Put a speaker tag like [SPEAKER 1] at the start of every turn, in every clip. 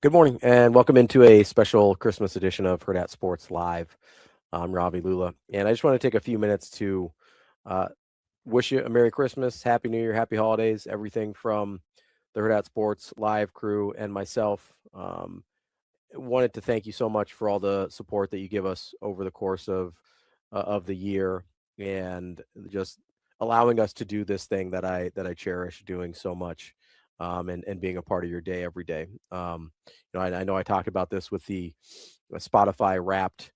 [SPEAKER 1] Good morning and welcome into a special Christmas edition of Hurrdat Sports Live. I'm Ravi Lulla, and I just want to take a few minutes to uh, wish you a Merry Christmas, Happy New Year, Happy Holidays, everything from the Hurrdat Sports Live crew and myself. Wanted to thank you so much for all the support that you give us over the course of the year and just allowing us to do this thing that I cherish doing so much, and being a part of your day every day. I know I talked about this with the Spotify Wrapped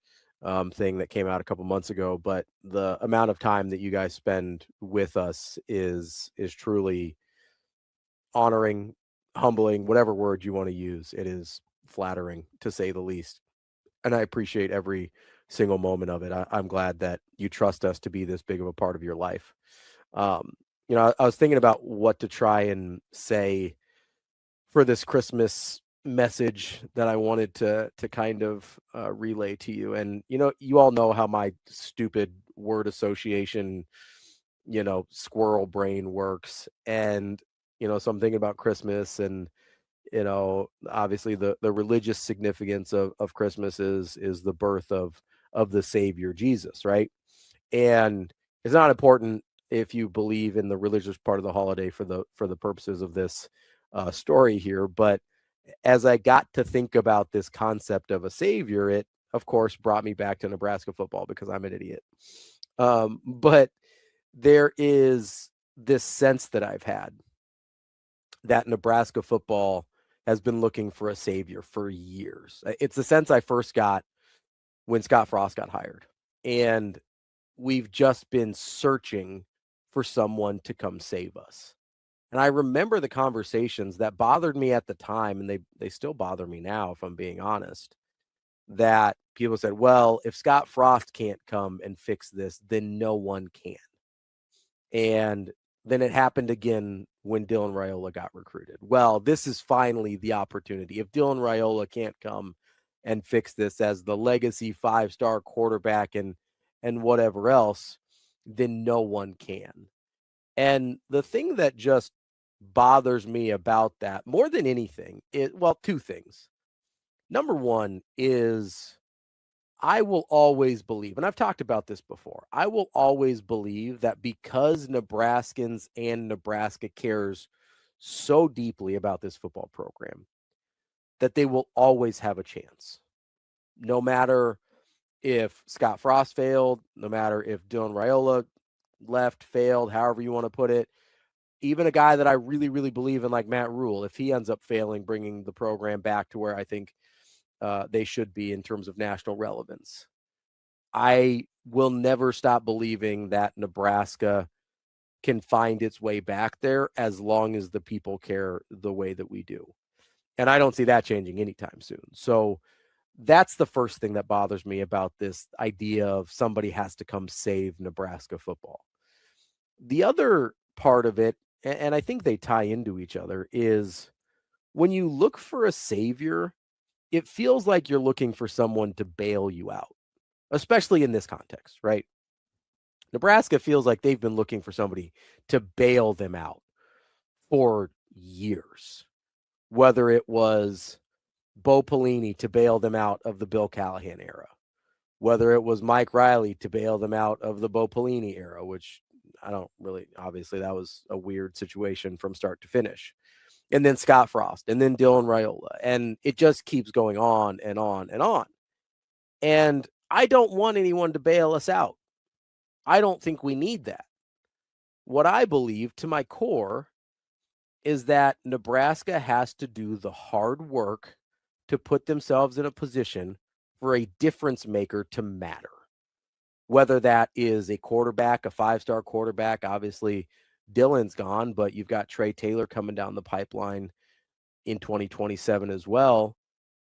[SPEAKER 1] thing that came out a couple months ago, but the amount of time that you guys spend with us is truly honoring, humbling, whatever word you want to use. It is flattering to say the least. And I appreciate every single moment of it. I'm glad that you trust us to be this big of a part of your life. Um, I was thinking about what to try and say for this Christmas message that I wanted to kind of relay to you. And you all know how my stupid word association, squirrel brain works. And so I'm thinking about Christmas, and obviously the religious significance of Christmas is the birth of the Savior Jesus, right? And it's not important if you believe in the religious part of the holiday for the purposes of this story here. But as I got to think about this concept of a savior, it of course brought me back to Nebraska football because I'm an idiot. But there is this sense that I've had that Nebraska football has been looking for a savior for years. It's the sense I first got when Scott Frost got hired. And we've just been searching for someone to come save us. And I remember the conversations that bothered me at the time, and they still bother me now, if I'm being honest, that people said, well, if Scott Frost can't come and fix this, then no one can. And then it happened again when Dylan Raiola got recruited. Well, this is finally the opportunity. If Dylan Raiola can't come and fix this as the legacy five-star quarterback and whatever else, then no one can. And the thing that just bothers me about that more than anything is, well, two things. Number one is I will always believe, and I've talked about this before, I will always believe that because Nebraskans and Nebraska cares so deeply about this football program, that they will always have a chance. No matter if Scott Frost failed, no matter if Dylan Raiola left, failed, however you want to put it, even a guy that I really, really believe in, like Matt Rule, if he ends up failing, bringing the program back to where I think they should be in terms of national relevance, I will never stop believing that Nebraska can find its way back there as long as the people care the way that we do. And I don't see that changing anytime soon. So that's the first thing that bothers me about this idea of somebody has to come save Nebraska football. The other part of it, and I think they tie into each other, is when you look for a savior, it feels like you're looking for someone to bail you out, especially in this context, right? Nebraska feels like they've been looking for somebody to bail them out for years, whether it was Bo Pelini to bail them out of the Bill Callahan era, whether it was Mike Riley to bail them out of the Bo Pelini era, which I don't really, obviously, that was a weird situation from start to finish. And then Scott Frost, and then Dylan Raiola. And it just keeps going on and on and on. And I don't want anyone to bail us out. I don't think we need that. What I believe to my core is that Nebraska has to do the hard work to put themselves in a position for a difference maker to matter. Whether that is a quarterback, a five-star quarterback, obviously Dylan's gone, but you've got Trey Taylor coming down the pipeline in 2027 as well.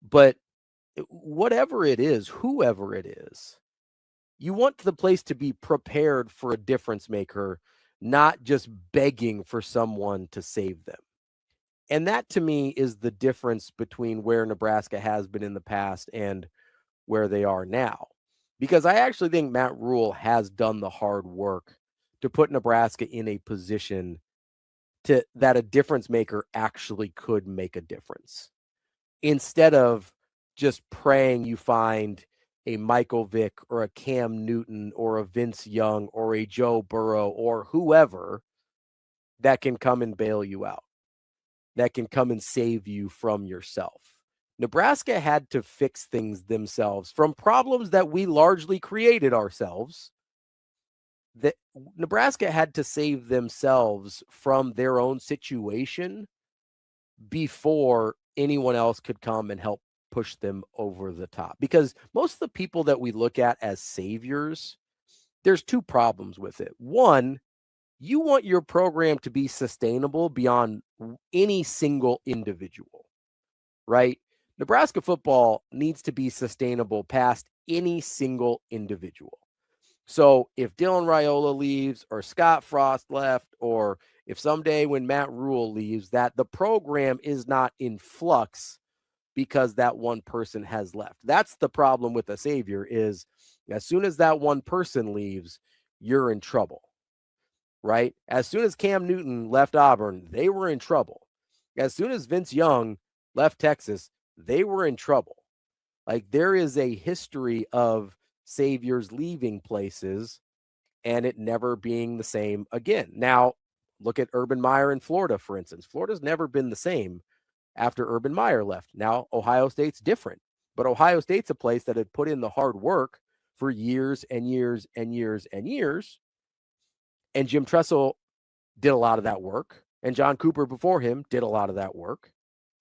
[SPEAKER 1] But whatever it is, whoever it is, you want the place to be prepared for a difference maker, not just begging for someone to save them. And that to me is the difference between where Nebraska has been in the past and where they are now. Because I actually think Matt Rule has done the hard work to put Nebraska in a position to that a difference maker actually could make a difference. instead of just praying you find a Michael Vick or a Cam Newton or a Vince Young or a Joe Burrow or whoever that can come and bail you out, that can come and save you from yourself. Nebraska had to fix things themselves from problems that we largely created ourselves. That Nebraska had to save themselves from their own situation before anyone else could come and help push them over the top. Because most of the people that we look at as saviors, there's two problems with it. One, you want your program to be sustainable beyond any single individual, right? Nebraska football needs to be sustainable past any single individual. So if Dylan Raiola leaves or Scott Frost left, or if someday when Matt Rule leaves, that the program is not in flux because that one person has left. That's the problem with a savior, is as soon as that one person leaves, you're in trouble, right? As soon as Cam Newton left Auburn, they were in trouble. As soon as Vince Young left Texas, they were in trouble. Like, there is a history of saviors leaving places and it never being the same again. Now, look at Urban Meyer in Florida, for instance. Florida's never been the same after Urban Meyer left. Now, Ohio State's different, but Ohio State's a place that had put in the hard work for years and years and years and years. And Jim Tressel did a lot of that work. And John Cooper before him did a lot of that work.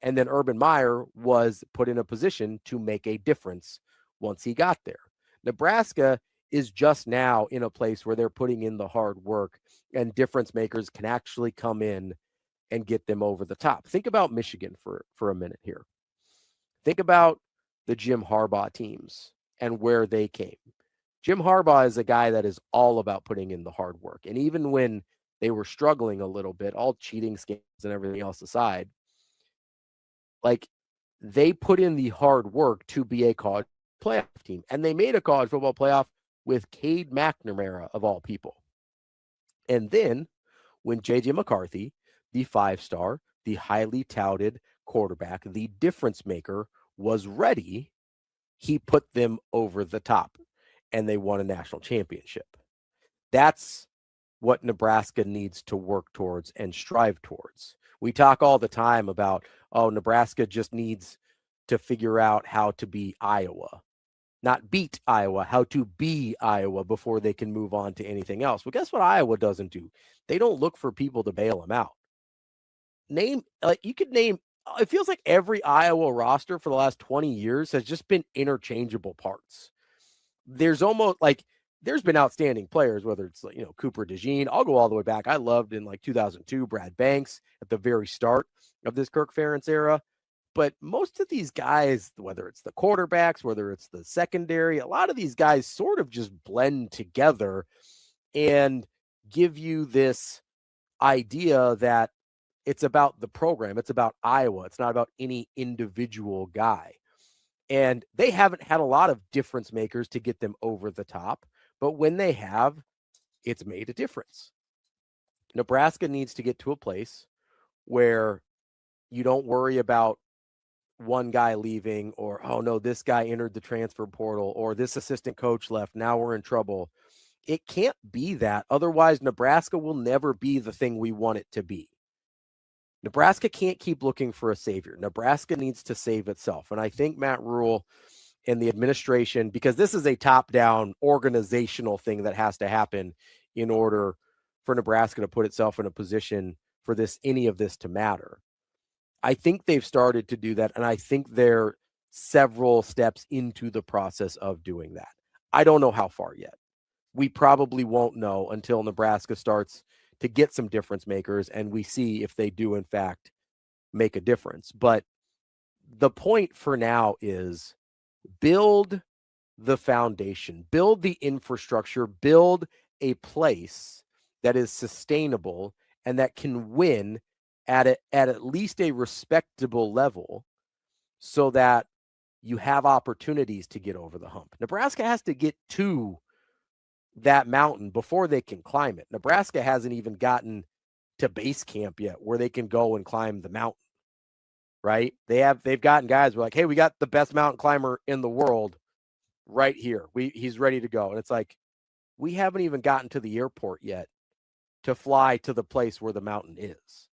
[SPEAKER 1] And then Urban Meyer was put in a position to make a difference once he got there. Nebraska is just now in a place where they're putting in the hard work and difference makers can actually come in and get them over the top. Think about Michigan for a minute here. Think about the Jim Harbaugh teams and where they came. Jim Harbaugh is a guy that is all about putting in the hard work. And even when they were struggling a little bit, all cheating scams and everything else aside, like, they put in the hard work to be a college playoff team. And they made a college football playoff with Cade McNamara, of all people. And then when J.J. McCarthy, the 5-star, the highly touted quarterback, the difference maker, was ready, he put them over the top and they won a national championship. That's what Nebraska needs to work towards and strive towards. We talk all the time about, oh, Nebraska just needs to figure out how to be Iowa. Not beat Iowa, how to be Iowa before they can move on to anything else. Well, guess what Iowa doesn't do? They don't look for people to bail them out. You could name, it feels like every Iowa roster for the last 20 years has just been interchangeable parts. There's almost like, there's been outstanding players, whether it's, Cooper DeJean. I'll go all the way back. I loved in 2002, Brad Banks at the very start of this Kirk Ferentz era. But most of these guys, whether it's the quarterbacks, whether it's the secondary, a lot of these guys sort of just blend together and give you this idea that it's about the program. It's about Iowa. It's not about any individual guy. And they haven't had a lot of difference makers to get them over the top. But when they have, it's made a difference. Nebraska needs to get to a place where you don't worry about one guy leaving, or, oh no, this guy entered the transfer portal, or this assistant coach left, now we're in trouble. It can't be that. Otherwise, Nebraska will never be the thing we want it to be. Nebraska can't keep looking for a savior. Nebraska needs to save itself. And I think Matt Rule and the administration, because this is a top-down organizational thing that has to happen in order for Nebraska to put itself in a position for any of this to matter. I think they've started to do that, and I think they're several steps into the process of doing that. I don't know how far yet. We probably won't know until Nebraska starts to get some difference makers and we see if they do, in fact, make a difference. But the point for now is build the foundation, build the infrastructure, build a place that is sustainable and that can win at least a respectable level, so that you have opportunities to get over the hump. Nebraska has to get to that mountain before they can climb it. Nebraska hasn't even gotten to base camp yet where they can go and climb the mountain, right? They've gotten guys who are like, hey, we got the best mountain climber in the world right here. He's ready to go. And it's like, we haven't even gotten to the airport yet to fly to the place where the mountain is,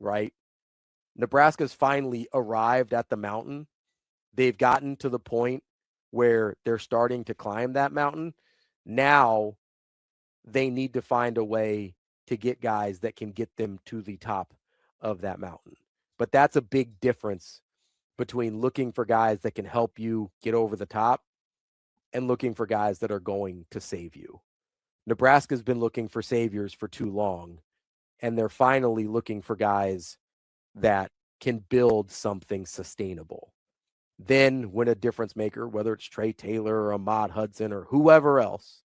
[SPEAKER 1] right? Nebraska's finally arrived at the mountain. They've gotten to the point where they're starting to climb that mountain. Now they need to find a way to get guys that can get them to the top of that mountain. But that's a big difference between looking for guys that can help you get over the top and looking for guys that are going to save you. Nebraska's been looking for saviors for too long, and they're finally looking for guys that can build something sustainable. Then when a difference maker, whether it's Trey Taylor or Ahmad Hudson or whoever else,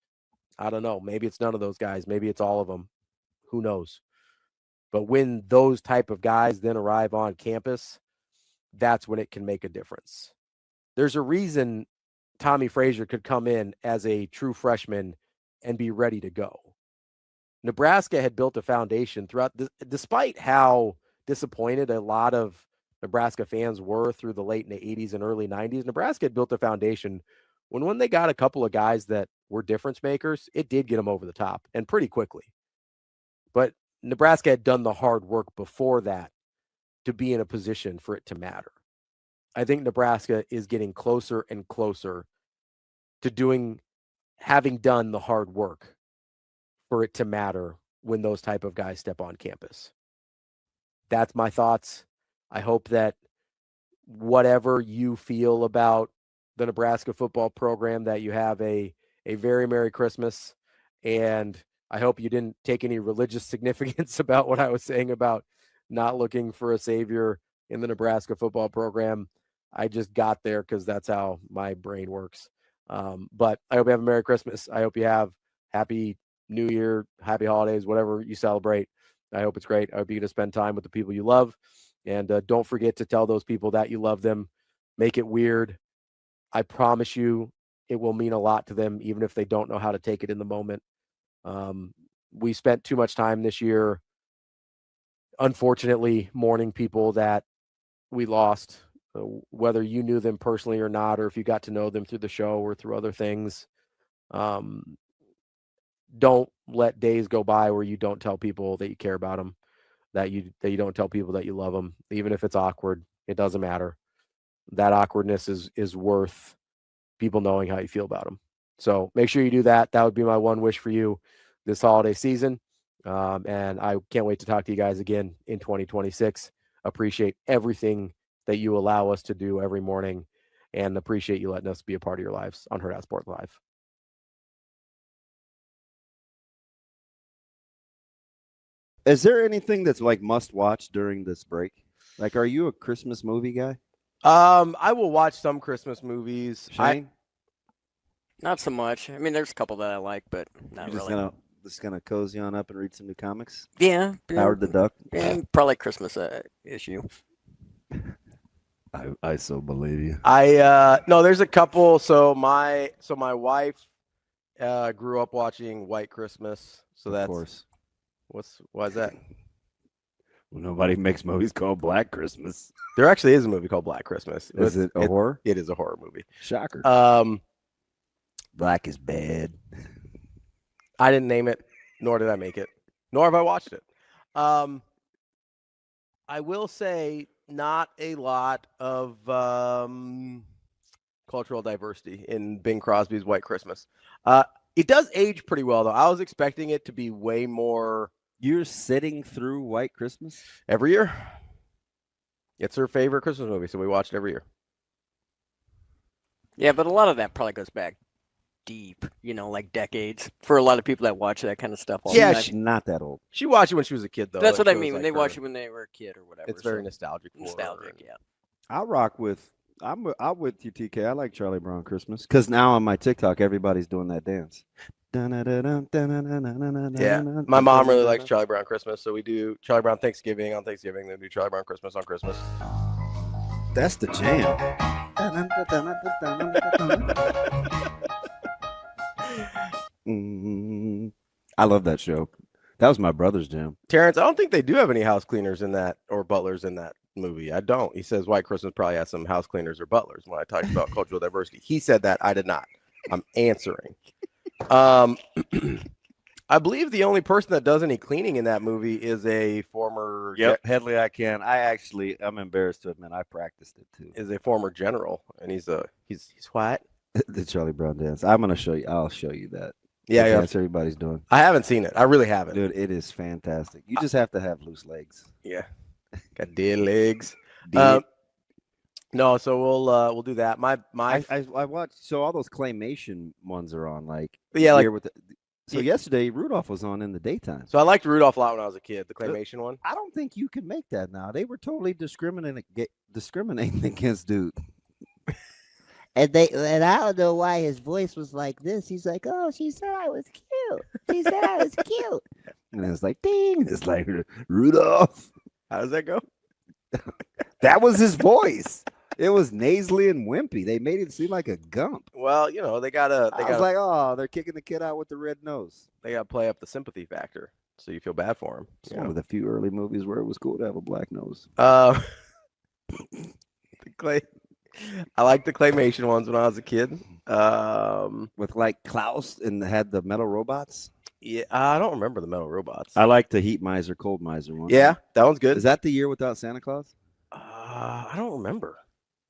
[SPEAKER 1] I don't know, maybe it's none of those guys, maybe it's all of them, who knows? But when those type of guys then arrive on campus, that's when it can make a difference. There's a reason Tommy Frazier could come in as a true freshman and be ready to go. Nebraska had built a foundation throughout, despite how disappointed a lot of Nebraska fans were through the late 80s and early 90s. Nebraska had built a foundation when they got a couple of guys that were difference makers, it did get them over the top and pretty quickly. But Nebraska had done the hard work before that to be in a position for it to matter. I think Nebraska is getting closer and closer to having done the hard work for it to matter when those type of guys step on campus. That's my thoughts. I hope that whatever you feel about the Nebraska football program, that you have a very Merry Christmas. And I hope you didn't take any religious significance about what I was saying about not looking for a savior in the Nebraska football program. I just got there because that's how my brain works. But I hope you have a Merry Christmas. I hope you have Happy New Year, Happy Holidays, whatever you celebrate. I hope it's great. I hope you get to spend time with the people you love. And don't forget to tell those people that you love them. Make it weird. I promise you it will mean a lot to them, even if they don't know how to take it in the moment. We spent too much time this year, unfortunately, mourning people that we lost, whether you knew them personally or not, or if you got to know them through the show or through other things. Don't let days go by where you don't tell people that you care about them, that you don't tell people that you love them, even if it's awkward. It doesn't matter. That awkwardness is worth people knowing how you feel about them. So make sure you do that. That would be my one wish for you this holiday season. And I can't wait to talk to you guys again in 2026. Appreciate everything that you allow us to do every morning, and appreciate you letting us be a part of your lives on Hurrdat Sports Live.
[SPEAKER 2] Is there anything that's like must watch during this break? Like, are you a Christmas movie guy?
[SPEAKER 1] I will watch some Christmas movies.
[SPEAKER 2] Shane?
[SPEAKER 3] Not so much. I mean, there's a couple that I like, but not
[SPEAKER 2] You're
[SPEAKER 3] really.
[SPEAKER 2] just gonna cozy on up and read some new comics?
[SPEAKER 3] Yeah.
[SPEAKER 2] Howard the Duck?
[SPEAKER 3] Yeah, probably Christmas issue.
[SPEAKER 2] I so believe you.
[SPEAKER 1] No, there's a couple. So my wife grew up watching White Christmas. So that's, of course. Why is that?
[SPEAKER 2] Well, nobody makes movies called Black Christmas.
[SPEAKER 1] There actually is a movie called Black Christmas.
[SPEAKER 2] Is it a horror?
[SPEAKER 1] It is a horror movie.
[SPEAKER 2] Shocker. Black is bad.
[SPEAKER 1] I didn't name it, nor did I make it, nor have I watched it. I will say not a lot of cultural diversity in Bing Crosby's White Christmas. It does age pretty well, though. I was expecting it to be way more.
[SPEAKER 2] You're sitting through White Christmas?
[SPEAKER 1] Every year. It's her favorite Christmas movie, so we watch it every year.
[SPEAKER 3] Yeah, but a lot of that probably goes back deep, like decades, for a lot of people that watch that kind of stuff.
[SPEAKER 2] She's not that old.
[SPEAKER 1] She watched it when she was a kid, though.
[SPEAKER 3] That's what I mean. When they watched it when they were a kid or whatever.
[SPEAKER 1] It's very nostalgic.
[SPEAKER 3] Nostalgic, yeah.
[SPEAKER 2] I'm with you, TK. I like Charlie Brown Christmas because now on my TikTok, everybody's doing that dance.
[SPEAKER 1] Yeah, my mom really likes Charlie Brown Christmas, so we do Charlie Brown Thanksgiving on Thanksgiving, then do Charlie Brown Christmas on Christmas.
[SPEAKER 2] That's the jam. I love that show. That was my brother's jam.
[SPEAKER 1] Terrence, I don't think they do have any house cleaners in that or butlers in that movie. I don't. He says White Christmas probably has some house cleaners or butlers when I talked about cultural diversity. He said that. I did not. I'm answering. I believe the only person that does any cleaning in that movie is a former
[SPEAKER 2] Headley, I'm embarrassed to admit I practiced it too.
[SPEAKER 1] Is a former general, and he's white.
[SPEAKER 2] The Charlie Brown dance. I'm gonna show you. I'll show you that.
[SPEAKER 1] Yeah,
[SPEAKER 2] That's everybody's doing.
[SPEAKER 1] I haven't seen it. I really haven't.
[SPEAKER 2] Dude, it is fantastic. You just have to have loose legs.
[SPEAKER 1] Yeah, got dead legs.
[SPEAKER 2] Dead.
[SPEAKER 1] No, so we'll do that.
[SPEAKER 2] I watched. So all those claymation ones are on. Like yesterday Rudolph was on in the daytime.
[SPEAKER 1] So I liked Rudolph a lot when I was a kid. The claymation one.
[SPEAKER 2] I don't think you can make that now. They were totally discriminating against dude.
[SPEAKER 4] And I don't know why his voice was like this. He's like, "Oh, she said I was cute. She said I was cute."
[SPEAKER 2] And it's like, ding. It's like Rudolph.
[SPEAKER 1] How does that go?
[SPEAKER 2] That was his voice. It was nasally and wimpy. They made it seem like a gump.
[SPEAKER 1] Well, they gotta.
[SPEAKER 2] I was like, oh, they're kicking the kid out with the red nose.
[SPEAKER 1] They gotta play up the sympathy factor, so you feel bad for him.
[SPEAKER 2] It's one of the few early movies where it was cool to have a black nose.
[SPEAKER 1] I liked the claymation ones when I was a kid.
[SPEAKER 2] With like Klaus and had the metal robots.
[SPEAKER 1] Yeah, I don't remember the metal robots.
[SPEAKER 2] I like the Heat Miser, Cold Miser one.
[SPEAKER 1] Yeah, that one's good.
[SPEAKER 2] Is that the year without Santa Claus?
[SPEAKER 1] I don't remember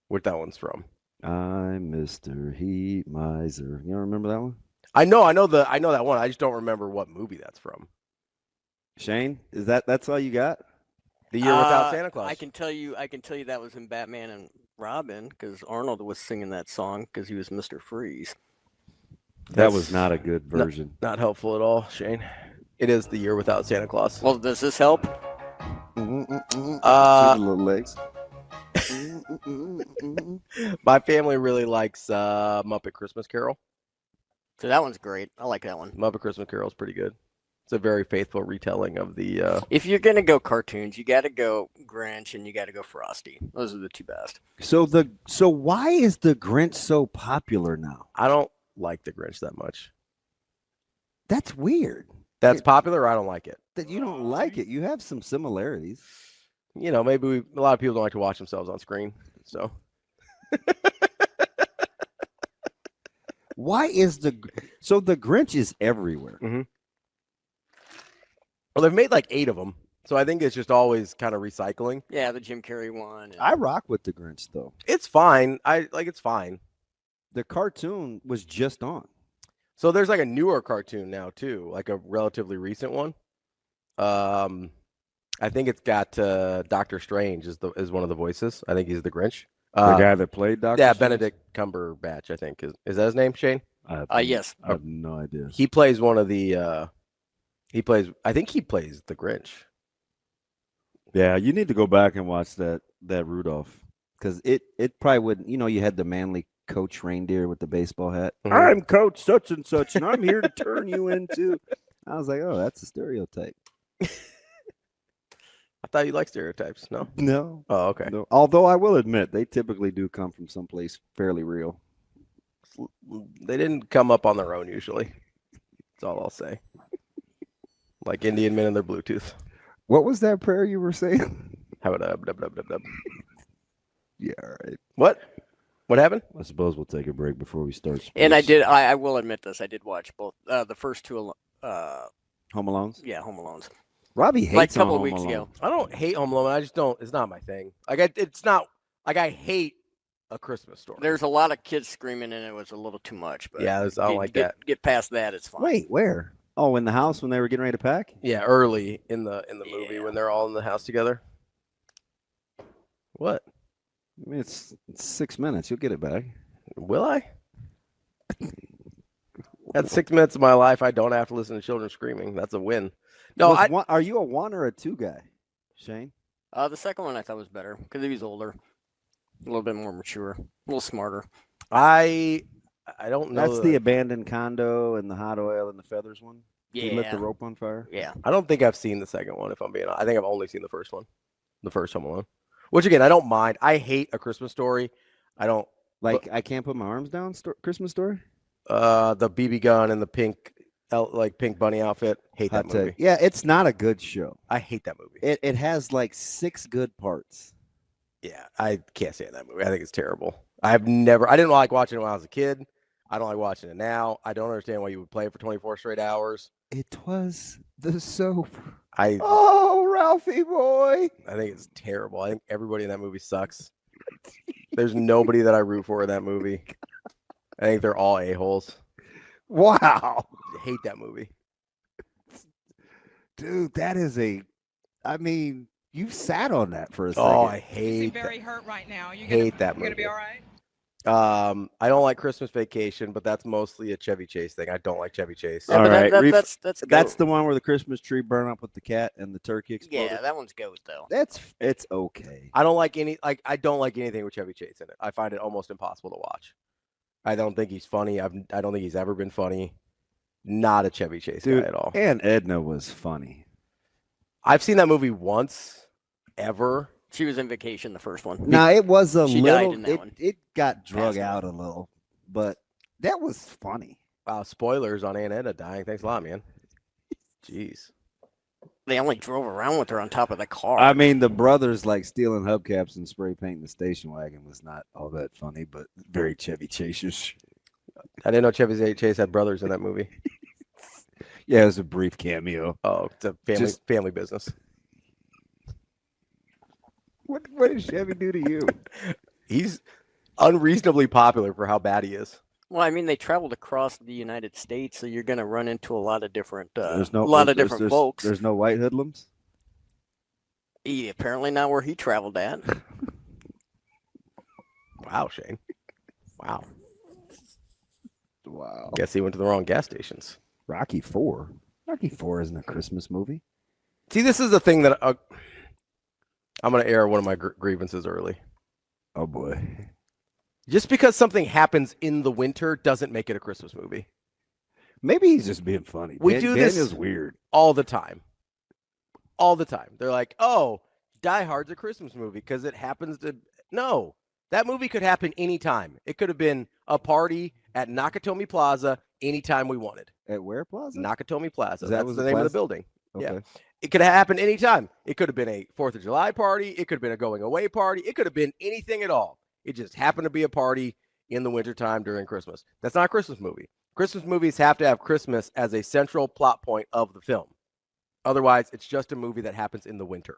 [SPEAKER 1] what that one's from.
[SPEAKER 2] I'm Mr. Heat Miser. You don't remember that one?
[SPEAKER 1] I know that one. I just don't remember what movie that's from.
[SPEAKER 2] Shane, that's all you got?
[SPEAKER 1] The Year Without Santa Claus.
[SPEAKER 3] I can tell you that was in Batman and Robin because Arnold was singing that song because he was Mr. Freeze.
[SPEAKER 2] That was not a good version.
[SPEAKER 1] Not helpful at all, Shane. It is The Year Without Santa Claus.
[SPEAKER 3] Well, does this help?
[SPEAKER 2] See the little legs.
[SPEAKER 1] My family really likes Muppet Christmas Carol.
[SPEAKER 3] So that one's great. I like that one.
[SPEAKER 1] Muppet Christmas Carol is pretty good. It's a very faithful retelling of the.
[SPEAKER 3] If you're gonna go cartoons, you got to go Grinch and you got to go Frosty. Those are the two best.
[SPEAKER 2] So why is the Grinch so popular now?
[SPEAKER 1] I don't like the Grinch that much.
[SPEAKER 2] That's weird.
[SPEAKER 1] That's popular. Or I don't like it.
[SPEAKER 2] That you don't like it. You have some similarities.
[SPEAKER 1] Maybe a lot of people don't like to watch themselves on screen. So.
[SPEAKER 2] Why is the Grinch is everywhere?
[SPEAKER 1] Mm-hmm. Well, they've made like 8 of them, so I think it's just always kind of recycling.
[SPEAKER 3] Yeah, the Jim Carrey one.
[SPEAKER 2] I rock with the Grinch though.
[SPEAKER 1] It's fine. It's fine.
[SPEAKER 2] The cartoon was just on.
[SPEAKER 1] So there's like a newer cartoon now too, like a relatively recent one. I think it's got Doctor Strange is one of the voices. I think he's the Grinch.
[SPEAKER 2] The guy that played Doctor
[SPEAKER 1] Yeah,
[SPEAKER 2] Strange?
[SPEAKER 1] Benedict Cumberbatch, I think. Is that his name, Shane?
[SPEAKER 3] Yes.
[SPEAKER 2] I have no idea.
[SPEAKER 1] He plays one of the I think he plays the Grinch.
[SPEAKER 2] Yeah, you need to go back and watch that Rudolph. Because it probably wouldn't, you had the manly coach reindeer with the baseball hat.
[SPEAKER 1] Mhm.
[SPEAKER 2] I'm Coach such and such, and I'm here to turn you into. I was like, oh, that's a stereotype.
[SPEAKER 1] I thought you liked stereotypes. No?
[SPEAKER 2] No.
[SPEAKER 1] Oh, okay.
[SPEAKER 2] No. Although I will admit, they typically do come from someplace fairly real.
[SPEAKER 1] They didn't come up on their own usually. That's all I'll say. Like Indian men and their Bluetooth.
[SPEAKER 2] What was that prayer you were saying?
[SPEAKER 1] How about
[SPEAKER 2] Yeah, all right.
[SPEAKER 1] What? What happened?
[SPEAKER 2] I suppose we'll take a break before we start. Sports.
[SPEAKER 3] And I will admit this. I did watch both the first two.
[SPEAKER 2] Home Alones?
[SPEAKER 3] Yeah, Home Alones.
[SPEAKER 2] Robbie hates
[SPEAKER 3] Like a couple
[SPEAKER 2] on
[SPEAKER 3] of weeks
[SPEAKER 2] Home
[SPEAKER 3] ago.
[SPEAKER 2] Alone.
[SPEAKER 1] I don't hate Home Alone. I just don't. It's not my thing. It's not like I hate A Christmas Story.
[SPEAKER 3] There's a lot of kids screaming, and it was a little too much. But
[SPEAKER 1] I don't like that.
[SPEAKER 3] Get past that, it's fine.
[SPEAKER 2] Wait, where? Oh, in the house when they were getting ready to pack?
[SPEAKER 1] Yeah, early in the movie when they're all in the house together. What?
[SPEAKER 2] I mean, it's 6 minutes. You'll get it back.
[SPEAKER 1] Will I? That's 6 minutes of my life. I don't have to listen to children screaming. That's a win. No,
[SPEAKER 2] Are you a 1 or a 2 guy, Shane?
[SPEAKER 3] The second one I thought was better because he was older, a little bit more mature, a little smarter.
[SPEAKER 1] I don't know.
[SPEAKER 2] That's the abandoned condo and the hot oil and the feathers one.
[SPEAKER 3] Yeah.
[SPEAKER 2] He lit the rope on fire.
[SPEAKER 3] Yeah.
[SPEAKER 1] I don't think I've seen the second one. If I'm being honest, I think I've only seen the first one, the first Home Alone. Which again, I don't mind. I hate A Christmas Story. I don't
[SPEAKER 2] like. I can't put my arms down. Christmas Story.
[SPEAKER 1] The BB gun and the pink like pink bunny outfit. Hate that movie.
[SPEAKER 2] Yeah, it's not a good show.
[SPEAKER 1] I hate that movie.
[SPEAKER 2] It has like 6 good parts.
[SPEAKER 1] Yeah, I can't stand that movie. I think it's terrible. I didn't like watching it when I was a kid. I don't like watching it now. I don't understand why you would play it for 24 straight hours.
[SPEAKER 2] It was the soap.
[SPEAKER 1] I
[SPEAKER 2] Ralphie boy.
[SPEAKER 1] think it's terrible. I think everybody in that movie sucks. There's nobody that I root for in that movie. I think they're all a-holes.
[SPEAKER 2] Wow.
[SPEAKER 1] I hate that movie.
[SPEAKER 2] Dude, that is you sat on that for a second.
[SPEAKER 1] Oh, I
[SPEAKER 5] You seem
[SPEAKER 1] hate
[SPEAKER 5] very hurt right now.
[SPEAKER 1] hate that
[SPEAKER 5] You gonna be
[SPEAKER 1] movie.
[SPEAKER 5] all right?
[SPEAKER 1] I don't like Christmas Vacation, but that's mostly a Chevy Chase thing. I don't like Chevy Chase.
[SPEAKER 3] Yeah,
[SPEAKER 2] All
[SPEAKER 3] but
[SPEAKER 2] right,
[SPEAKER 3] that's
[SPEAKER 2] That's
[SPEAKER 3] goat.
[SPEAKER 2] the one where the Christmas tree burned up with the cat and the turkey exploded.
[SPEAKER 3] Yeah, that one's goat though.
[SPEAKER 2] It's okay.
[SPEAKER 1] I don't like anything with Chevy Chase in it. I find it almost impossible to watch. I don't think he's funny. I don't think he's ever been funny. Not a Chevy Chase
[SPEAKER 2] Dude,
[SPEAKER 1] guy at all.
[SPEAKER 2] and Edna was funny.
[SPEAKER 1] I've seen that movie once, ever.
[SPEAKER 3] She was in Vacation, the first one.
[SPEAKER 2] Now it was
[SPEAKER 3] She died in that one.
[SPEAKER 2] It got drug
[SPEAKER 3] Passed
[SPEAKER 2] out a little, but that was funny.
[SPEAKER 1] Wow, spoilers on Aunt Edna dying. Thanks a lot, man. Jeez.
[SPEAKER 3] They only drove around with her on top of the car.
[SPEAKER 2] I mean, the brothers like stealing hubcaps and spray painting the station wagon was not all that funny, but very Chevy Chase-ish.
[SPEAKER 1] I didn't know Chevy Chase had brothers in that movie.
[SPEAKER 2] Yeah, it was a brief cameo.
[SPEAKER 1] Oh, it's a family business.
[SPEAKER 2] What did Chevy do to you?
[SPEAKER 1] He's unreasonably popular for how bad he is.
[SPEAKER 3] Well, I mean, they traveled across the United States, so you're going to run into a lot of different,
[SPEAKER 2] There's
[SPEAKER 3] folks.
[SPEAKER 2] There's no white hoodlums.
[SPEAKER 3] Apparently not where he traveled at.
[SPEAKER 1] Wow, Shane. Wow.
[SPEAKER 2] Wow.
[SPEAKER 1] Guess he went to the wrong gas stations.
[SPEAKER 2] Rocky 4. Rocky 4 isn't a Christmas movie.
[SPEAKER 1] See, this is the thing that I'm going to air one of my grievances early.
[SPEAKER 2] Oh boy.
[SPEAKER 1] Just because something happens in the winter doesn't make it a Christmas movie.
[SPEAKER 2] Maybe he's just being funny.
[SPEAKER 1] We do this
[SPEAKER 2] Daniel's weird.
[SPEAKER 1] all the time. All the time. They're like, oh, Die Hard's a Christmas movie because it happens to. No, that movie could happen anytime. It could have been a party at Nakatomi Plaza anytime we wanted.
[SPEAKER 2] At where plaza?
[SPEAKER 1] Nakatomi Plaza.
[SPEAKER 2] That
[SPEAKER 1] That's
[SPEAKER 2] was
[SPEAKER 1] the
[SPEAKER 2] the
[SPEAKER 1] name of the
[SPEAKER 2] plaza?
[SPEAKER 1] building.
[SPEAKER 2] Okay.
[SPEAKER 1] Yeah. It could have happened anytime. It could have been a 4th of July party. It could have been a going away party. It could have been anything at all. It just happened to be a party in the wintertime during Christmas. That's not a Christmas movie. Christmas movies have to have Christmas as a central plot point of the film. Otherwise, it's just a movie that happens in the winter.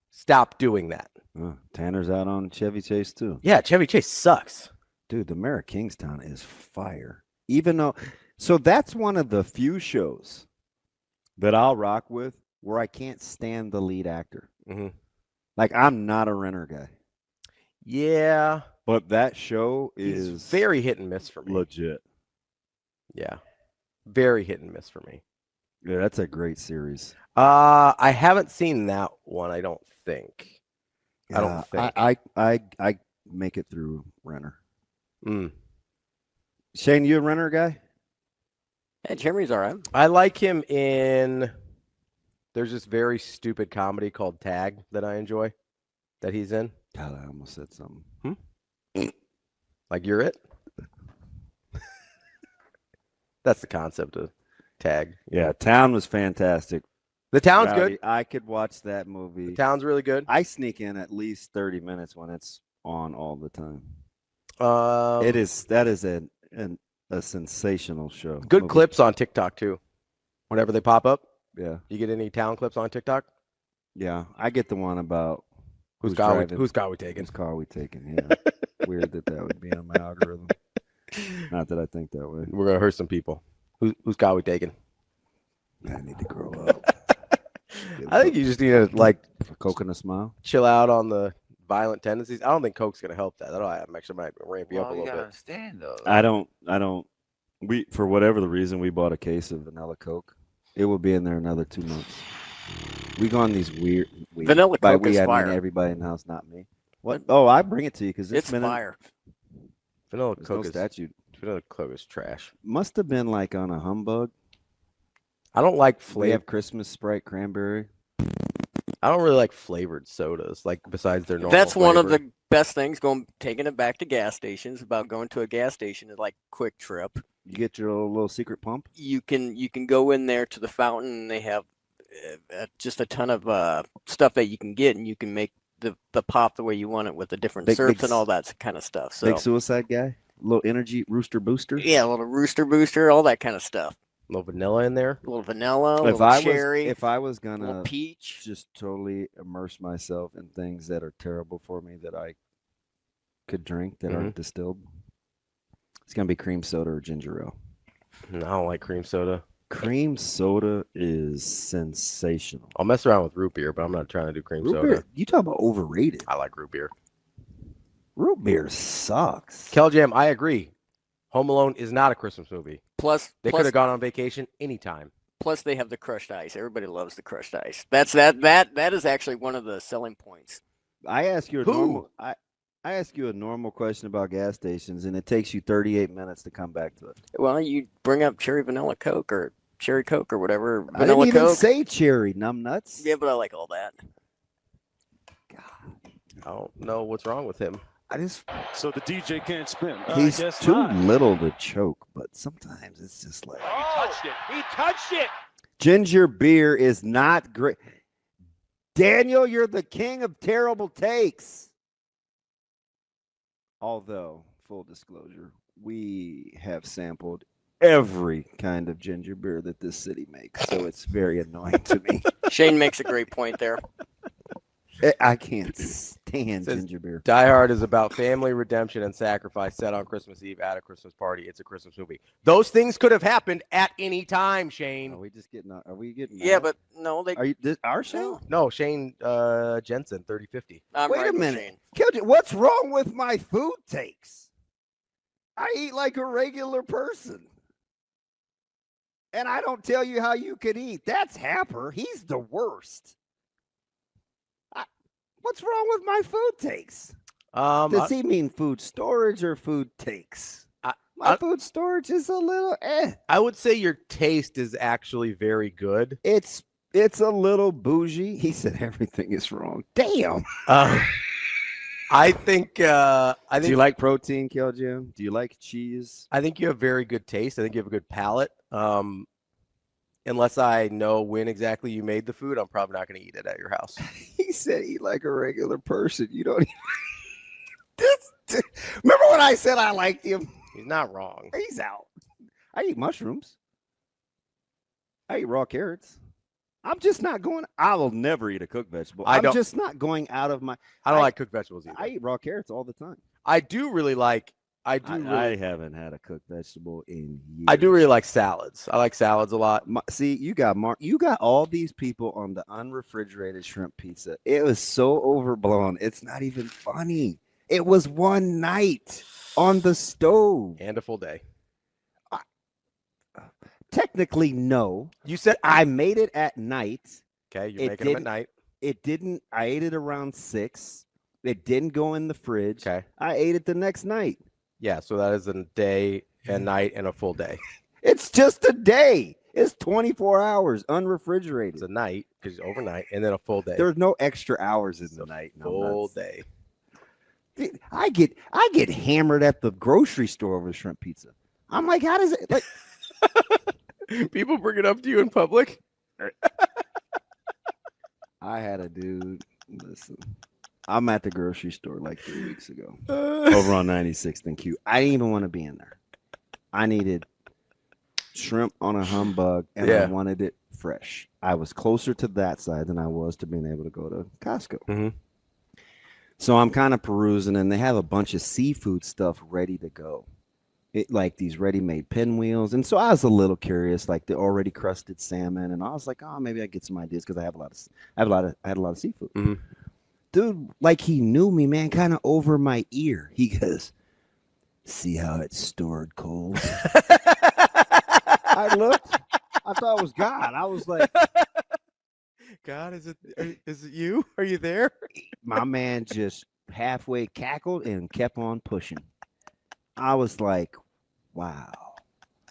[SPEAKER 1] Stop doing that.
[SPEAKER 2] Tanner's out on Chevy Chase too.
[SPEAKER 1] Yeah, Chevy Chase sucks.
[SPEAKER 2] Dude, the Mayor of Kingstown is fire. Even though, so that's one of the few shows that I'll rock with where I can't stand the lead actor.
[SPEAKER 1] Mm-hmm.
[SPEAKER 2] Like, I'm not a Renner guy.
[SPEAKER 1] Yeah.
[SPEAKER 2] But that show
[SPEAKER 1] He's
[SPEAKER 2] is
[SPEAKER 1] very hit and miss for me.
[SPEAKER 2] legit.
[SPEAKER 1] Yeah. Very hit and miss for me.
[SPEAKER 2] Yeah, that's a great series.
[SPEAKER 1] I haven't seen that one, I don't think. I don't think.
[SPEAKER 2] I make it through Renner.
[SPEAKER 1] Mm.
[SPEAKER 2] Shane, you a Renner guy?
[SPEAKER 3] Yeah, Jeremy's all right.
[SPEAKER 1] I like him in. There's this very stupid comedy called Tag that I enjoy that he's in.
[SPEAKER 2] God, I almost said something.
[SPEAKER 1] Like You're It? That's the concept of Tag.
[SPEAKER 2] Yeah, Town was fantastic.
[SPEAKER 1] The Town's
[SPEAKER 2] Rowdy,
[SPEAKER 1] good.
[SPEAKER 2] I could watch that movie.
[SPEAKER 1] The Town's really good.
[SPEAKER 2] I sneak in at least 30 minutes when it's on all the time. That is a sensational show.
[SPEAKER 1] Good
[SPEAKER 2] movie.
[SPEAKER 1] clips on TikTok too. Whenever they pop up,
[SPEAKER 2] Yeah.
[SPEAKER 1] you get any Town clips on TikTok?
[SPEAKER 2] Yeah. I get the one about
[SPEAKER 1] Whose car we taking?
[SPEAKER 2] whose car are we taking. Yeah. Weird that would be on my algorithm. Not that I think that way.
[SPEAKER 1] We're gonna hurt some people. Whose car we taking?
[SPEAKER 2] I need to grow up.
[SPEAKER 1] I think you just need to like
[SPEAKER 2] For coconut smile.
[SPEAKER 1] chill out on the violent tendencies. I don't think Coke's gonna help that. That'll actually might ramp you up a
[SPEAKER 6] you
[SPEAKER 1] little
[SPEAKER 6] gotta
[SPEAKER 1] bit.
[SPEAKER 6] understand though.
[SPEAKER 2] I don't. We, for whatever the reason, we bought a case of vanilla Coke. It will be in there another 2 months. We go on these weird.
[SPEAKER 3] Vanilla
[SPEAKER 2] by
[SPEAKER 3] Coke
[SPEAKER 2] we,
[SPEAKER 3] is
[SPEAKER 2] I
[SPEAKER 3] fire.
[SPEAKER 2] mean everybody in the house, not me. What? Oh, I bring it to you because
[SPEAKER 3] It's fire.
[SPEAKER 1] Vanilla
[SPEAKER 2] There's
[SPEAKER 1] Coke
[SPEAKER 2] no
[SPEAKER 1] is
[SPEAKER 2] statute.
[SPEAKER 1] Vanilla Coke is trash.
[SPEAKER 2] Must have been like on a humbug.
[SPEAKER 1] I don't like
[SPEAKER 2] We
[SPEAKER 1] flavor.
[SPEAKER 2] have Christmas Sprite cranberry.
[SPEAKER 1] I don't really like flavored sodas. Like besides their normal.
[SPEAKER 3] That's one of
[SPEAKER 1] flavor.
[SPEAKER 3] the best things taking it back to gas stations about going to a gas station is like Quick Trip.
[SPEAKER 2] You get your little secret pump.
[SPEAKER 3] You can go in there to the fountain, and they have just a ton of stuff that you can get, and you can make the pop the way you want it with the different syrups and all that kind of stuff. So
[SPEAKER 2] big suicide guy, little energy rooster booster.
[SPEAKER 3] Yeah, a little rooster booster, all that kind of stuff.
[SPEAKER 1] A little vanilla in there.
[SPEAKER 3] A little vanilla, a little cherry.
[SPEAKER 2] If I was
[SPEAKER 3] a little
[SPEAKER 2] gonna
[SPEAKER 3] peach.
[SPEAKER 2] just totally immerse myself in things that are terrible for me that I could drink that aren't distilled, it's gonna be cream soda or ginger ale.
[SPEAKER 1] I don't like cream soda.
[SPEAKER 2] Cream soda is sensational.
[SPEAKER 1] I'll mess around with root beer, but I'm not trying to do cream
[SPEAKER 2] Root
[SPEAKER 1] soda.
[SPEAKER 2] beer, you talk about overrated.
[SPEAKER 1] I like root beer.
[SPEAKER 2] Root beer sucks.
[SPEAKER 1] Jam, I agree. Home Alone is not a Christmas movie.
[SPEAKER 3] Plus,
[SPEAKER 1] They could have gone on vacation anytime.
[SPEAKER 3] Plus, they have the crushed ice. Everybody loves the crushed ice. That is actually one of the selling points.
[SPEAKER 2] I ask you I ask you a normal question about gas stations, and it takes you 38 minutes to come back to it.
[SPEAKER 3] Well, you bring up cherry vanilla Coke or cherry Coke or whatever.
[SPEAKER 2] I
[SPEAKER 3] Vanilla
[SPEAKER 2] didn't even
[SPEAKER 3] Coke.
[SPEAKER 2] say cherry, numbnuts.
[SPEAKER 3] Yeah, but I like all that.
[SPEAKER 2] God,
[SPEAKER 1] I don't know what's wrong with him.
[SPEAKER 5] So the DJ can't spin.
[SPEAKER 2] he's too little to choke, but sometimes it's just like.
[SPEAKER 5] He touched it. He touched it.
[SPEAKER 2] Ginger beer is not great. Daniel, you're the king of terrible takes. Although, full disclosure, we have sampled every kind of ginger beer that this city makes, so it's very annoying to me.
[SPEAKER 3] Shane makes a great point there.
[SPEAKER 2] I can't stand ginger beer.
[SPEAKER 1] Die Hard is about family, redemption, and sacrifice set on Christmas Eve at a Christmas party. It's a Christmas movie. Those things could have happened at any time, Shane.
[SPEAKER 2] Are we just getting? Are we getting?
[SPEAKER 3] Yeah,
[SPEAKER 2] mad?
[SPEAKER 3] but no, they.
[SPEAKER 2] Are you our show?
[SPEAKER 1] No, Shane Jensen, 3050.
[SPEAKER 2] Wait a minute. What's wrong with my food takes? I eat like a regular person. And I don't tell you how you can eat. That's Happer. He's the worst. What's wrong with my food takes? Does he mean food storage or food takes? My food storage is a little
[SPEAKER 1] I would say your taste is actually very good.
[SPEAKER 2] It's a little bougie. He said everything is wrong. Damn.
[SPEAKER 1] I think.
[SPEAKER 2] Do you like protein, Jim? Do you like cheese?
[SPEAKER 1] I think you have very good taste. I think you have a good palate. Unless I know when exactly you made the food, I'm probably not going to eat it at your house.
[SPEAKER 2] He said eat like a regular person. You don't even... Remember when I said I liked him?
[SPEAKER 1] He's not wrong.
[SPEAKER 2] He's out. I eat mushrooms. I eat raw carrots. I'm just not going. I will never eat a cooked vegetable. I'm just not going out of my.
[SPEAKER 1] I don't like cooked vegetables either.
[SPEAKER 2] I eat raw carrots all the time.
[SPEAKER 1] I do really like. I
[SPEAKER 2] haven't had a cooked vegetable in years.
[SPEAKER 1] I do really like salads. I like salads a lot.
[SPEAKER 2] See, you got all these people on the unrefrigerated shrimp pizza. It was so overblown. It's not even funny. It was one night on the stove
[SPEAKER 1] and a full day.
[SPEAKER 2] Technically, no.
[SPEAKER 1] You said
[SPEAKER 2] I made it at night.
[SPEAKER 1] Okay, you're making them at night.
[SPEAKER 2] It didn't. I ate it around 6. It didn't go in the fridge.
[SPEAKER 1] Okay.
[SPEAKER 2] I ate it the next night.
[SPEAKER 1] Yeah, so that is a day, a night, and a full day.
[SPEAKER 2] It's just a day. It's 24 hours unrefrigerated.
[SPEAKER 1] It's a night because it's overnight, and then a full day.
[SPEAKER 2] There's no extra hours in the night.
[SPEAKER 1] Full day.
[SPEAKER 2] I get hammered at the grocery store over shrimp pizza. I'm like, how does it like?
[SPEAKER 1] People bring it up to you in public.
[SPEAKER 2] I had a dude. Listen, I'm at the grocery store like 3 weeks ago, over on 96th and Q. I didn't even want to be in there. I needed shrimp on a humbug, and I wanted it fresh. I was closer to that side than I was to being able to go to Costco.
[SPEAKER 1] Mm-hmm.
[SPEAKER 2] So I'm kind of perusing, and they have a bunch of seafood stuff ready to go. Like these ready-made pinwheels, and so I was a little curious, like the already crusted salmon, and I was like, oh, maybe I get some ideas because I had a lot of seafood.
[SPEAKER 1] Mm-hmm.
[SPEAKER 2] Dude, like he knew me, man, kind of over my ear. He goes, "See how it's stored cold?" I looked, I thought it was God. I was like,
[SPEAKER 1] God, is it you? Are you there?
[SPEAKER 2] My man just halfway cackled and kept on pushing. I was like, wow,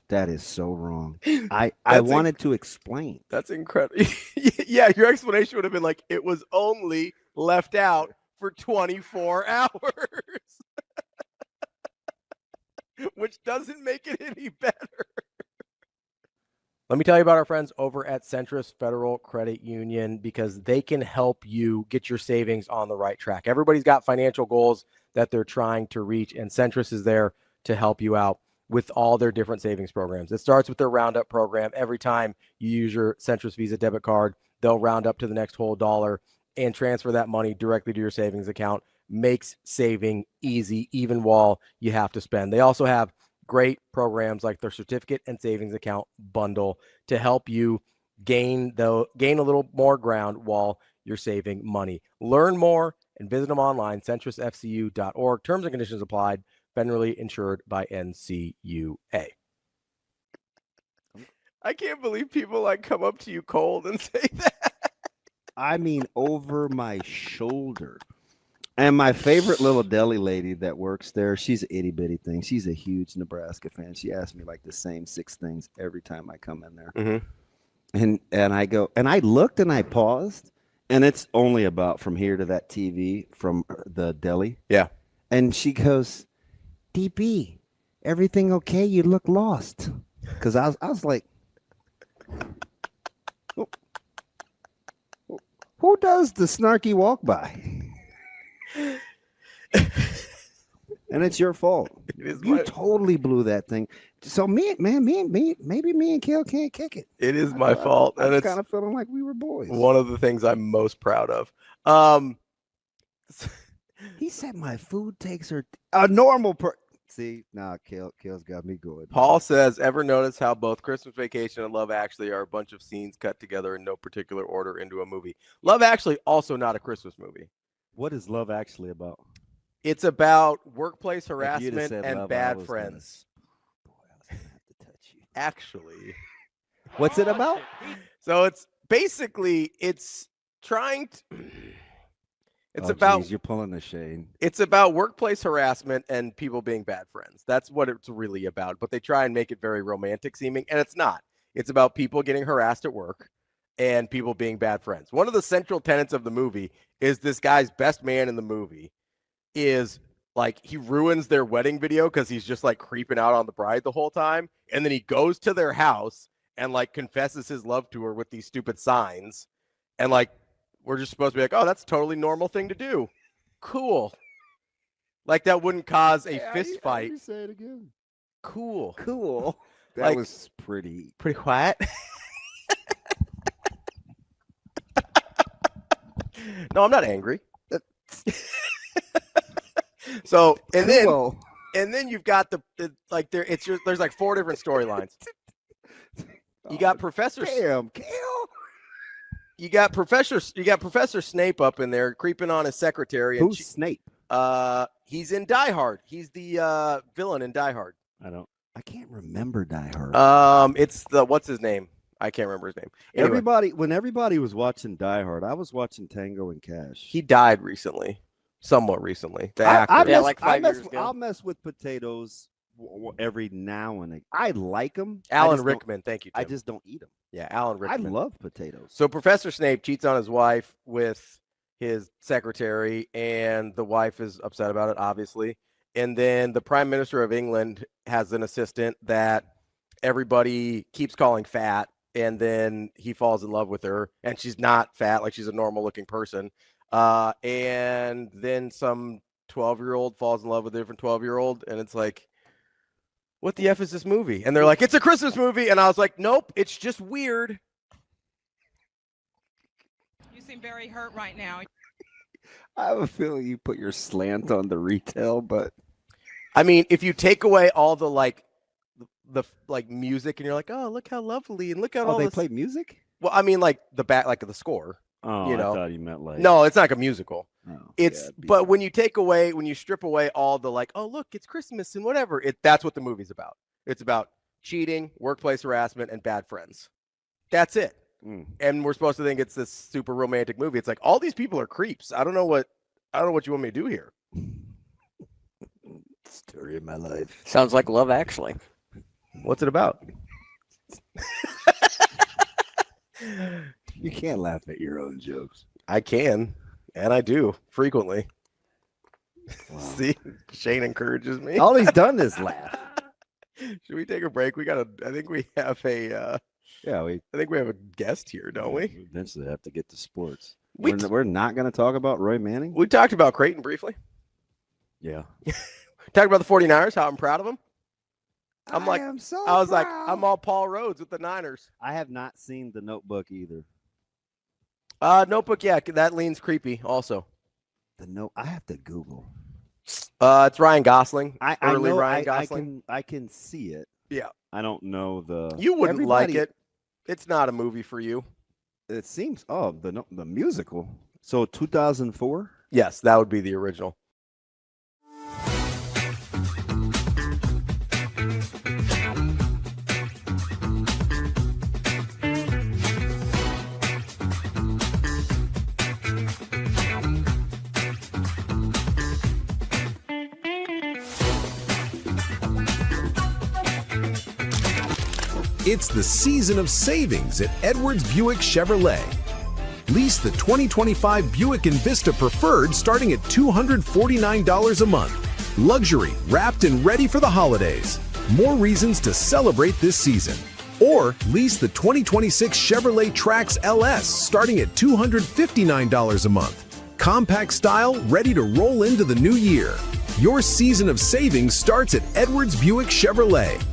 [SPEAKER 2] that is so wrong. I wanted to explain.
[SPEAKER 1] That's incredible. Yeah, your explanation would have been like, it was only left out for 24 hours. which doesn't make it any better. Let me tell you about our friends over at Centris Federal Credit Union, because they can help you get your savings on the right track. Everybody's got financial goals that they're trying to reach, and Centris is there to help you out with all their different savings programs. It starts with their Roundup program. Every time you use your Centris Visa debit card, they'll round up to the next whole dollar and transfer that money directly to your savings account. Makes saving easy, even while you have to spend. They also have great programs like their certificate and savings account bundle to help you gain a little more ground while you're saving money. Learn more and visit them online, centrisfcu.org. Terms and conditions applied. Federally insured by NCUA. I can't believe people like come up to you cold and say that.
[SPEAKER 2] I mean, over my shoulder. And my favorite little deli lady that works there, she's an itty bitty thing. She's a huge Nebraska fan. She asks me like the same 6 things every time I come in there.
[SPEAKER 1] Mm-hmm.
[SPEAKER 2] And I go, and I looked and I paused, and it's only about from here to that TV from the deli.
[SPEAKER 1] Yeah.
[SPEAKER 2] And she goes, DB, everything okay? You look lost. Because I was like, who does the snarky walk by? And it's your fault. You totally blew that thing. So maybe me and Kale can't kick it.
[SPEAKER 1] It is my fault.
[SPEAKER 2] And
[SPEAKER 1] it's
[SPEAKER 2] kind of feeling like we were boys.
[SPEAKER 1] One of the things I'm most proud of.
[SPEAKER 2] He said my food takes her a normal See, Kale's got me going.
[SPEAKER 1] Paul says, ever notice how both Christmas Vacation and Love Actually are a bunch of scenes cut together in no particular order into a movie? Love Actually, also not a Christmas movie.
[SPEAKER 2] What is Love Actually about?
[SPEAKER 1] It's about workplace harassment and bad friends.
[SPEAKER 2] Boy, I was gonna have to touch you.
[SPEAKER 1] Actually.
[SPEAKER 2] What's it about?
[SPEAKER 1] So it's basically, it's trying to...
[SPEAKER 2] You're pulling the shade.
[SPEAKER 1] It's about workplace harassment and people being bad friends. That's what it's really about. But they try and make it very romantic seeming, and it's not. It's about people getting harassed at work and people being bad friends. One of the central tenets of the movie is this guy's best man in the movie is like, he ruins their wedding video because he's just like creeping out on the bride the whole time. And then he goes to their house and like confesses his love to her with these stupid signs. And like, we're just supposed to be like, oh, that's a totally normal thing to do. Cool. Like that wouldn't cause a fist fight.
[SPEAKER 2] How do you say it again?
[SPEAKER 1] Cool.
[SPEAKER 2] That
[SPEAKER 1] Like,
[SPEAKER 2] was pretty
[SPEAKER 1] quiet. No, I'm not angry. So, and then you've got there's like 4 different storylines. You got Professor.
[SPEAKER 2] Damn, Kale.
[SPEAKER 1] You got Professor Snape up in there creeping on his secretary. And
[SPEAKER 2] Who's Snape?
[SPEAKER 1] He's in Die Hard. He's the villain in Die Hard.
[SPEAKER 2] I can't remember Die Hard.
[SPEAKER 1] It's what's his name? I can't remember his name. Anyway,
[SPEAKER 2] When everybody was watching Die Hard, I was watching Tango and Cash.
[SPEAKER 1] he died recently, somewhat recently. The actor.
[SPEAKER 3] like 5 years ago.
[SPEAKER 2] I'll mess with potatoes every now and again. I like them.
[SPEAKER 1] Alan Rickman. Thank you, Tim.
[SPEAKER 2] I just don't eat them.
[SPEAKER 1] Yeah, Alan Rickman.
[SPEAKER 2] I love potatoes.
[SPEAKER 1] So Professor Snape cheats on his wife with his secretary, and the wife is upset about it, obviously. And then the Prime Minister of England has an assistant that everybody keeps calling fat, and then he falls in love with her, and she's not fat, like she's a normal-looking person. And then some 12-year-old falls in love with a different 12-year-old, and it's like, what the F is this movie? And they're like, it's a Christmas movie. And I was like, nope, it's just weird.
[SPEAKER 6] You seem very hurt right now.
[SPEAKER 2] I have a feeling you put your slant on the retail, but
[SPEAKER 1] I mean, if you take away all the the music, and you're like, oh, look how lovely, and look at all
[SPEAKER 2] they
[SPEAKER 1] this.
[SPEAKER 2] play music.
[SPEAKER 1] Well, I mean, like the score.
[SPEAKER 2] Oh, I thought you meant like.
[SPEAKER 1] No, it's not like a musical.
[SPEAKER 2] Oh,
[SPEAKER 1] But when you strip away all the like, oh look, it's Christmas and whatever. That's what the movie's about. It's about cheating, workplace harassment, and bad friends. That's it. And we're supposed to think it's this super romantic movie. It's like, all these people are creeps. I don't know what you want me to do here.
[SPEAKER 2] Story of my life.
[SPEAKER 3] Sounds like Love Actually.
[SPEAKER 1] What's it about?
[SPEAKER 2] You can't laugh at your own jokes.
[SPEAKER 1] I can, and I do frequently.
[SPEAKER 2] Wow.
[SPEAKER 1] See, Shane encourages me.
[SPEAKER 2] All he's done is laugh.
[SPEAKER 1] Should we take a break? I think we have a guest here, don't we?
[SPEAKER 2] Eventually have to get to sports.
[SPEAKER 1] We
[SPEAKER 2] We're not going to talk about Roy Manning?
[SPEAKER 1] We talked about Creighton briefly.
[SPEAKER 2] Yeah.
[SPEAKER 1] Talked about the 49ers, how I'm proud of them. I was
[SPEAKER 2] proud.
[SPEAKER 1] like, I'm all Paul Rhodes with the Niners.
[SPEAKER 2] I have not seen The Notebook either.
[SPEAKER 1] Notebook, yeah, that leans creepy also.
[SPEAKER 2] I have to Google.
[SPEAKER 1] It's Ryan Gosling.
[SPEAKER 2] Ryan
[SPEAKER 1] Gosling.
[SPEAKER 2] I can see it.
[SPEAKER 1] Yeah.
[SPEAKER 2] I don't know the.
[SPEAKER 1] You wouldn't like it. It's not a movie for you.
[SPEAKER 2] It seems. Oh, the musical. So 2004.
[SPEAKER 1] Yes, that would be the original.
[SPEAKER 7] It's the season of savings at Edwards Buick Chevrolet. Lease the 2025 Buick Envista Preferred starting at $249 a month. Luxury, wrapped and ready for the holidays. More reasons to celebrate this season. Or lease the 2026 Chevrolet Trax LS starting at $259 a month. Compact style, ready to roll into the new year. Your season of savings starts at Edwards Buick Chevrolet.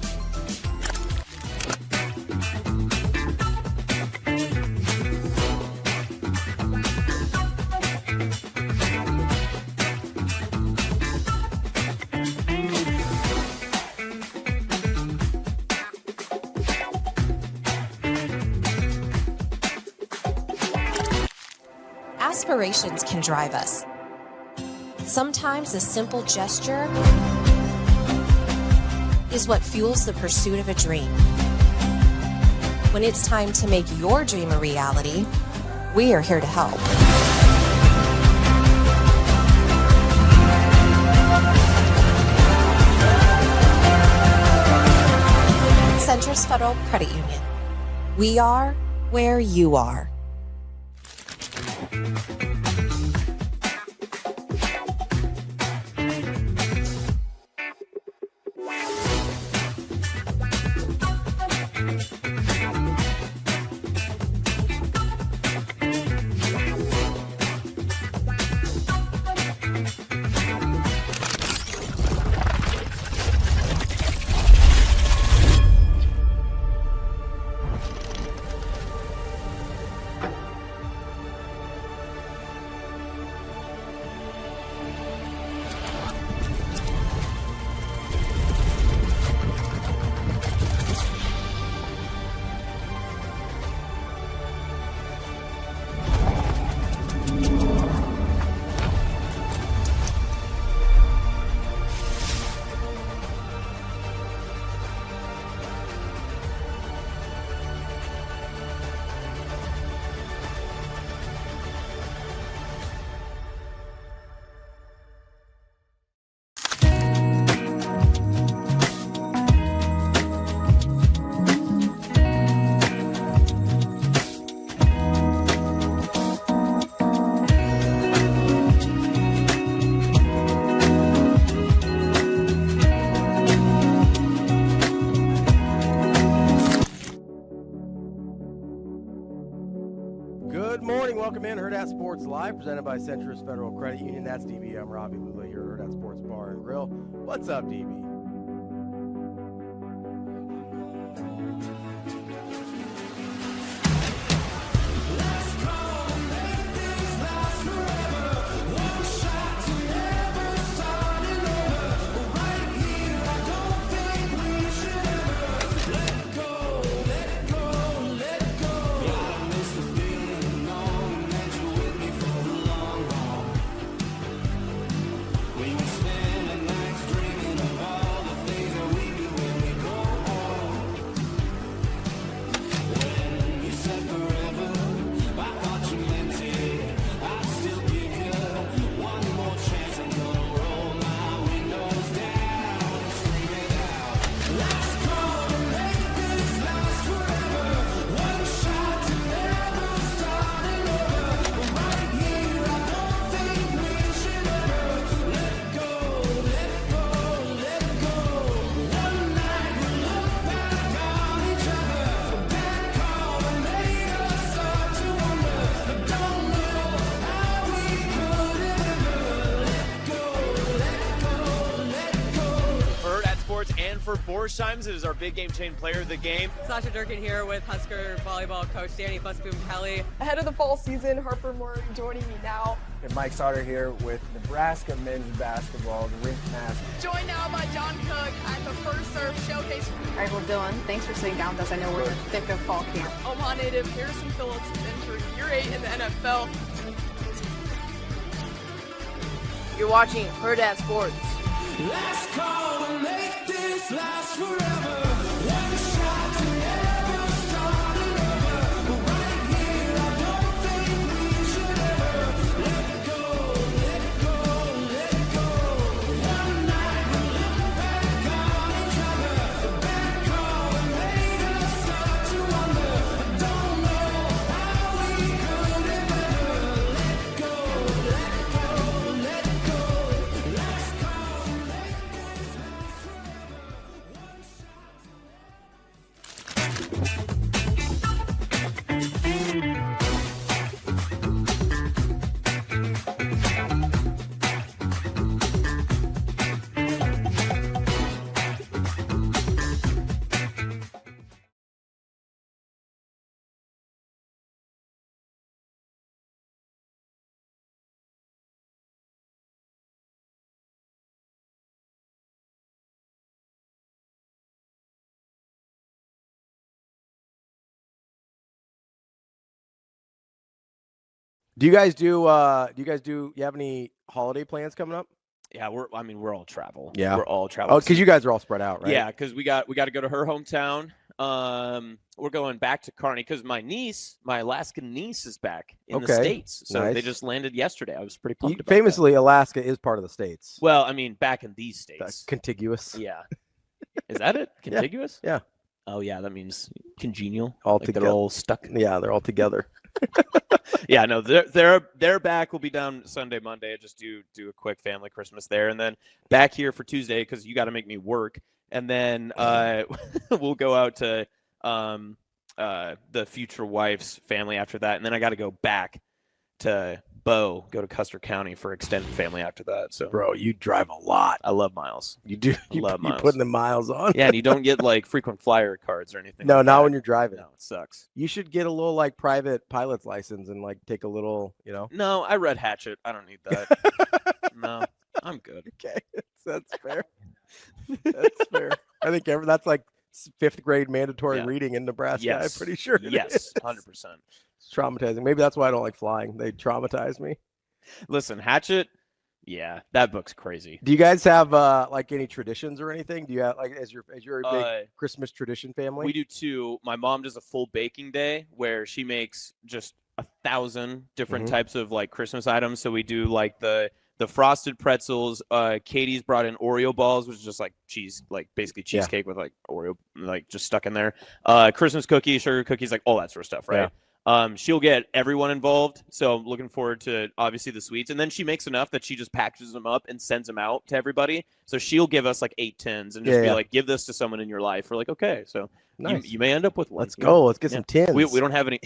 [SPEAKER 8] Aspirations can drive us. Sometimes a simple gesture is what fuels the pursuit of a dream. When it's time to make your dream a reality, we are here to help. Centris Federal Credit Union. We are where you are.
[SPEAKER 1] Welcome in Hurrdat Sports Live, presented by Centris Federal Credit Union. That's DB. I'm Ravi Lulla here at Hurrdat Sports Bar and Grill. What's up, DB?
[SPEAKER 9] We spend a night dreaming of all for Borsheim's is our big game chain player of the game.
[SPEAKER 10] Sasha Durkin here with Husker volleyball coach Danny Busboom Kelly.
[SPEAKER 11] Ahead of the fall season, Harper Moore joining me now.
[SPEAKER 12] And Mike Sauter here with Nebraska men's basketball, the rink master.
[SPEAKER 11] Joined now by John Cook at the First Serve Showcase.
[SPEAKER 13] All right, well, Dylan, thanks for sitting down with us. I know we're in the thick of fall camp.
[SPEAKER 11] Omaha native Harrison Phillips is entering year 8 in the NFL.
[SPEAKER 14] You're watching Hurrdat Sports.
[SPEAKER 15] Last call to make this last forever. One shot to never start another. But right here, I don't think we should ever let go, let go, let go. One night we'll look back on each other. The bad call that made us start to wonder. I don't know how we could have ever let go, let go, let go. Last call to make this last forever. One shot to
[SPEAKER 1] Do you guys do you have any holiday plans coming up?
[SPEAKER 9] Yeah, we're all travel.
[SPEAKER 1] Yeah.
[SPEAKER 9] We're all travel.
[SPEAKER 1] Oh, because you guys are all spread out, right?
[SPEAKER 9] Yeah, because we got to go to her hometown. We're going back to Kearney because my Alaskan niece is back in the States. So
[SPEAKER 1] nice.
[SPEAKER 9] They just landed yesterday. I was pretty pumped about
[SPEAKER 1] Famously, Alaska is part of the States.
[SPEAKER 9] Well, I mean, back in these states.
[SPEAKER 1] That's contiguous.
[SPEAKER 9] Yeah. Is that it? Contiguous?
[SPEAKER 1] Yeah.
[SPEAKER 9] Oh, yeah, that means congenial.
[SPEAKER 1] All
[SPEAKER 9] like
[SPEAKER 1] together.
[SPEAKER 9] They're all stuck.
[SPEAKER 1] Yeah, they're all together.
[SPEAKER 9] Yeah, no, they're back. We'll be down Sunday, Monday. Just do a quick family Christmas there, and then back here for Tuesday because you got to make me work, and then we'll go out to the future wife's family after that, and then I got to go back to go to Custer County for extended family after that. So,
[SPEAKER 1] Bro, you drive a lot.
[SPEAKER 9] I love miles.
[SPEAKER 1] You do.
[SPEAKER 9] I love miles.
[SPEAKER 1] You're putting the miles on.
[SPEAKER 9] Yeah, and you don't get like frequent flyer cards or anything.
[SPEAKER 1] No,
[SPEAKER 9] like
[SPEAKER 1] not
[SPEAKER 9] that.
[SPEAKER 1] when you're driving.
[SPEAKER 9] No, it sucks.
[SPEAKER 1] You should get a little like private pilot's license and like take a little,
[SPEAKER 9] No, I read Hatchet. I don't need that. No, I'm good.
[SPEAKER 1] Okay, that's fair. That's fair. I think that's like 5th grade mandatory reading in Nebraska.
[SPEAKER 9] Yes.
[SPEAKER 1] I'm pretty sure.
[SPEAKER 9] Yes, 100%.
[SPEAKER 1] It's traumatizing. Maybe that's why I don't like flying. They traumatize me.
[SPEAKER 9] Listen, Hatchet. Yeah, that book's crazy.
[SPEAKER 1] Do you guys have like any traditions or anything? Do you have like as you're a big Christmas tradition family?
[SPEAKER 9] We do too. My mom does a full baking day where she makes just 1,000 different types of like Christmas items. So we do like the frosted pretzels. Katie's brought in Oreo balls, which is just like cheese, like basically cheesecake with like Oreo like just stuck in there. Christmas cookies, sugar cookies, like all that sort of stuff, right? Yeah. She'll get everyone involved, so I'm looking forward to obviously the sweets. And then she makes enough that she just packages them up and sends them out to everybody. So she'll give us like 8 tins and just be like, give this to someone in your life. We're like, okay, so nice. you may end up with one.
[SPEAKER 1] Let's go. Let's get some tins.
[SPEAKER 9] We don't have any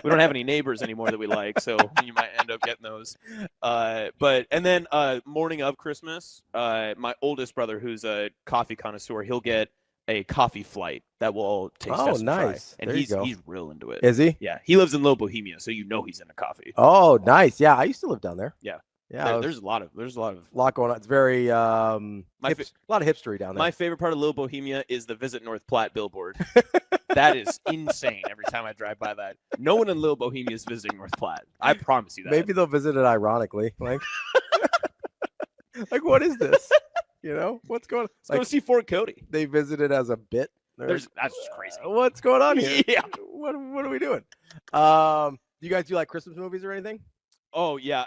[SPEAKER 9] we don't have any neighbors anymore that we like, so you might end up getting those. And then morning of Christmas, my oldest brother, who's a coffee connoisseur, he'll get a coffee flight that will all taste test and
[SPEAKER 1] nice.
[SPEAKER 9] Try. And he's real into it.
[SPEAKER 1] Is he?
[SPEAKER 9] Yeah, he lives in Little Bohemia, so he's into coffee.
[SPEAKER 1] Oh, nice. Yeah, I used to live down there.
[SPEAKER 9] Yeah,
[SPEAKER 1] yeah.
[SPEAKER 9] There's a lot of
[SPEAKER 1] going on. It's very a lot of hipstery down there.
[SPEAKER 9] My favorite part of Little Bohemia is the Visit North Platte billboard. That is insane. Every time I drive by that, no one in Little Bohemia is visiting North Platte. I promise you that.
[SPEAKER 1] Maybe they'll visit it ironically, like, like what is this? What's going on?
[SPEAKER 9] Let's go see Fort Cody.
[SPEAKER 1] They visited as a bit.
[SPEAKER 9] That's just crazy.
[SPEAKER 1] What's going on here?
[SPEAKER 9] Yeah.
[SPEAKER 1] What are we doing? Do you guys do like Christmas movies or anything?
[SPEAKER 9] Oh yeah,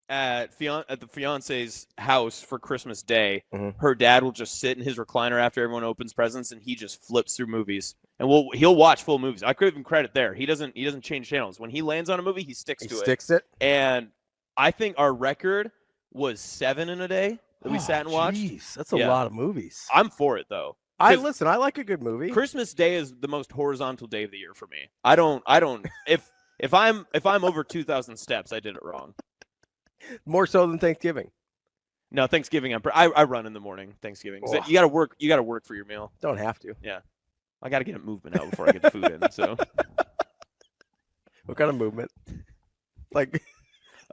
[SPEAKER 9] at the fiance's house for Christmas Day, her dad will just sit in his recliner after everyone opens presents, and he just flips through movies. And he'll watch full movies. I could even credit there. He doesn't change channels. When he lands on a movie, he sticks to it.
[SPEAKER 1] Sticks it.
[SPEAKER 9] And I think our record was 7 in a day that we sat and watched.
[SPEAKER 1] Jeez, that's a lot of movies.
[SPEAKER 9] I'm for it though.
[SPEAKER 1] I like a good movie.
[SPEAKER 9] Christmas Day is the most horizontal day of the year for me. I don't if I'm over 2,000 steps, I did it wrong.
[SPEAKER 1] More so than Thanksgiving.
[SPEAKER 9] No, Thanksgiving. I run in the morning. Thanksgiving. So you got to work. You got to work for your meal.
[SPEAKER 1] Don't have to.
[SPEAKER 9] Yeah, I got to get a movement out before I get the food in. So,
[SPEAKER 1] what kind of movement? Like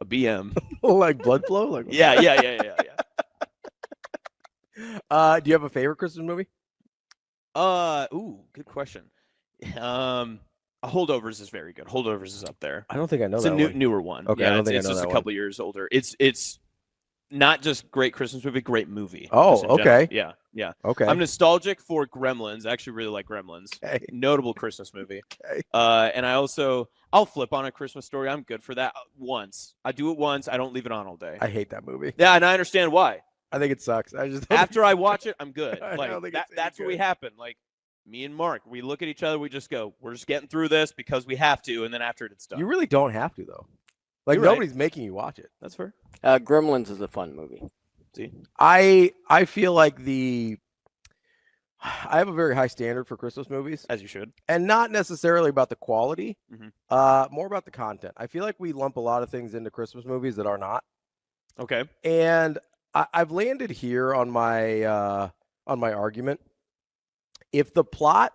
[SPEAKER 9] a BM.
[SPEAKER 1] Like blood flow? Like
[SPEAKER 9] yeah.
[SPEAKER 1] Do you have a favorite Christmas movie?
[SPEAKER 9] Good question. Holdovers is very good. Holdovers is up there.
[SPEAKER 1] I don't think I know
[SPEAKER 9] it's
[SPEAKER 1] that.
[SPEAKER 9] It's a newer one.
[SPEAKER 1] Okay,
[SPEAKER 9] yeah,
[SPEAKER 1] I don't think
[SPEAKER 9] it's
[SPEAKER 1] I know
[SPEAKER 9] just
[SPEAKER 1] that
[SPEAKER 9] a couple years older. It's not just great Christmas movie, great movie.
[SPEAKER 1] Oh, okay.
[SPEAKER 9] Yeah.
[SPEAKER 1] Okay.
[SPEAKER 9] I'm nostalgic for Gremlins. I actually really like Gremlins.
[SPEAKER 1] Okay.
[SPEAKER 9] Notable Christmas movie.
[SPEAKER 1] Okay.
[SPEAKER 9] And I'll flip on a Christmas Story. I'm good for that once. I do it once. I don't leave it on all day.
[SPEAKER 1] I hate that movie.
[SPEAKER 9] Yeah, and I understand why.
[SPEAKER 1] I think it sucks. I just
[SPEAKER 9] after I watch it, I'm good.
[SPEAKER 1] I don't think
[SPEAKER 9] That's what we happen. Like me and Mark, we look at each other. We just go, we're just getting through this because we have to, and then after it's done.
[SPEAKER 1] You really don't have to though. Like
[SPEAKER 9] You're right.
[SPEAKER 1] nobody's making you watch it.
[SPEAKER 9] That's fair.
[SPEAKER 3] Gremlins is a fun movie.
[SPEAKER 9] See,
[SPEAKER 1] I feel like I have a very high standard for Christmas movies,
[SPEAKER 9] as you should,
[SPEAKER 1] and not necessarily about the quality,
[SPEAKER 9] Mm-hmm.
[SPEAKER 1] more about the content. I feel like we lump a lot of things into Christmas movies that are not.
[SPEAKER 9] Okay.
[SPEAKER 1] And I've landed here on my argument. If the plot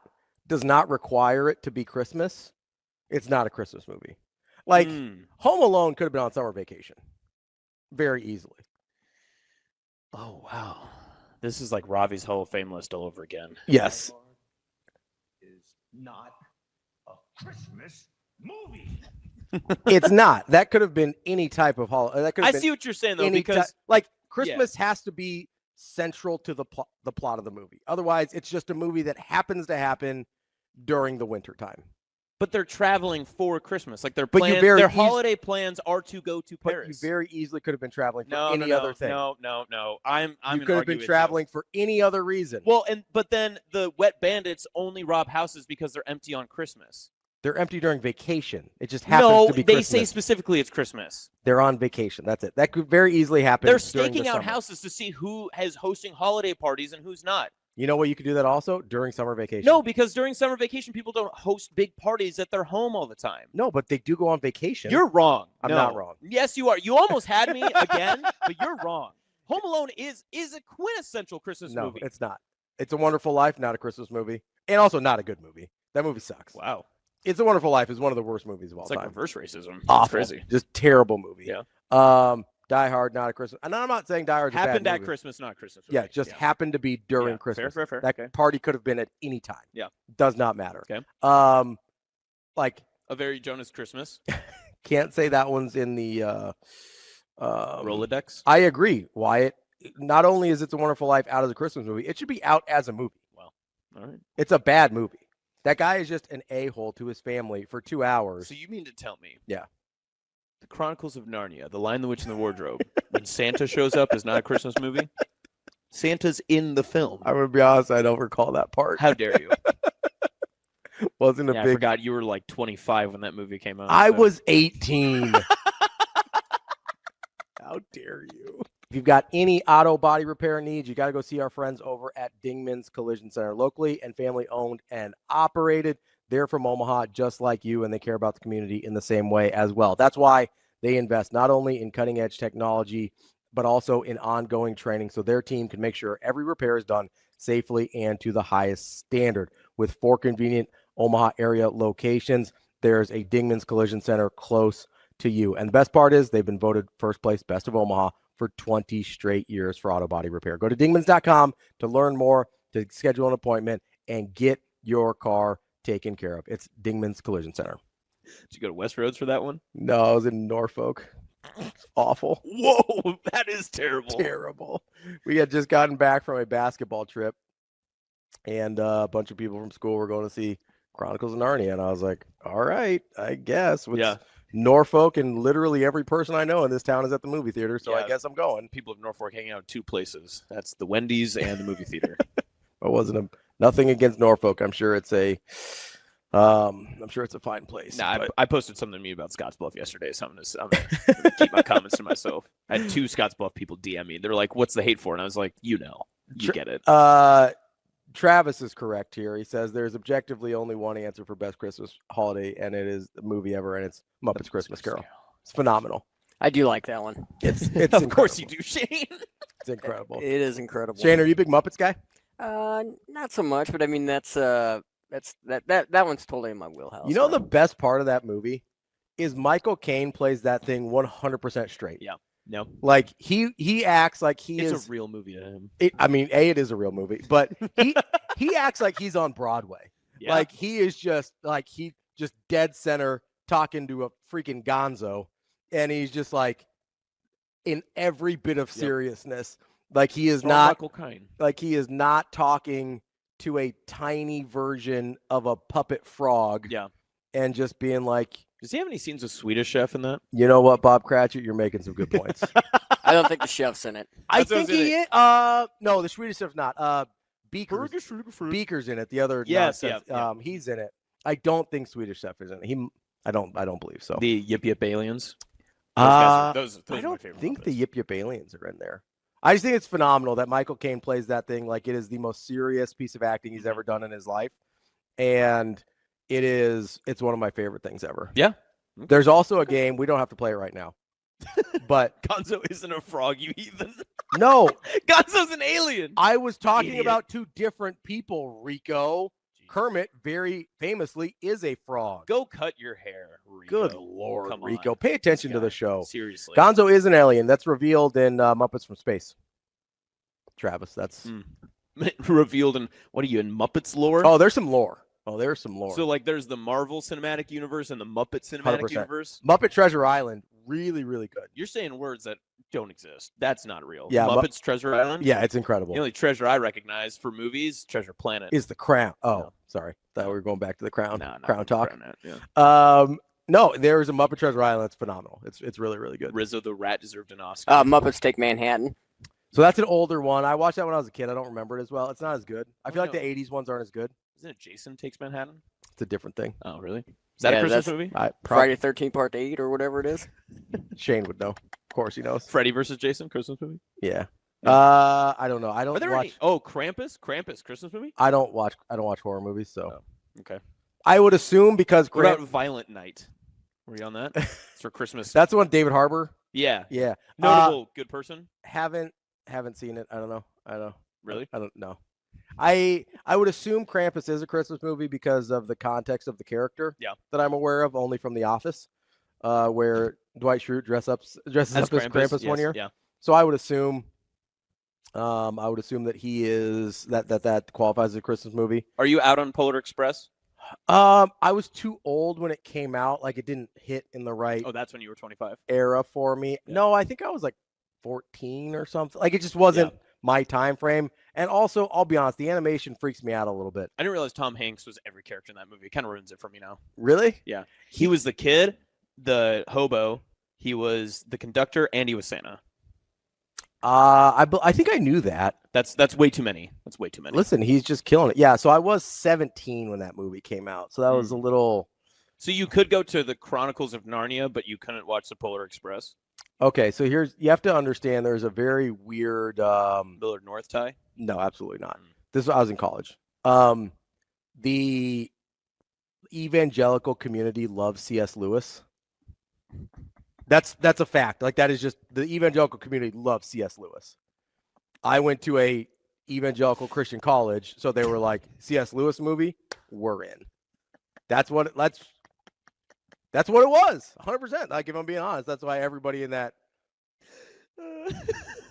[SPEAKER 1] does not require it to be Christmas, it's not a Christmas movie. Like Home Alone could have been on summer vacation very easily.
[SPEAKER 9] Oh, wow. This is like Ravi's Hall of Fame list all over again.
[SPEAKER 1] Yes.
[SPEAKER 5] Is not a Christmas movie.
[SPEAKER 1] It's not. That could have been any type of holiday.
[SPEAKER 9] I see what you're saying, though, because
[SPEAKER 1] Christmas has to be central to the plot of the movie. Otherwise, it's just a movie that happens to happen during the winter time.
[SPEAKER 9] But they're traveling for Christmas. Like their holiday plans are to go to Paris.
[SPEAKER 1] But you very easily could have been traveling for any other thing.
[SPEAKER 9] No.
[SPEAKER 1] You could have been traveling for any other reason.
[SPEAKER 9] Well, but then the Wet Bandits only rob houses because they're empty on Christmas.
[SPEAKER 1] They're empty during vacation. It just happens to be Christmas.
[SPEAKER 9] They say specifically it's Christmas.
[SPEAKER 1] They're on vacation. That's it. That could very easily happen.
[SPEAKER 9] They're staking out houses to see who is hosting holiday parties and who's not.
[SPEAKER 1] You know what? You could do that also during summer vacation.
[SPEAKER 9] No, because during summer vacation, people don't host big parties at their home all the time.
[SPEAKER 1] No, but they do go on vacation.
[SPEAKER 9] You're wrong.
[SPEAKER 1] I'm not wrong.
[SPEAKER 9] Yes, you are. You almost had me again, but you're wrong. Home Alone is a quintessential Christmas movie.
[SPEAKER 1] No, it's not. It's a Wonderful Life, not a Christmas movie, and also not a good movie. That movie sucks.
[SPEAKER 9] Wow.
[SPEAKER 1] It's a Wonderful Life is one of the worst movies of all
[SPEAKER 9] It's
[SPEAKER 1] time.
[SPEAKER 9] like reverse racism.
[SPEAKER 1] Awful.
[SPEAKER 9] It's crazy.
[SPEAKER 1] Just terrible movie.
[SPEAKER 9] Yeah.
[SPEAKER 1] Die Hard, not a Christmas. And I'm not saying Die Hard's
[SPEAKER 9] happened
[SPEAKER 1] a bad
[SPEAKER 9] at
[SPEAKER 1] movie.
[SPEAKER 9] Christmas, not Christmas.
[SPEAKER 1] Yeah, just happened to be during Christmas.
[SPEAKER 9] Fair.
[SPEAKER 1] That party could have been at any time.
[SPEAKER 9] Yeah.
[SPEAKER 1] Does not matter.
[SPEAKER 9] Okay.
[SPEAKER 1] Like
[SPEAKER 9] A Very Jonas Christmas.
[SPEAKER 1] Can't say that one's in the
[SPEAKER 9] Rolodex.
[SPEAKER 1] I agree, Wyatt. Not only is It's a Wonderful Life out as a Christmas movie, it should be out as a movie.
[SPEAKER 9] Well, all right.
[SPEAKER 1] It's a bad movie. That guy is just an a-hole to his family for 2 hours.
[SPEAKER 9] So you mean to tell me?
[SPEAKER 1] Yeah.
[SPEAKER 9] The Chronicles of Narnia, The Lion, the Witch, and the Wardrobe, when Santa shows up, is not a Christmas movie? Santa's in the film.
[SPEAKER 1] I'm going to be honest, I don't recall that part.
[SPEAKER 9] How dare you?
[SPEAKER 1] Wasn't a big...
[SPEAKER 9] I forgot you were like 25 when that movie came out.
[SPEAKER 1] I was 18. How dare you? If you've got any auto body repair needs, you got to go see our friends over at Dingman's Collision Center, locally and family owned and operated. They're from Omaha, just like you, and they care about the community in the same way as well. That's why they invest not only in cutting edge technology, but also in ongoing training so their team can make sure every repair is done safely and to the highest standard. With 4 convenient Omaha area locations, there's a Dingman's Collision Center close to you. And the best part is they've been voted first place best of Omaha for 20 straight years for auto body repair. Go to dingmans.com to learn more, to schedule an appointment, and get your car taken care of. It's Dingman's Collision Center.
[SPEAKER 9] Did you go to West Roads for that one?
[SPEAKER 1] No, I was in Norfolk. It's awful.
[SPEAKER 9] Whoa, that is terrible.
[SPEAKER 1] Terrible. We had just gotten back from a basketball trip, and a bunch of people from school were going to see Chronicles of Narnia, and I was like, all right, I guess.
[SPEAKER 9] Yeah.
[SPEAKER 1] Norfolk, and literally every person I know in this town is at the movie theater, so I guess I'm going.
[SPEAKER 9] People of Norfolk hanging out in 2 places. That's the Wendy's and the movie theater.
[SPEAKER 1] It wasn't nothing against Norfolk. I'm sure it's a fine place.
[SPEAKER 9] Nah, I posted something to me about Scottsbluff yesterday. I'm gonna keep my comments to myself. I had 2 Scottsbluff people DM me. They're like, "What's the hate for?" And I was like, "You get it."
[SPEAKER 1] Travis is correct here. He says there's objectively only one answer for best Christmas holiday, and it is the movie ever, and it's Muppets Christmas Carol. It's phenomenal.
[SPEAKER 3] I do like that one.
[SPEAKER 1] It's
[SPEAKER 9] of course you do, Shane.
[SPEAKER 1] It's It's incredible.
[SPEAKER 3] It is incredible.
[SPEAKER 1] Shane, are you a big Muppets guy?
[SPEAKER 3] Not so much, but I mean that's that one's totally in my wheelhouse.
[SPEAKER 1] You know the best part of that movie is Michael Caine plays that thing 100% straight.
[SPEAKER 9] Yeah. No.
[SPEAKER 1] Like he acts like
[SPEAKER 9] it's a real movie to him.
[SPEAKER 1] It is a real movie, but he acts like he's on Broadway.
[SPEAKER 9] Yeah.
[SPEAKER 1] Like he is just dead center talking to a freaking gonzo, and he's just like in every bit of seriousness. Like he is not
[SPEAKER 9] Michael Caine.
[SPEAKER 1] Like he is not talking to a tiny version of a puppet frog.
[SPEAKER 9] Yeah.
[SPEAKER 1] And just being like,
[SPEAKER 9] does he have any scenes with Swedish Chef in that?
[SPEAKER 1] You know what, Bob Cratchit, you're making some good points.
[SPEAKER 3] I don't think the chef's in it.
[SPEAKER 1] I think he is. No, the Swedish Chef's not. Beaker's in it. The other
[SPEAKER 9] yes,
[SPEAKER 1] he's in it. I don't think Swedish Chef is in it. I don't believe so.
[SPEAKER 9] The Yip Yip Aliens.
[SPEAKER 1] Those I don't think the Yip Yip Aliens are in there. I just think it's phenomenal that Michael Caine plays that thing like it is the most serious piece of acting he's ever done in his life, and it's one of my favorite things ever.
[SPEAKER 9] Yeah.
[SPEAKER 1] There's also a game, we don't have to play it right now, but
[SPEAKER 9] Gonzo isn't a frog, you heathen.
[SPEAKER 1] No,
[SPEAKER 9] Gonzo's an alien.
[SPEAKER 1] I was talking about two different people, Rico. Kermit, very famously, is a frog.
[SPEAKER 9] Go cut your hair, Rico.
[SPEAKER 1] Good Lord, Rico. Pay attention to the show.
[SPEAKER 9] Seriously.
[SPEAKER 1] Gonzo is an alien. That's revealed in Muppets from Space. Travis, that's...
[SPEAKER 9] revealed in, what are you, in Muppets lore?
[SPEAKER 1] Oh, there's some lore. So,
[SPEAKER 9] like, there's the Marvel Cinematic Universe and the Muppet Cinematic
[SPEAKER 1] 100%.
[SPEAKER 9] Universe?
[SPEAKER 1] Muppet Treasure Island, really, really good.
[SPEAKER 9] You're saying words that don't exist. That's not real.
[SPEAKER 1] Yeah,
[SPEAKER 9] Muppets Treasure Island?
[SPEAKER 1] Yeah, it's incredible.
[SPEAKER 9] The only treasure I recognize for movies, Treasure Planet.
[SPEAKER 1] Is the Crown. Oh, sorry. Thought we were going back to the Crown. Crown talk. No, there's a Muppet Treasure Island. It's phenomenal. It's really, really good.
[SPEAKER 9] Rizzo the Rat deserved an Oscar.
[SPEAKER 3] Muppets Take Manhattan.
[SPEAKER 1] So that's an older one. I watched that when I was a kid. I don't remember it as well. It's not as good. I feel like the 80s ones aren't as good.
[SPEAKER 9] Isn't it Jason Takes Manhattan?
[SPEAKER 1] It's a different thing.
[SPEAKER 9] Oh, really? Is that a Christmas movie?
[SPEAKER 3] Friday 13th Part 8 or whatever it is?
[SPEAKER 1] Shane would know. Of course he knows.
[SPEAKER 9] Freddy versus Jason, Christmas movie?
[SPEAKER 1] Yeah. I don't know. I don't watch.
[SPEAKER 9] Krampus? Krampus, Christmas movie?
[SPEAKER 1] I don't watch horror movies, so.
[SPEAKER 9] Oh, okay.
[SPEAKER 1] I would assume because
[SPEAKER 9] what about Violent Night? Were you on that? It's for Christmas.
[SPEAKER 1] That's the one David Harbour.
[SPEAKER 9] Yeah.
[SPEAKER 1] Yeah.
[SPEAKER 9] Notable good person?
[SPEAKER 1] Haven't seen it. I don't know.
[SPEAKER 9] Really?
[SPEAKER 1] I don't know. I would assume Krampus is a Christmas movie because of the context of the character that I'm aware of, only from The Office, where Dwight Schrute dresses up as Krampus one year.
[SPEAKER 9] Yeah.
[SPEAKER 1] So I would assume that he is that qualifies as a Christmas movie.
[SPEAKER 9] Are you out on Polar Express?
[SPEAKER 1] I was too old when it came out. Like it didn't hit in the right.
[SPEAKER 9] Oh, that's when you were 25.
[SPEAKER 1] Era for me. Yeah. No, I think I was like 14 or something. Like it just wasn't my time frame. And also, I'll be honest, the animation freaks me out a little bit.
[SPEAKER 9] I didn't realize Tom Hanks was every character in that movie. It kind of ruins it for me now.
[SPEAKER 1] Really?
[SPEAKER 9] Yeah. He was the kid, the hobo, he was the conductor, and he was Santa.
[SPEAKER 1] I think I knew that.
[SPEAKER 9] That's way too many. That's way too many.
[SPEAKER 1] Listen, he's just killing it. Yeah, so I was 17 when that movie came out. So that was a little...
[SPEAKER 9] So you could go to the Chronicles of Narnia, but you couldn't watch the Polar Express?
[SPEAKER 1] Okay, so you have to understand there's a very weird...
[SPEAKER 9] Millard North tie?
[SPEAKER 1] No, absolutely not. I was in college. The evangelical community loves C.S. Lewis. That's a fact. Like that is just the evangelical community loves C.S. Lewis. I went to a evangelical Christian college, so they were like, C.S. Lewis movie, we're in. That's what it was. 100%. Like if I'm being honest, that's why everybody in that.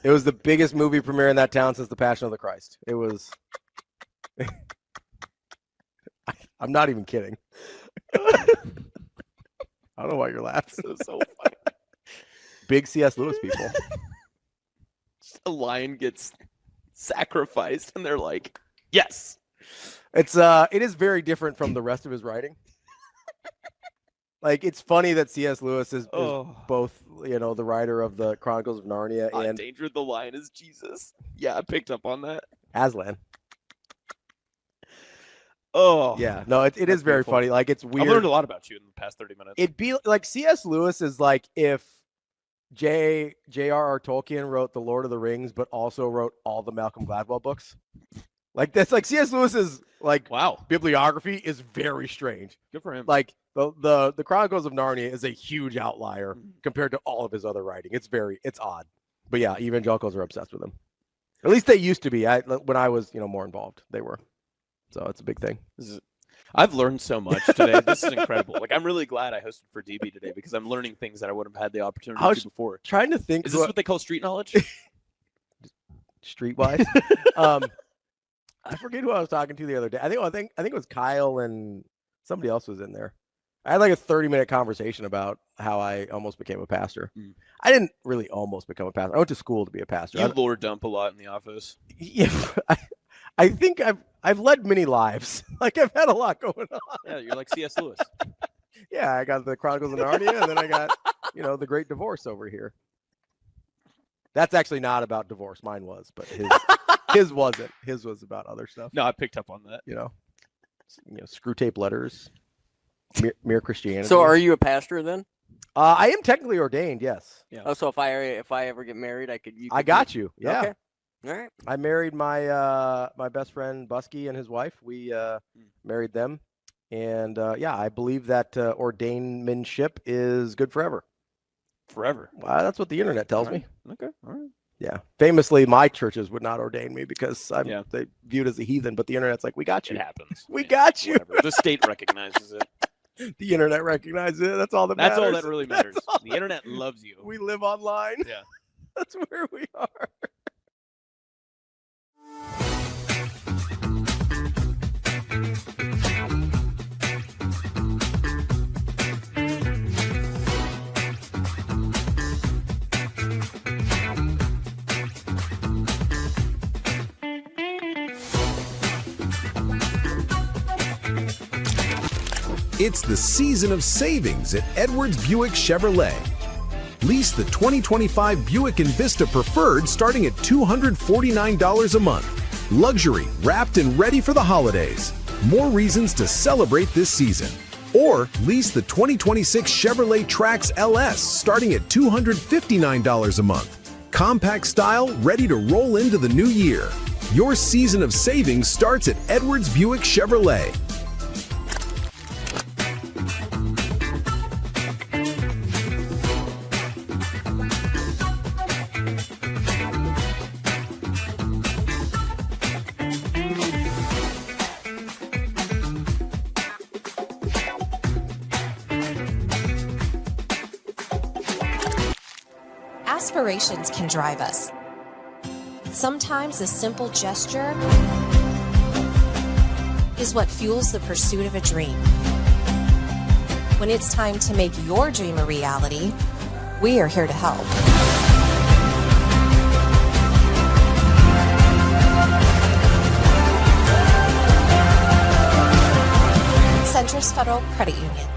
[SPEAKER 1] It was the biggest movie premiere in that town since The Passion of the Christ. It was. I'm not even kidding. I don't know why you're laughing.
[SPEAKER 9] This is so funny.
[SPEAKER 1] Big C.S. Lewis people.
[SPEAKER 9] A lion gets sacrificed, and they're like, "Yes."
[SPEAKER 1] It is very different from the rest of his writing. Like it's funny that C.S. Lewis is both, the writer of the Chronicles of Narnia and
[SPEAKER 9] Danger the Lion is Jesus. Yeah, I picked up on that.
[SPEAKER 1] Aslan.
[SPEAKER 9] Oh,
[SPEAKER 1] yeah. No, it is very funny. Like it's weird.
[SPEAKER 9] I've learned a lot about you in the past 30 minutes.
[SPEAKER 1] It'd be like C.S. Lewis is like if J.R.R. Tolkien wrote The Lord of the Rings, but also wrote all the Malcolm Gladwell books. Like that's like C.S. Lewis's bibliography is very strange.
[SPEAKER 9] Good for him.
[SPEAKER 1] Like the Chronicles of Narnia is a huge outlier compared to all of his other writing. It's odd. But yeah, evangelicals are obsessed with him. At least they used to be. When I was, more involved, they were. So it's a big thing.
[SPEAKER 9] I've learned so much today. This is incredible. Like, I'm really glad I hosted for DB today because I'm learning things that I wouldn't have had the opportunity to before.
[SPEAKER 1] Trying to think.
[SPEAKER 9] Is this what they call street knowledge?
[SPEAKER 1] Streetwise. I forget who I was talking to the other day. I think it was Kyle and somebody else was in there. I had like a 30-minute conversation about how I almost became a pastor. I didn't really almost become a pastor. I went to school to be a pastor.
[SPEAKER 9] You lore dump a lot in the office.
[SPEAKER 1] Yeah, I think I've led many lives. Like, I've had a lot going on.
[SPEAKER 9] Yeah, you're like C.S. Lewis.
[SPEAKER 1] Yeah, I got the Chronicles of Narnia, and then I got, the Great Divorce over here. That's actually not about divorce. Mine was, but his wasn't. His was about other stuff.
[SPEAKER 9] No, I picked up on that.
[SPEAKER 1] Screw tape letters, mere Christianity.
[SPEAKER 3] So, are you a pastor then?
[SPEAKER 1] I am technically ordained. Yes.
[SPEAKER 3] Yeah. Oh, so if I ever get married,
[SPEAKER 1] I got you. Yeah.
[SPEAKER 3] Okay. All right.
[SPEAKER 1] I married my my best friend Busky and his wife. We married them, and I believe that ordainmentship is good forever.
[SPEAKER 9] Forever.
[SPEAKER 1] Well, that's what the internet tells me.
[SPEAKER 9] Okay. All right.
[SPEAKER 1] Yeah. Famously, my churches would not ordain me because I'm they viewed as a heathen. But the internet's like, we got you.
[SPEAKER 9] It happens.
[SPEAKER 1] We got you.
[SPEAKER 9] Whatever. The state recognizes it.
[SPEAKER 1] The internet recognizes it. That's all that matters.
[SPEAKER 9] That's all that really matters. The internet loves you.
[SPEAKER 1] We live online.
[SPEAKER 9] Yeah.
[SPEAKER 1] That's where we are.
[SPEAKER 7] It's the season of savings at Edwards Buick Chevrolet. Lease the 2025 Buick Envista Preferred starting at $249 a month. Luxury, wrapped and ready for the holidays. More reasons to celebrate this season. Or lease the 2026 Chevrolet Trax LS starting at $259 a month. Compact style, ready to roll into the new year. Your season of savings starts at Edwards Buick Chevrolet.
[SPEAKER 8] Aspirations can drive us. Sometimes a simple gesture is what fuels the pursuit of a dream. When it's time to make your dream a reality, we are here to help. Centris Federal Credit Union.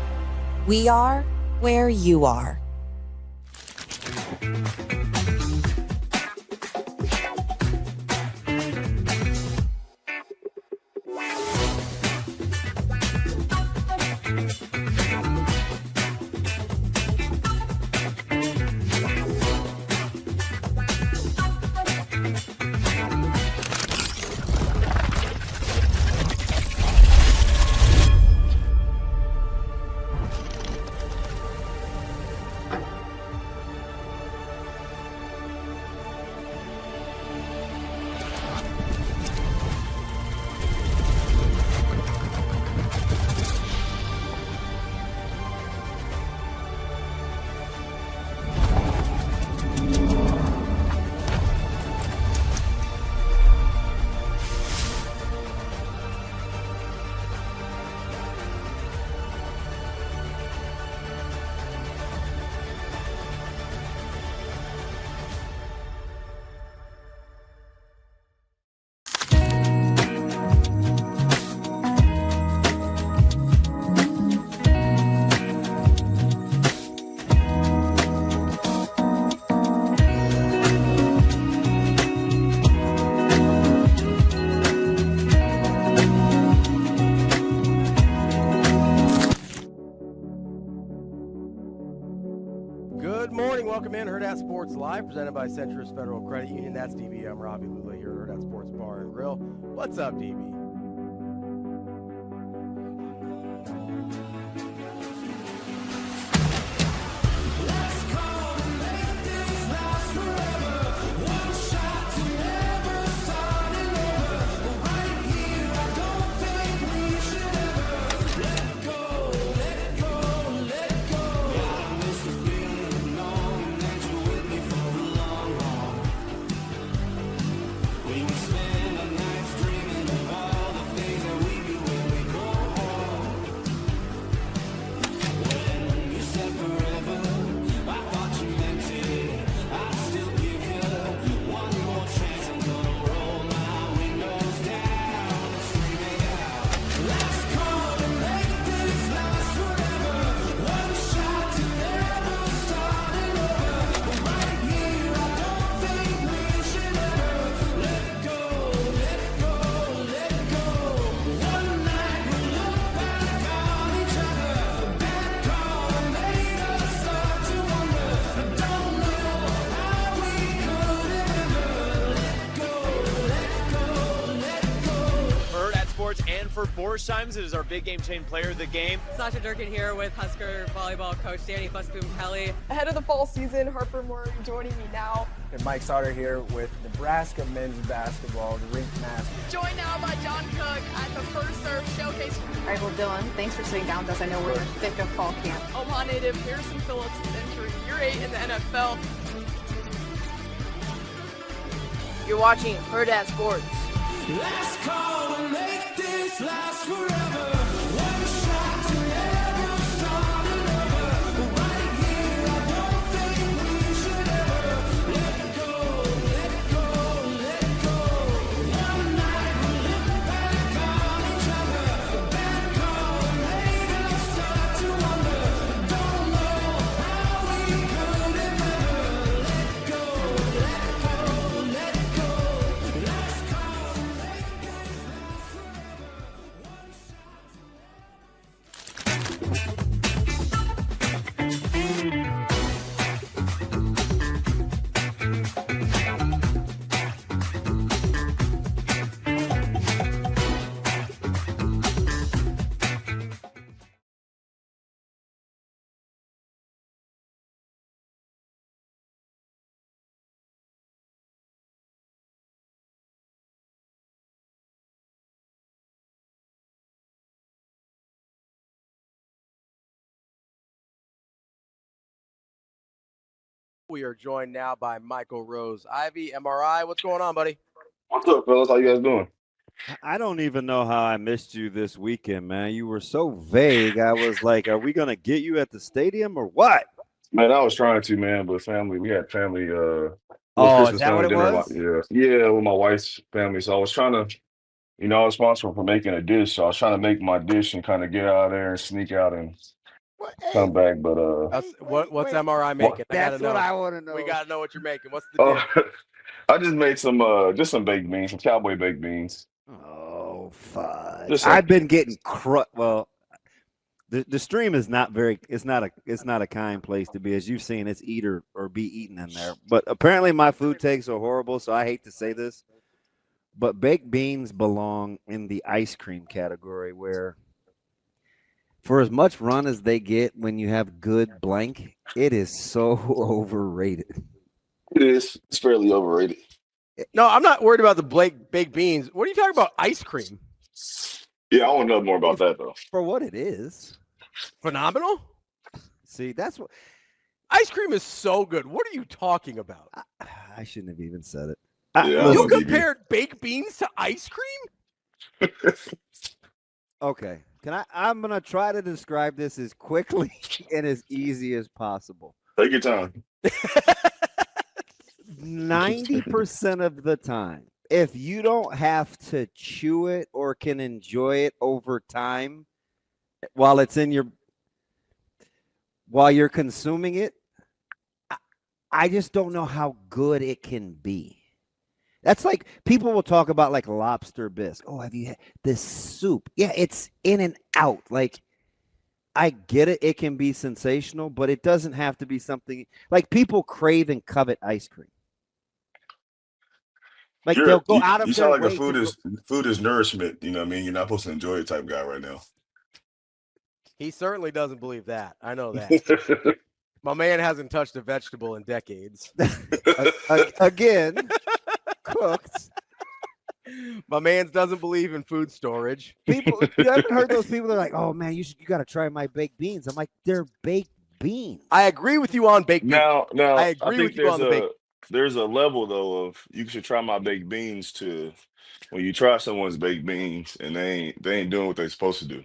[SPEAKER 8] We are where you are.
[SPEAKER 1] Welcome in Hurrdat Sports Live, presented by Centris Federal Credit Union. That's DB. I'm Ravi Lulla here at Hurrdat Sports Bar and Grill. What's up, DB?
[SPEAKER 15] Let's go and make this last forever. One shot to never
[SPEAKER 16] Forrest Chimes is our big game chain player of the game.
[SPEAKER 10] Sasha Durkin here with Husker volleyball coach Danny Busboom Kelly.
[SPEAKER 11] Ahead of the fall season, Harper Moore joining me now.
[SPEAKER 12] And Mike Sauter here with Nebraska men's basketball, the rink master.
[SPEAKER 11] Joined now by John Cook at the First Serve Showcase.
[SPEAKER 13] All right, well, Dylan, thanks for sitting down with us. I know we're in the thick of fall camp.
[SPEAKER 11] Omaha native Harrison Phillips is entering year 8 in the NFL.
[SPEAKER 14] You're watching Hurrdat Sports.
[SPEAKER 15] Last call to make this last forever. One shot to never start another. Right here, I don't think we should ever let go, let go, let go. One night we look back on each other. Bad call made us start to wonder. Don't know how we could have ever let go, let go, let go. Last call to make this last forever. One
[SPEAKER 1] We are joined now by Michael Rose-Ivey, MRI. What's going on, buddy?
[SPEAKER 17] What's up, fellas? How you guys doing?
[SPEAKER 2] I don't even know how I missed you this weekend, man. You were so vague. I was like, are we going to get you at the stadium or what?
[SPEAKER 17] Man, I was trying to, man, but we had family.
[SPEAKER 2] Is that what it was?
[SPEAKER 17] Yeah, with my wife's family. So I was trying to, I was responsible for making a dish. So I was trying to make my dish and kind of get out of there and sneak out and come back. But
[SPEAKER 1] what's MRI making?
[SPEAKER 2] That's what I want to know.
[SPEAKER 1] We got to know what you're making. What's the deal?
[SPEAKER 17] I just made some baked beans, some cowboy baked beans.
[SPEAKER 2] Oh, fudge. I've been getting well, the stream is not it's not a kind place to be. As you've seen, it's eat or be eaten in there. But apparently my food takes are horrible, so I hate to say this. But baked beans belong in the ice cream category, where for as much run as they get when you have good blank, it is so overrated.
[SPEAKER 17] It is. It's fairly overrated.
[SPEAKER 1] No, I'm not worried about the baked beans. What are you talking about? Ice cream?
[SPEAKER 17] Yeah, I want to know more about that, though.
[SPEAKER 2] For what it is.
[SPEAKER 1] Phenomenal?
[SPEAKER 2] See, that's what.
[SPEAKER 1] Ice cream is so good. What are you talking about?
[SPEAKER 2] I shouldn't have even said it.
[SPEAKER 1] You compared baked beans to ice cream?
[SPEAKER 2] Okay. I'm going to try to describe this as quickly and as easy as possible.
[SPEAKER 17] Take your time.
[SPEAKER 2] 90% of the time, if you don't have to chew it or can enjoy it over time while you're consuming it, I just don't know how good it can be. That's like people will talk about like lobster bisque. Oh, have you had this soup? Yeah, it's in and out. Like, I get it. It can be sensational, but it doesn't have to be something like people crave and covet ice cream. Like they'll go out of
[SPEAKER 17] you
[SPEAKER 2] their
[SPEAKER 17] sound like
[SPEAKER 2] way
[SPEAKER 17] food is nourishment. You know what I mean? You're not supposed to enjoy it type guy right now.
[SPEAKER 1] He certainly doesn't believe that. I know that. My man hasn't touched a vegetable in decades.
[SPEAKER 2] Again, cooked.
[SPEAKER 1] My man doesn't believe in food storage.
[SPEAKER 2] People, you haven't heard those people that are like, "Oh man, you got to try my baked beans." I'm like, they're baked beans.
[SPEAKER 1] I agree with you on baked beans.
[SPEAKER 17] Now,
[SPEAKER 1] I agree with you on the baked.
[SPEAKER 17] There's a level though of you should try my baked beans to when you try someone's baked beans and they ain't doing what they're supposed to do.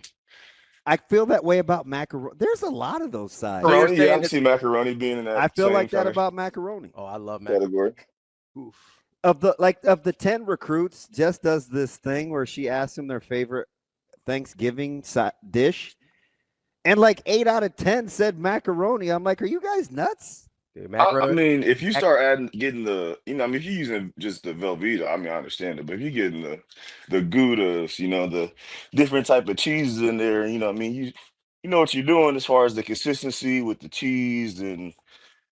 [SPEAKER 2] I feel that way about macaroni. There's a lot of those sides.
[SPEAKER 17] Yeah, I can see macaroni being in that.
[SPEAKER 2] I feel like that about macaroni.
[SPEAKER 1] Oh, I love macaroni.
[SPEAKER 17] Oof.
[SPEAKER 2] Of the 10 recruits, Jess does this thing where she asks them their favorite Thanksgiving dish, and like 8 out of 10 said macaroni. I'm like, are you guys nuts?
[SPEAKER 1] Dude,
[SPEAKER 17] I mean, if you start getting the, if you're using just the Velveeta, I mean, I understand it, but if you're getting the Goudas, the different type of cheeses in there, I mean, you know what you're doing as far as the consistency with the cheese and,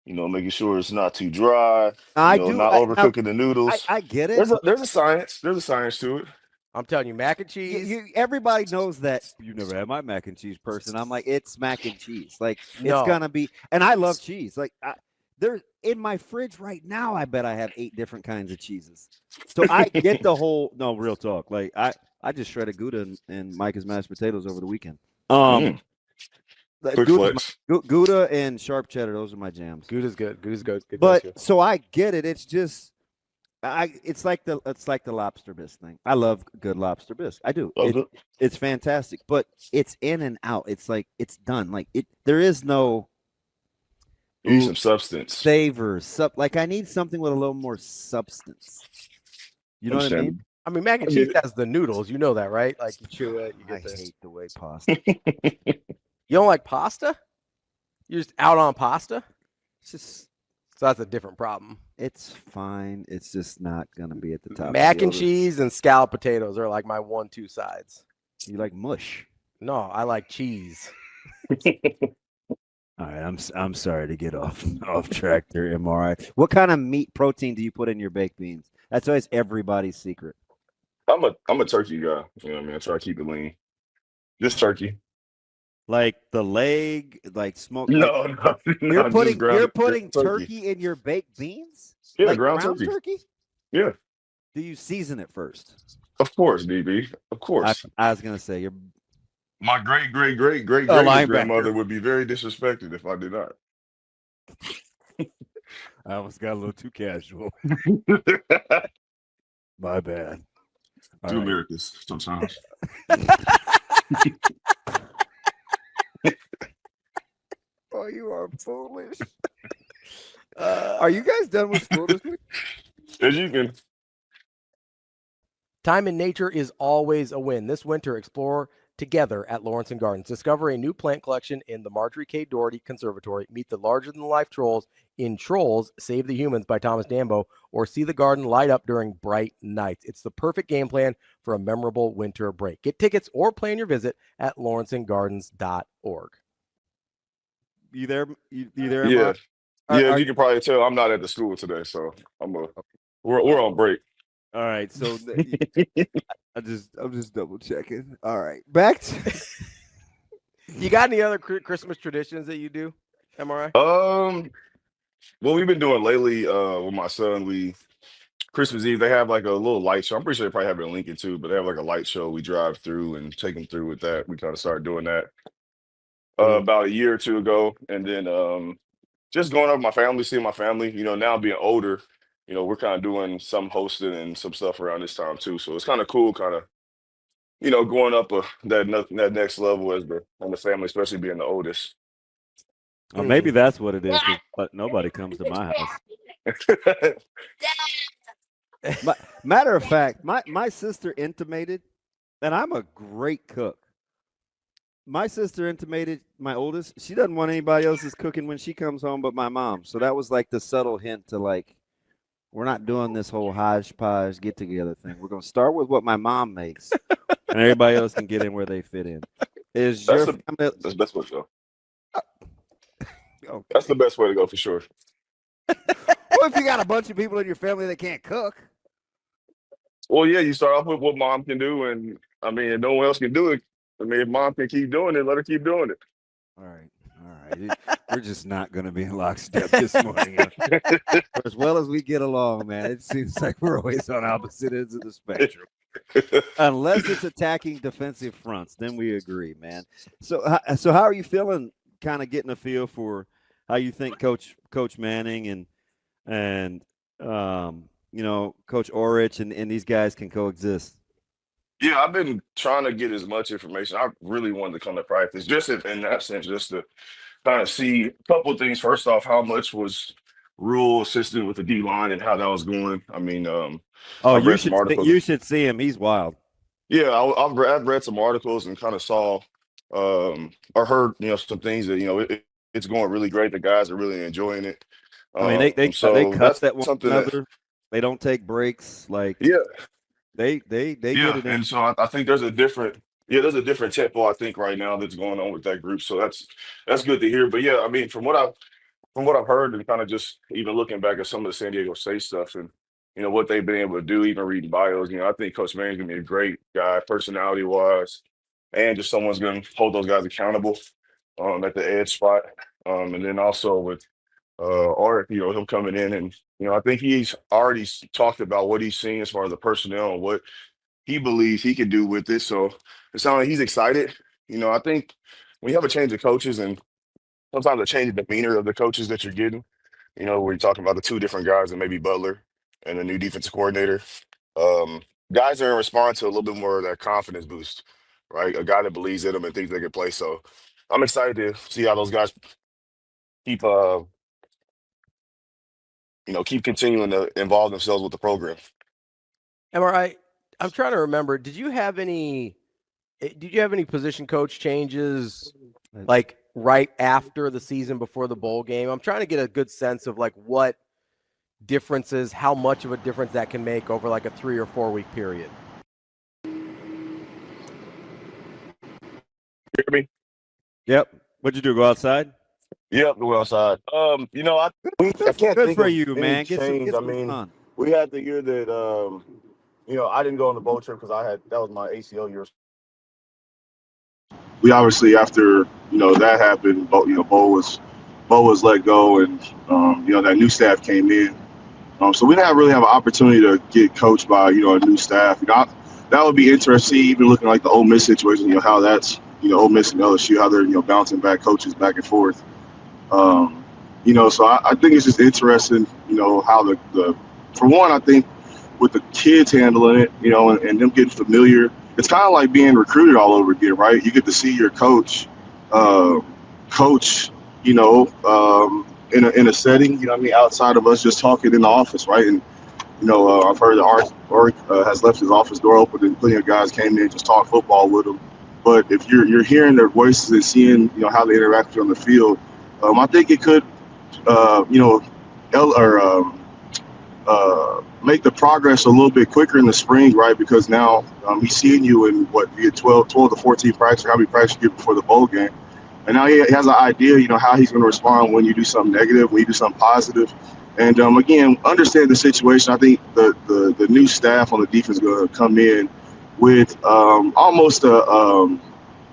[SPEAKER 17] making sure it's not too dry. Not overcooking the noodles.
[SPEAKER 2] I get it.
[SPEAKER 17] There's a science. There's a science to it.
[SPEAKER 1] I'm telling you, mac and cheese.
[SPEAKER 2] Everybody knows that. You never had my mac and cheese person. I'm like, it's mac and cheese. Like
[SPEAKER 1] No.
[SPEAKER 2] it's gonna be. And I love cheese. Like there's in my fridge right now. I bet I have 8 different kinds of cheeses. So I get the whole. No, real talk. Like I just shredded Gouda and Micah's mashed potatoes over the weekend.
[SPEAKER 17] Quick flex.
[SPEAKER 2] Gouda and sharp cheddar. Those are my jams.
[SPEAKER 1] Gouda's good. Gouda's good.
[SPEAKER 2] But so I get it. It's just. It's like the lobster bisque thing. I love good lobster bisque. I do. It's fantastic, but it's in and out. It's like it's done. Like there is no.
[SPEAKER 17] You need some substance.
[SPEAKER 2] Savors. Like I need something with a little more substance. You know what I mean?
[SPEAKER 1] I mean, mac and cheese has the noodles. You know that, right? Like you chew it. You get
[SPEAKER 2] I hate the way pasta.
[SPEAKER 1] You don't like pasta? You're just out on pasta?
[SPEAKER 2] It's just.
[SPEAKER 1] So that's a different problem.
[SPEAKER 2] It's fine. It's just not gonna be at the top.
[SPEAKER 1] Mac and cheese and scalloped potatoes are like my 1-2 sides.
[SPEAKER 2] You like mush?
[SPEAKER 1] No, I like cheese.
[SPEAKER 2] All right, I'm sorry to get off track there, MRI. What kind of meat protein do you put in your baked beans? That's always everybody's secret.
[SPEAKER 17] I'm a turkey guy. You know what I mean? I try to keep it lean. Just turkey.
[SPEAKER 2] Like the leg, like smoked.
[SPEAKER 17] No,
[SPEAKER 2] you're putting turkey in your baked beans.
[SPEAKER 17] Yeah,
[SPEAKER 2] like
[SPEAKER 17] ground turkey. Yeah.
[SPEAKER 2] Do you season it first?
[SPEAKER 17] Of course, DB. Of course.
[SPEAKER 2] I was gonna say
[SPEAKER 17] my great grandmother would be very disrespected if I did not.
[SPEAKER 2] I almost got a little too casual. My bad.
[SPEAKER 17] Two Americas sometimes.
[SPEAKER 2] Oh, you are foolish. Are you guys done with school this week?
[SPEAKER 17] As you can.
[SPEAKER 1] Time in nature is always a win. This winter, explore together at Lawrence and Gardens. Discover a new plant collection in the Marjorie K. Doherty Conservatory. Meet the larger-than-life trolls in Trolls, Save the Humans by Thomas Dambo, or see the garden light up during bright nights. It's the perfect game plan for a memorable winter break. Get tickets or plan your visit at lawrenceandgardens.org.
[SPEAKER 2] You there? You there?
[SPEAKER 17] Yeah. You can probably tell I'm not at the school today, so we're on break.
[SPEAKER 2] All right, so I'm just double checking. All right, back to
[SPEAKER 1] You got any other Christmas traditions that you do, MRI?
[SPEAKER 17] What we've been doing lately with my son, Christmas Eve, they have like a little light show. I'm pretty sure they probably have it in Lincoln too, but they have like a light show. We drive through and take them through with that. We kind of started doing that about a year or two ago, and then just going over my family, seeing my family. You know, now being older, you know, we're kind of doing some hosting and some stuff around this time too. So it's kind of cool, kind of, you know, going up that next level as on the family, especially being the oldest.
[SPEAKER 2] Well, maybe that's what it is, but nobody comes to my house. Matter of fact, my sister intimated, and I'm a great cook. My sister intimated, my oldest, she doesn't want anybody else's cooking when she comes home but my mom. So that was like the subtle hint to like, we're not doing this whole hodgepodge get together thing. We're going to start with what my mom makes, and everybody else can get in where they fit in.
[SPEAKER 17] That's the best way to go.
[SPEAKER 2] Okay.
[SPEAKER 17] That's the best way to go for sure.
[SPEAKER 2] Well, if you got a bunch of people in your family that can't cook.
[SPEAKER 17] Well, yeah, you start off with what mom can do, and I mean, if no one else can do it, I mean, if mom can keep doing it, let her keep doing it.
[SPEAKER 2] All right. We're just not going to be in lockstep this morning. For as well as we get along, man, it seems like we're always on opposite ends of the spectrum. Unless it's attacking defensive fronts, then we agree, man. So how are you feeling? Kind of getting a feel for how you think Coach Manning and you know, Coach Orich and these guys can coexist.
[SPEAKER 17] Yeah, I've been trying to get as much information. I really wanted to come to practice, just in that sense, just to kind of see a couple of things. First off, how much was Rule assisting with the D line and how that was going. I mean,
[SPEAKER 2] you should see him. He's wild.
[SPEAKER 17] Yeah, I've read some articles and kind of saw or heard, you know, some things that, you know, it's going really great. The guys are really enjoying it.
[SPEAKER 2] I mean, they cut that one another. They don't take breaks. Like,
[SPEAKER 17] yeah,
[SPEAKER 2] they get it in.
[SPEAKER 17] And so I think there's a different tempo, I think, right now that's going on with that group. So that's good to hear. But yeah, I mean, from what I've heard and kind of just even looking back at some of the San Diego State stuff, and what they've been able to do, even reading bios. I think Coach Manning's going to be a great guy, personality-wise, and just someone's going to hold those guys accountable at the edge spot. And then also with Art, him coming in and, I think he's already talked about what he's seeing as far as the personnel and what he believes he can do with this. So it sounds like he's excited. I think when you have a change of coaches and sometimes a change of demeanor of the coaches that you're getting, where you're talking about the two different guys and maybe Butler and the new defensive coordinator, guys are in response to a little bit more of that confidence boost, right? A guy that believes in them and thinks they can play. So I'm excited to see how those guys keep keep continuing to involve themselves with the program.
[SPEAKER 1] MRI, I'm trying to remember. Did you have any position coach changes like right after the season before the bowl game? I'm trying to get a good sense of like what differences, how much of a difference that can make over like a 3 or 4 week period.
[SPEAKER 17] Hear me?
[SPEAKER 2] Yep. What'd you do? Go outside?
[SPEAKER 17] Yep, go outside. I can't
[SPEAKER 2] Good
[SPEAKER 17] think
[SPEAKER 2] for
[SPEAKER 17] of
[SPEAKER 2] you,
[SPEAKER 17] any
[SPEAKER 2] man.
[SPEAKER 17] change. I mean, we had the year that I didn't go on the bowl trip because that was my ACL year.
[SPEAKER 18] We obviously, after that happened, Bo was let go, and that new staff came in. So we didn't really have an opportunity to get coached by a new staff. That would be interesting. Even looking like the Ole Miss situation, how that's Ole Miss and LSU, how they're bouncing back coaches back and forth. So I think it's just interesting. How the for one, I think with the kids handling it, and them getting familiar. It's kind of like being recruited all over again, right? You get to see your coach, in a setting, outside of us just talking in the office, right? And I've heard that Art has left his office door open, and plenty of guys came in and just talk football with him. But if you're hearing their voices and seeing how they interact on the field, I think it could make the progress a little bit quicker in the spring, right? Because now he's seeing you in you get 12 to 14 practice, how many practice you get before the bowl game. And now he has an idea, how he's going to respond when you do something negative, when you do something positive. And again, understand the situation. I think the new staff on the defense is going to come in with almost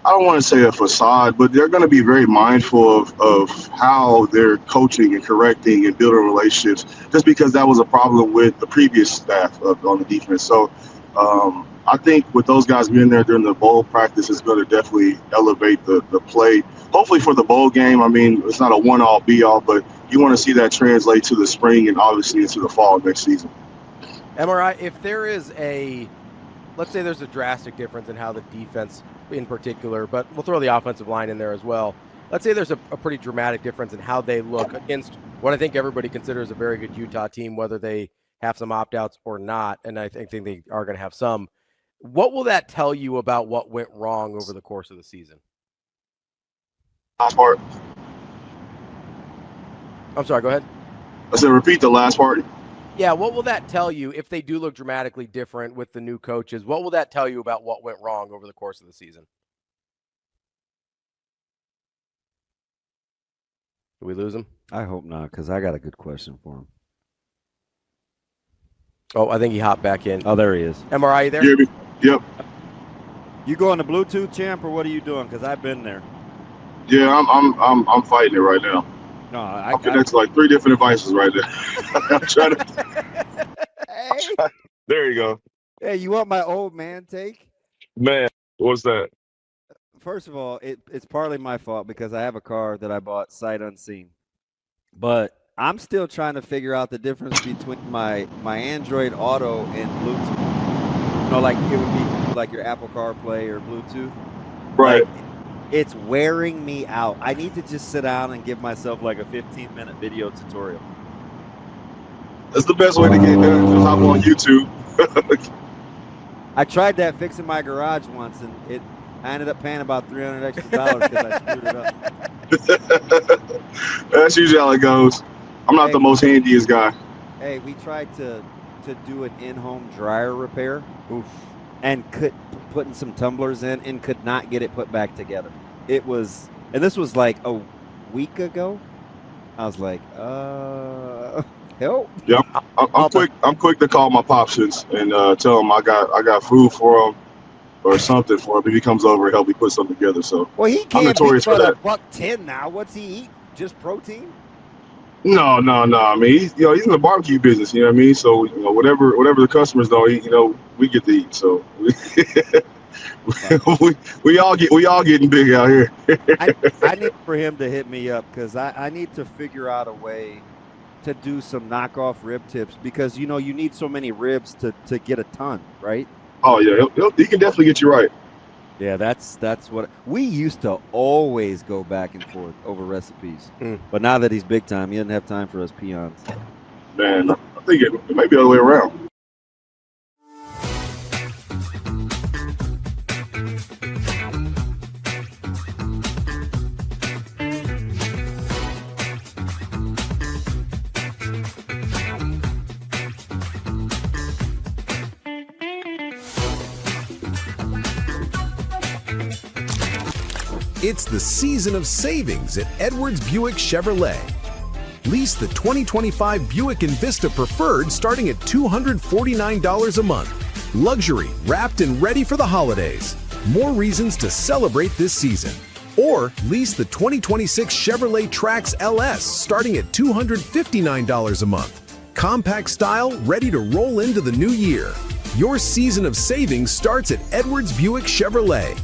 [SPEAKER 18] I don't want to say a facade, but they're going to be very mindful of how they're coaching and correcting and building relationships, just because that was a problem with the previous staff on the defense. So I think with those guys being there during the bowl practice is going to definitely elevate the play. Hopefully for the bowl game, I mean, it's not a one-all, be-all, but you want to see that translate to the spring and obviously into the fall next season.
[SPEAKER 1] MRI, if there is let's say there's a drastic difference in how the defense in particular, but we'll throw the offensive line in there as well. Let's say there's a pretty dramatic difference in how they look against what I think everybody considers a very good Utah team, whether they have some opt-outs or not, and I think they are going to have some. What will that tell you about what went wrong over the course of the season?
[SPEAKER 18] Last part.
[SPEAKER 1] I'm sorry, go ahead.
[SPEAKER 18] I said repeat the last part.
[SPEAKER 1] Yeah, what will that tell you if they do look dramatically different with the new coaches? What will that tell you about what went wrong over the course of the season? Did we lose him?
[SPEAKER 2] I hope not, because I got a good question for him.
[SPEAKER 1] Oh, I think he hopped back in.
[SPEAKER 2] Oh, there he is.
[SPEAKER 1] MRI, you there?
[SPEAKER 18] Yep.
[SPEAKER 2] You going to Bluetooth, champ, or what are you doing? Because I've been there.
[SPEAKER 18] Yeah, I'm fighting it right now.
[SPEAKER 2] No,
[SPEAKER 18] I'm connected to like 3 different devices right there. I'm trying to.
[SPEAKER 2] Hey.
[SPEAKER 17] There you go.
[SPEAKER 2] Hey, you want my old man take?
[SPEAKER 17] Man, what's that?
[SPEAKER 2] First of all, it's partly my fault because I have a car that I bought sight unseen. But I'm still trying to figure out the difference between my Android Auto and Bluetooth. Like it would be like your Apple CarPlay or Bluetooth.
[SPEAKER 18] Right.
[SPEAKER 2] Like, it's wearing me out. I need to just sit down and give myself like a 15-minute video tutorial.
[SPEAKER 18] That's the best way to get there. Just hop on YouTube.
[SPEAKER 2] I tried that fixing my garage once, and I ended up paying about $300 extra because I screwed it up.
[SPEAKER 18] That's usually how it goes. I'm not the most handiest guy.
[SPEAKER 2] Hey, we tried to do an in-home dryer repair. Oof. And putting some tumblers in and could not get it put back together. And this was like a week ago. I was like, help?
[SPEAKER 18] Yeah, I'm quick to call my pops and tell him I got food for him or something for him if he comes over and help me put something together. So
[SPEAKER 2] Well, he
[SPEAKER 18] I'm
[SPEAKER 2] can't
[SPEAKER 18] notorious
[SPEAKER 2] beat
[SPEAKER 18] for
[SPEAKER 2] but
[SPEAKER 18] that.
[SPEAKER 2] $1.10 now. What's he eat? Just protein?
[SPEAKER 18] No. I mean, he's in the barbecue business. You know what I mean? So whatever the customers don't eat, we get to eat. So we all getting big out here.
[SPEAKER 2] I need for him to hit me up because I need to figure out a way to do some knockoff rib tips because you need so many ribs to get a ton, right?
[SPEAKER 18] Oh yeah, he can definitely get you right.
[SPEAKER 2] Yeah, that's what we used to always go back and forth over recipes. But now that he's big time, he doesn't have time for us peons.
[SPEAKER 18] Man, I think it may be the other way around.
[SPEAKER 7] It's the season of savings at Edwards Buick Chevrolet. Lease the 2025 Buick Envista Preferred starting at $249 a month. Luxury, wrapped and ready for the holidays. More reasons to celebrate this season. Or lease the 2026 Chevrolet Trax LS starting at $259 a month. Compact style, ready to roll into the new year. Your season of savings starts at Edwards Buick Chevrolet.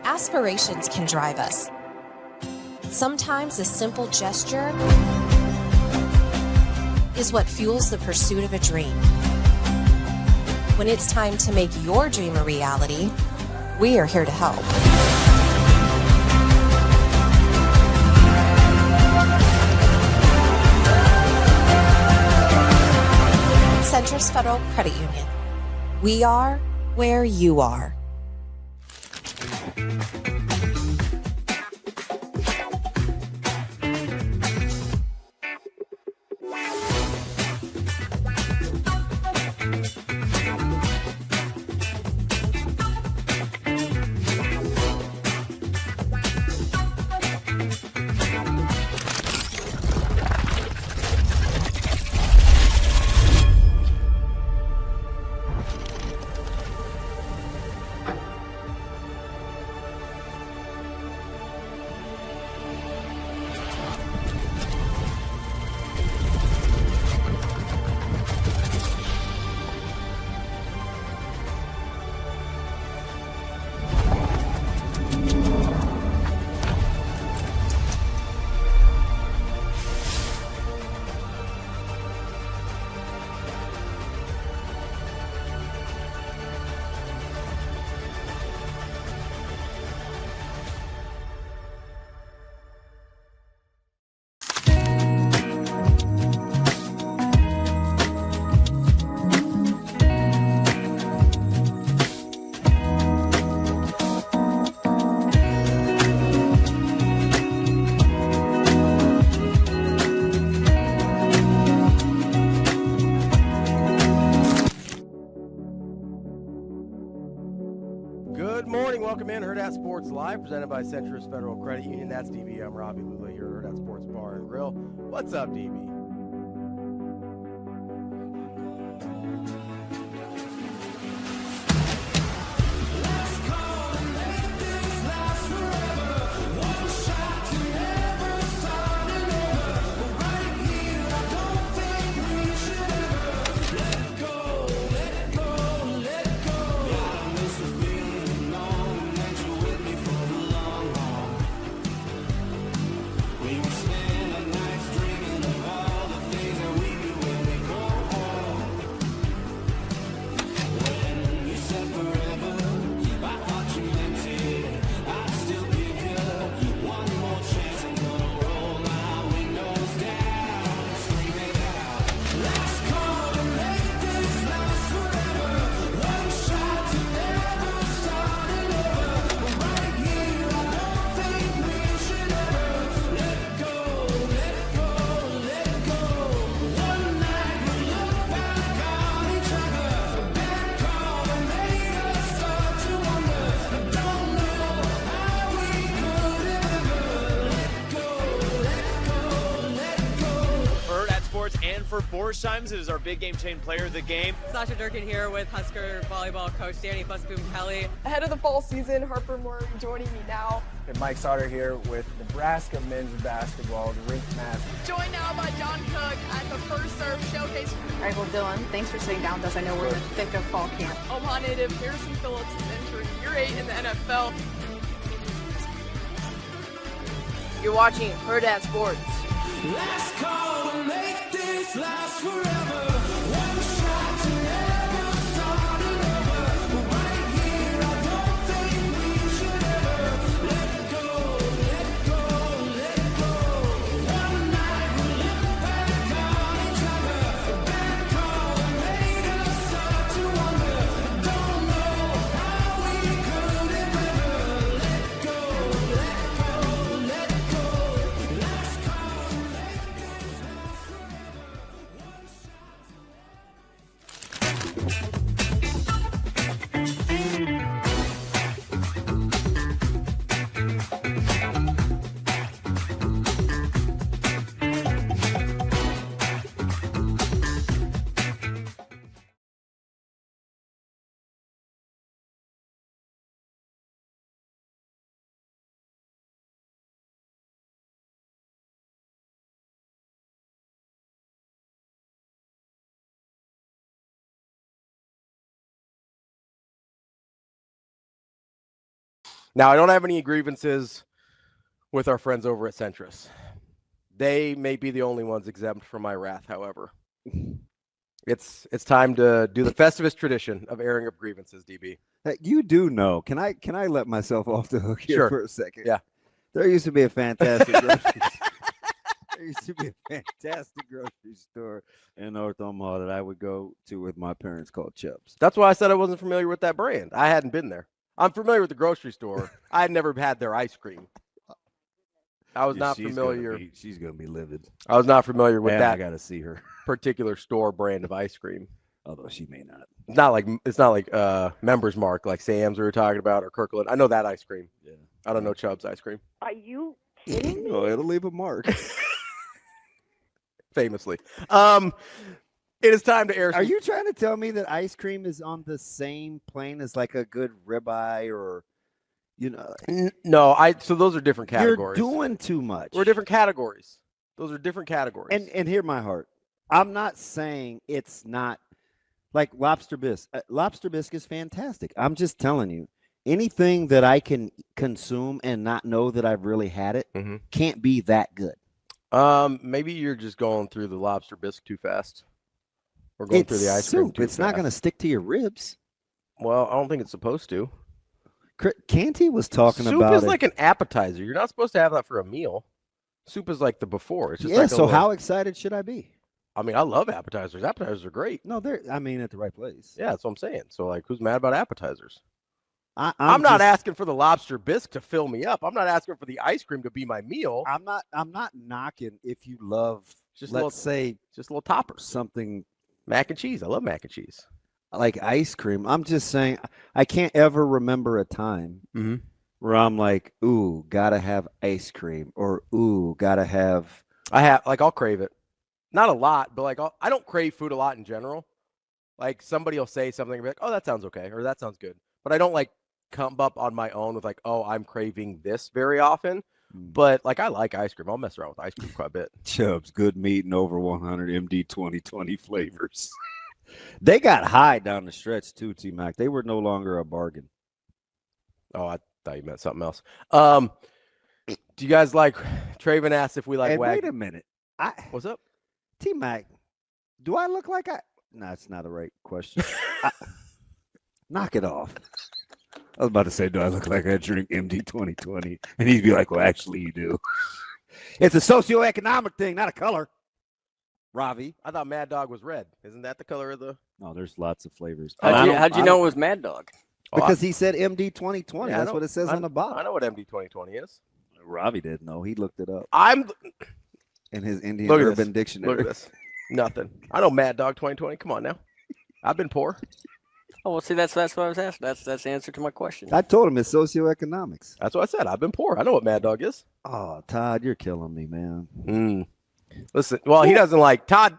[SPEAKER 8] Aspirations can drive us. Sometimes a simple gesture is what fuels the pursuit of a dream. When it's time to make your dream a reality, we are here to help. Centris Federal Credit Union. We are where you are.
[SPEAKER 1] Good morning. Welcome in Hurrdat Sports Live, presented by Centris Federal Credit Union. That's DB. I'm Ravi Lulla here at Hurrdat Sports Bar and Grill. What's up, DB?
[SPEAKER 15] We were spending nights dreaming of
[SPEAKER 16] Borsheim's. It is our big game chain player of the game.
[SPEAKER 10] Sasha Durkin here with Husker volleyball coach Danny Busboom Kelly.
[SPEAKER 11] Ahead of the fall season, Harper Moore joining me now.
[SPEAKER 12] And Mike Sauter here with Nebraska men's basketball, the rink master.
[SPEAKER 11] Joined now by John Cook at the First Serve Showcase.
[SPEAKER 13] All right, well, Dylan, thanks for sitting down with us. I know we're in the thick of fall camp.
[SPEAKER 11] Omaha native Harrison Phillips is entering year 8 in the NFL.
[SPEAKER 14] You're watching Hurrdat Sports.
[SPEAKER 15] Last call to make this last forever. One shot to never start another. Right here, I don't think we should ever let go, let go, let go. One night we look back on each other. A bad call that made us start to wonder. Don't know how we could have ever let go, let go, let go. Last call to make this last forever. One shot.
[SPEAKER 1] Now, I don't have any grievances with our friends over at Centris. They may be the only ones exempt from my wrath, however. It's time to do the Festivus tradition of airing up grievances, DB.
[SPEAKER 2] You do know. Can I let myself off the hook here
[SPEAKER 1] Sure.
[SPEAKER 2] for a second?
[SPEAKER 1] Yeah.
[SPEAKER 2] There used to be a fantastic grocery There used to be a fantastic grocery store in North Omaha that I would go to with my parents called Chubb's.
[SPEAKER 1] That's why I said I wasn't familiar with that brand. I hadn't been there. I'm familiar with the grocery store. I had never had their ice cream. I was not familiar.
[SPEAKER 2] She's gonna be livid.
[SPEAKER 1] I was not familiar with that.
[SPEAKER 2] I gotta see her
[SPEAKER 1] particular store brand of ice cream.
[SPEAKER 2] Although she may not.
[SPEAKER 1] It's not like Members Mark like Sam's we were talking about or Kirkland. I know that ice cream.
[SPEAKER 2] Yeah.
[SPEAKER 1] I don't know Chubb's ice cream.
[SPEAKER 14] Are you kidding me?
[SPEAKER 2] Oh, it'll leave a mark.
[SPEAKER 1] Famously. It is time to air.
[SPEAKER 2] Are you trying to tell me that ice cream is on the same plane as like a good ribeye or,
[SPEAKER 1] No, so those are different categories.
[SPEAKER 2] You're doing too much.
[SPEAKER 1] We're different categories. Those are different categories.
[SPEAKER 2] And hear my heart. I'm not saying it's not like lobster bisque. Lobster bisque is fantastic. I'm just telling you, anything that I can consume and not know that I've really had it can't be that good.
[SPEAKER 1] Maybe you're just going through the lobster bisque too fast. We're going through the ice cream too
[SPEAKER 2] It's not going to stick to your ribs.
[SPEAKER 1] Well, I don't think it's supposed to.
[SPEAKER 2] Canty was talking about
[SPEAKER 1] soup is like an appetizer. You're not supposed to have that for a meal. Soup is like the before. It's just like
[SPEAKER 2] so how excited should I be?
[SPEAKER 1] I mean, I love appetizers. Appetizers are great.
[SPEAKER 2] No, they're at the right place.
[SPEAKER 1] Yeah, that's what I'm saying. So like, who's mad about appetizers?
[SPEAKER 2] I'm
[SPEAKER 1] not asking for the lobster bisque to fill me up. I'm not asking for the ice cream to be my meal.
[SPEAKER 2] I'm not knocking if you love
[SPEAKER 1] just
[SPEAKER 2] let's say
[SPEAKER 1] just a little topper.
[SPEAKER 2] Something
[SPEAKER 1] mac and cheese. I love mac and cheese.
[SPEAKER 2] Like ice cream. I'm just saying I can't ever remember a time where I'm like, ooh, gotta have ice cream or ooh, gotta have
[SPEAKER 1] I'll crave it. Not a lot, but like I don't crave food a lot in general. Like somebody will say something and be like, oh, that sounds okay, or that sounds good. But I don't like come up on my own with like, oh, I'm craving this very often. But like I like ice cream. I'll mess around with ice cream quite a bit.
[SPEAKER 2] Chubb's good meat and over 100 MD 2020 flavors. They got high down the stretch too, T-Mac. They were no longer a bargain.
[SPEAKER 1] Oh, I thought you meant something else. Do you guys like Traven asked if we like
[SPEAKER 2] wait a minute.
[SPEAKER 1] What's up?
[SPEAKER 2] T-Mac, do I look like No, that's not the right question. Knock it off. I was about to say, do I look like I drink MD 2020? And he'd be like, well, actually, you do. It's a socioeconomic thing, not a color. Ravi.
[SPEAKER 1] I thought Mad Dog was red. Isn't that the color of the...
[SPEAKER 2] No, there's lots of flavors.
[SPEAKER 3] How'd you know it was Mad Dog?
[SPEAKER 2] Because he said MD 2020.
[SPEAKER 1] Yeah,
[SPEAKER 2] That's what it says on the bottom.
[SPEAKER 1] I know what MD 2020 is.
[SPEAKER 2] Ravi didn't know. He looked it up. In his Indian Urban Dictionary.
[SPEAKER 1] Look at this. Nothing. I know Mad Dog 2020. Come on now. I've been poor.
[SPEAKER 3] Oh, well, see, that's what I was asking. That's the answer to my question.
[SPEAKER 2] I told him it's socioeconomics.
[SPEAKER 1] That's what I said. I've been poor. I know what Mad Dog is.
[SPEAKER 2] Oh, Todd, you're killing me, man.
[SPEAKER 1] Listen, well, he doesn't like Todd.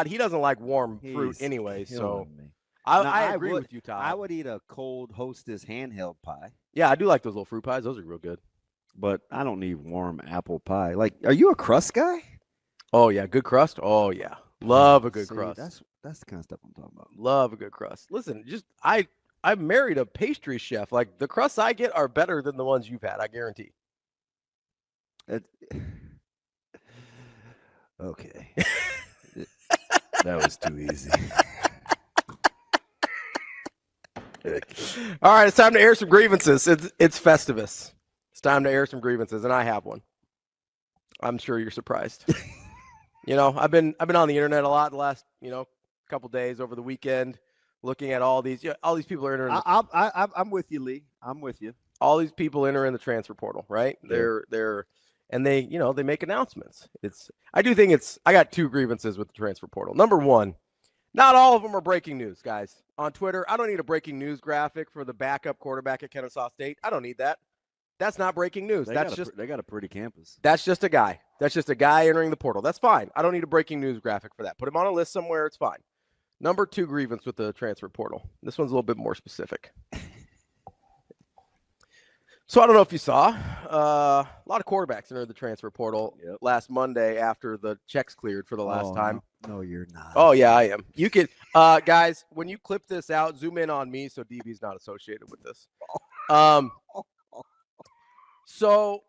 [SPEAKER 1] He doesn't like warm fruit
[SPEAKER 2] He's
[SPEAKER 1] anyway. So
[SPEAKER 2] killing me.
[SPEAKER 1] I agree with you, Todd.
[SPEAKER 2] I would eat a cold Hostess handheld pie.
[SPEAKER 1] Yeah, I do like those little fruit pies. Those are real good.
[SPEAKER 2] But I don't need warm apple pie. Like, are you a crust guy?
[SPEAKER 1] Oh yeah, good crust. Oh yeah, love a good
[SPEAKER 2] See,
[SPEAKER 1] crust.
[SPEAKER 2] That's the kind of stuff I'm talking about.
[SPEAKER 1] Love a good crust. Listen, I married a pastry chef. Like the crusts I get are better than the ones you've had. I guarantee.
[SPEAKER 2] Okay. That was too easy.
[SPEAKER 1] All right, it's time to air some grievances. It's Festivus. It's time to air some grievances, and I have one. I'm sure you're surprised. I've been on the internet a lot the last couple days over the weekend, looking at all these people are entering.
[SPEAKER 2] I'm with you, Lee. I'm with you.
[SPEAKER 1] All these people enter in the transfer portal, right?
[SPEAKER 2] Yeah.
[SPEAKER 1] They make announcements. I got two grievances with the transfer portal. Number one, not all of them are breaking news, guys. On Twitter, I don't need a breaking news graphic for the backup quarterback at Kennesaw State. I don't need that. That's not breaking news.
[SPEAKER 2] They got a pretty campus.
[SPEAKER 1] That's just a guy. That's just a guy entering the portal. That's fine. I don't need a breaking news graphic for that. Put him on a list somewhere. It's fine. Number two grievance with the transfer portal. This one's a little bit more specific. So I don't know if you saw a lot of quarterbacks entered the transfer portal last Monday after the checks cleared for the last time.
[SPEAKER 2] No, you're not.
[SPEAKER 1] Oh yeah, I am. You can, guys, when you clip this out, zoom in on me so DB's not associated with this. So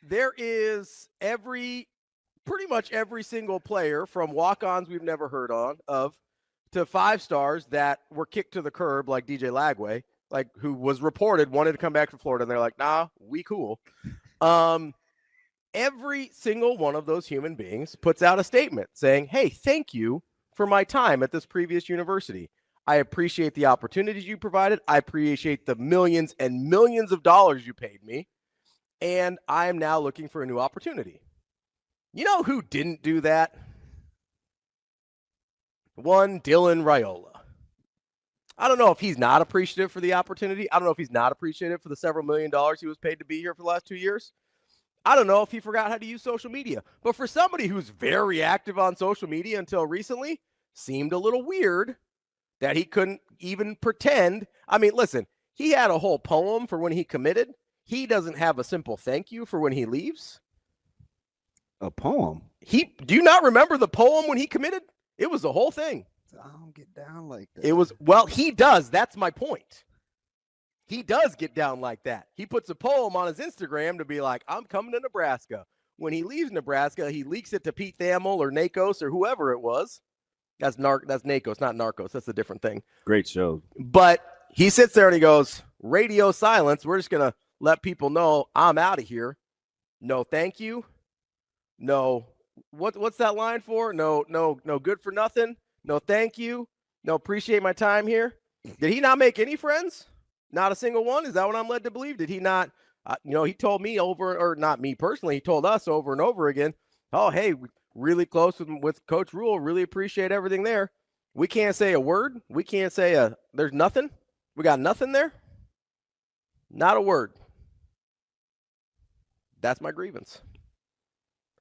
[SPEAKER 1] there is pretty much every single player from walk-ons we've never heard of to 5 stars that were kicked to the curb like DJ Lagway, like who was reported wanted to come back to Florida, and they're like, nah, we cool. Every single one of those human beings puts out a statement saying, hey, thank you for my time at this previous university. I appreciate the opportunities you provided. I appreciate the millions and millions of dollars you paid me. And I am now looking for a new opportunity. You know who didn't do that? One Dylan Raiola. I don't know if he's not appreciative for the opportunity. I don't know if he's not appreciative for the several $1 million he was paid to be here for the last 2 years. I don't know if he forgot how to use social media. But for somebody who's very active on social media until recently, seemed a little weird that he couldn't even pretend. I mean, listen, he had a whole poem for when he committed. He doesn't have a simple thank you for when he leaves.
[SPEAKER 2] A poem?
[SPEAKER 1] Do you not remember the poem when he committed? It was the whole thing.
[SPEAKER 2] I don't get down like that.
[SPEAKER 1] It was, well, he does. That's my point. He does get down like that. He puts a poem on his Instagram to be like, I'm coming to Nebraska. When he leaves Nebraska, he leaks it to Pete Thamel or Nakos or whoever it was. That's Nakos, not Narcos. That's a different thing.
[SPEAKER 2] Great show.
[SPEAKER 1] But he sits there and he goes, radio silence. We're just going to let people know I'm out of here. No, thank you. No. What's that line for? No, good for nothing. No, thank you. No, appreciate my time here. Did he not make any friends? Not a single one? Is that what I'm led to believe? Did he not? He told me or not me personally. He told us over and over again, oh, hey, really close with Coach Rule. Really appreciate everything there. We can't say a word. We can't say there's nothing. We got nothing there. Not a word. That's my grievance.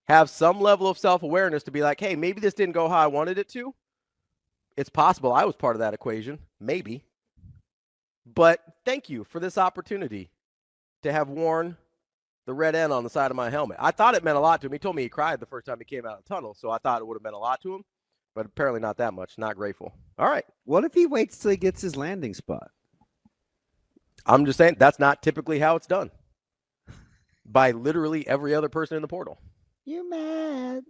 [SPEAKER 1] Have some level of self-awareness to be like, hey, maybe this didn't go how I wanted it to. It's possible I was part of that equation. Maybe. But thank you for this opportunity to have worn the red N on the side of my helmet. I thought it meant a lot to him. He told me he cried the first time he came out of the tunnel, so I thought it would have meant a lot to him. But apparently not that much. Not grateful. All right.
[SPEAKER 2] What if he waits till he gets his landing spot?
[SPEAKER 1] I'm just saying that's not typically how it's done. By literally every other person in the portal.
[SPEAKER 4] You mad?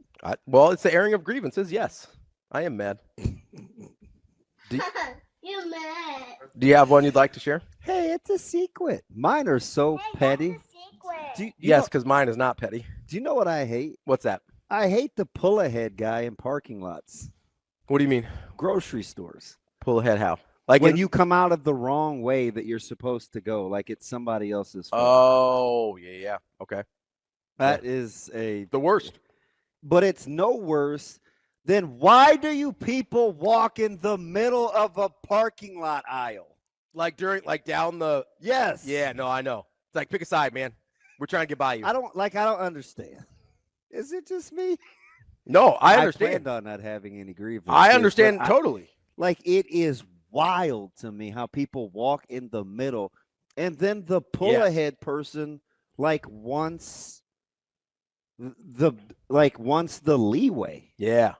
[SPEAKER 1] Well, it's the airing of grievances. Yes, I am mad.
[SPEAKER 4] You mad?
[SPEAKER 1] Do you have one you'd like to share?
[SPEAKER 2] Hey, it's a secret. Mine are so petty.
[SPEAKER 1] Yes, because mine is not petty.
[SPEAKER 2] Do you know what I hate?
[SPEAKER 1] What's that?
[SPEAKER 2] I hate the pull ahead guy in parking lots.
[SPEAKER 1] What do you mean?
[SPEAKER 2] Grocery stores.
[SPEAKER 1] Pull ahead how? Like
[SPEAKER 2] when you come out of the wrong way that you're supposed to go, like it's somebody else's fault.
[SPEAKER 1] Oh, yeah. Okay.
[SPEAKER 2] That is the
[SPEAKER 1] worst.
[SPEAKER 2] But it's no worse than why do you people walk in the middle of a parking lot aisle?
[SPEAKER 1] Like down the...
[SPEAKER 2] Yes.
[SPEAKER 1] Yeah, no, I know. It's like, pick a side, man. We're trying to get by you.
[SPEAKER 2] I don't understand. Is it just me?
[SPEAKER 1] No, I
[SPEAKER 2] I
[SPEAKER 1] understand.
[SPEAKER 2] planned on not having any grievances.
[SPEAKER 1] I understand
[SPEAKER 2] but
[SPEAKER 1] totally.
[SPEAKER 2] Like, it is wild to me how people walk in the middle, and then the pull ahead person wants the leeway.
[SPEAKER 1] Yeah.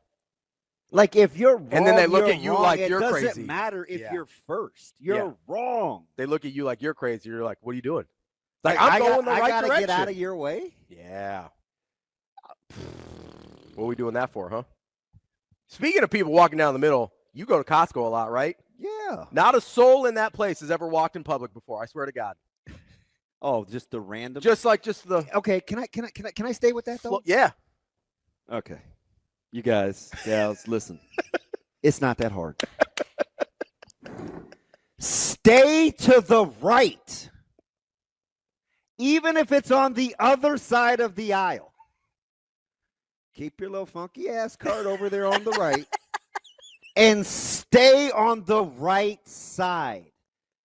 [SPEAKER 2] Like, if you're wrong,
[SPEAKER 1] And then they look
[SPEAKER 2] you're
[SPEAKER 1] at you
[SPEAKER 2] wrong.
[SPEAKER 1] like
[SPEAKER 2] it
[SPEAKER 1] you're
[SPEAKER 2] doesn't
[SPEAKER 1] crazy.
[SPEAKER 2] matter if
[SPEAKER 1] Yeah.
[SPEAKER 2] you're first. You're wrong.
[SPEAKER 1] They look at you like you're crazy. You're like, what are you doing? It's like,
[SPEAKER 2] I
[SPEAKER 1] I'm going the
[SPEAKER 2] I
[SPEAKER 1] right
[SPEAKER 2] gotta
[SPEAKER 1] direction.
[SPEAKER 2] get out of your way.
[SPEAKER 1] Yeah. What are we doing that for, huh? Speaking of people walking down the middle, you go to Costco a lot, right?
[SPEAKER 2] Yeah.
[SPEAKER 1] Not a soul in that place has ever walked in public before. I swear to God.
[SPEAKER 2] Oh, just the random.
[SPEAKER 1] Just the.
[SPEAKER 2] Okay. Can I stay with that though?
[SPEAKER 1] Yeah.
[SPEAKER 2] Okay. You guys, gals, listen. It's not that hard. Stay to the right. Even if it's on the other side of the aisle. Keep your little funky ass cart over there on the right. And stay on the right side.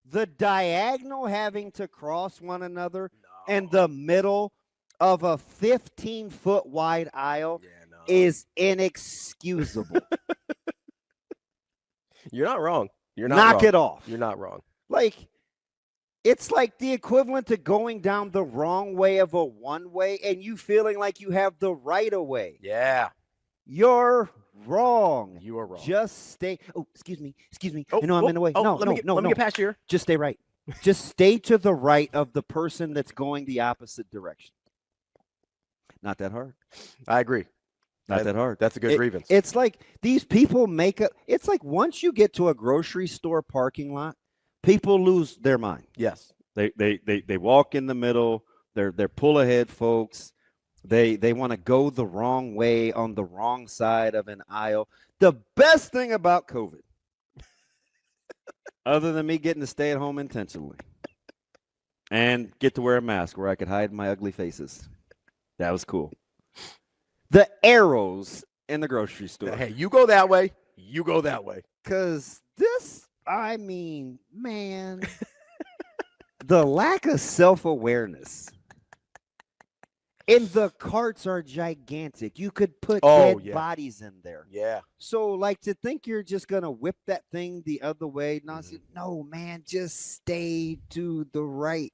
[SPEAKER 2] The diagonal having to cross one another and the middle of a 15-foot wide aisle is inexcusable.
[SPEAKER 1] You're not wrong. You're not
[SPEAKER 2] Knock
[SPEAKER 1] wrong.
[SPEAKER 2] it off.
[SPEAKER 1] You're not wrong.
[SPEAKER 2] Like, it's like the equivalent to going down the wrong way of a one-way and you feeling like you have the right of way.
[SPEAKER 1] Yeah.
[SPEAKER 2] You're wrong.
[SPEAKER 1] You are wrong.
[SPEAKER 2] Just stay. Oh, excuse me.
[SPEAKER 1] Oh,
[SPEAKER 2] I know I'm in the way.
[SPEAKER 1] oh,
[SPEAKER 2] No,
[SPEAKER 1] let
[SPEAKER 2] no,
[SPEAKER 1] me get,
[SPEAKER 2] no,
[SPEAKER 1] let me
[SPEAKER 2] no.
[SPEAKER 1] get past here.
[SPEAKER 2] Just stay right. Just stay to the right of the person that's going the opposite direction. Not that hard.
[SPEAKER 1] I agree.
[SPEAKER 2] Not that hard.
[SPEAKER 1] That's a good grievance.
[SPEAKER 2] It's like these people it's like once you get to a grocery store parking lot, people lose their mind.
[SPEAKER 1] Yes.
[SPEAKER 2] They walk in the middle. They're pull ahead folks. They want to go the wrong way on the wrong side of an aisle. The best thing about COVID, other than me getting to stay at home intentionally and get to wear a mask where I could hide my ugly faces, that was cool. The arrows in the grocery store.
[SPEAKER 1] Hey, you go that way. You go that way.
[SPEAKER 2] Because man, the lack of self-awareness. And the carts are gigantic. You could put dead bodies in there.
[SPEAKER 1] Yeah.
[SPEAKER 2] So, like, to think you're just going to whip that thing the other way. No, man, just stay to the right.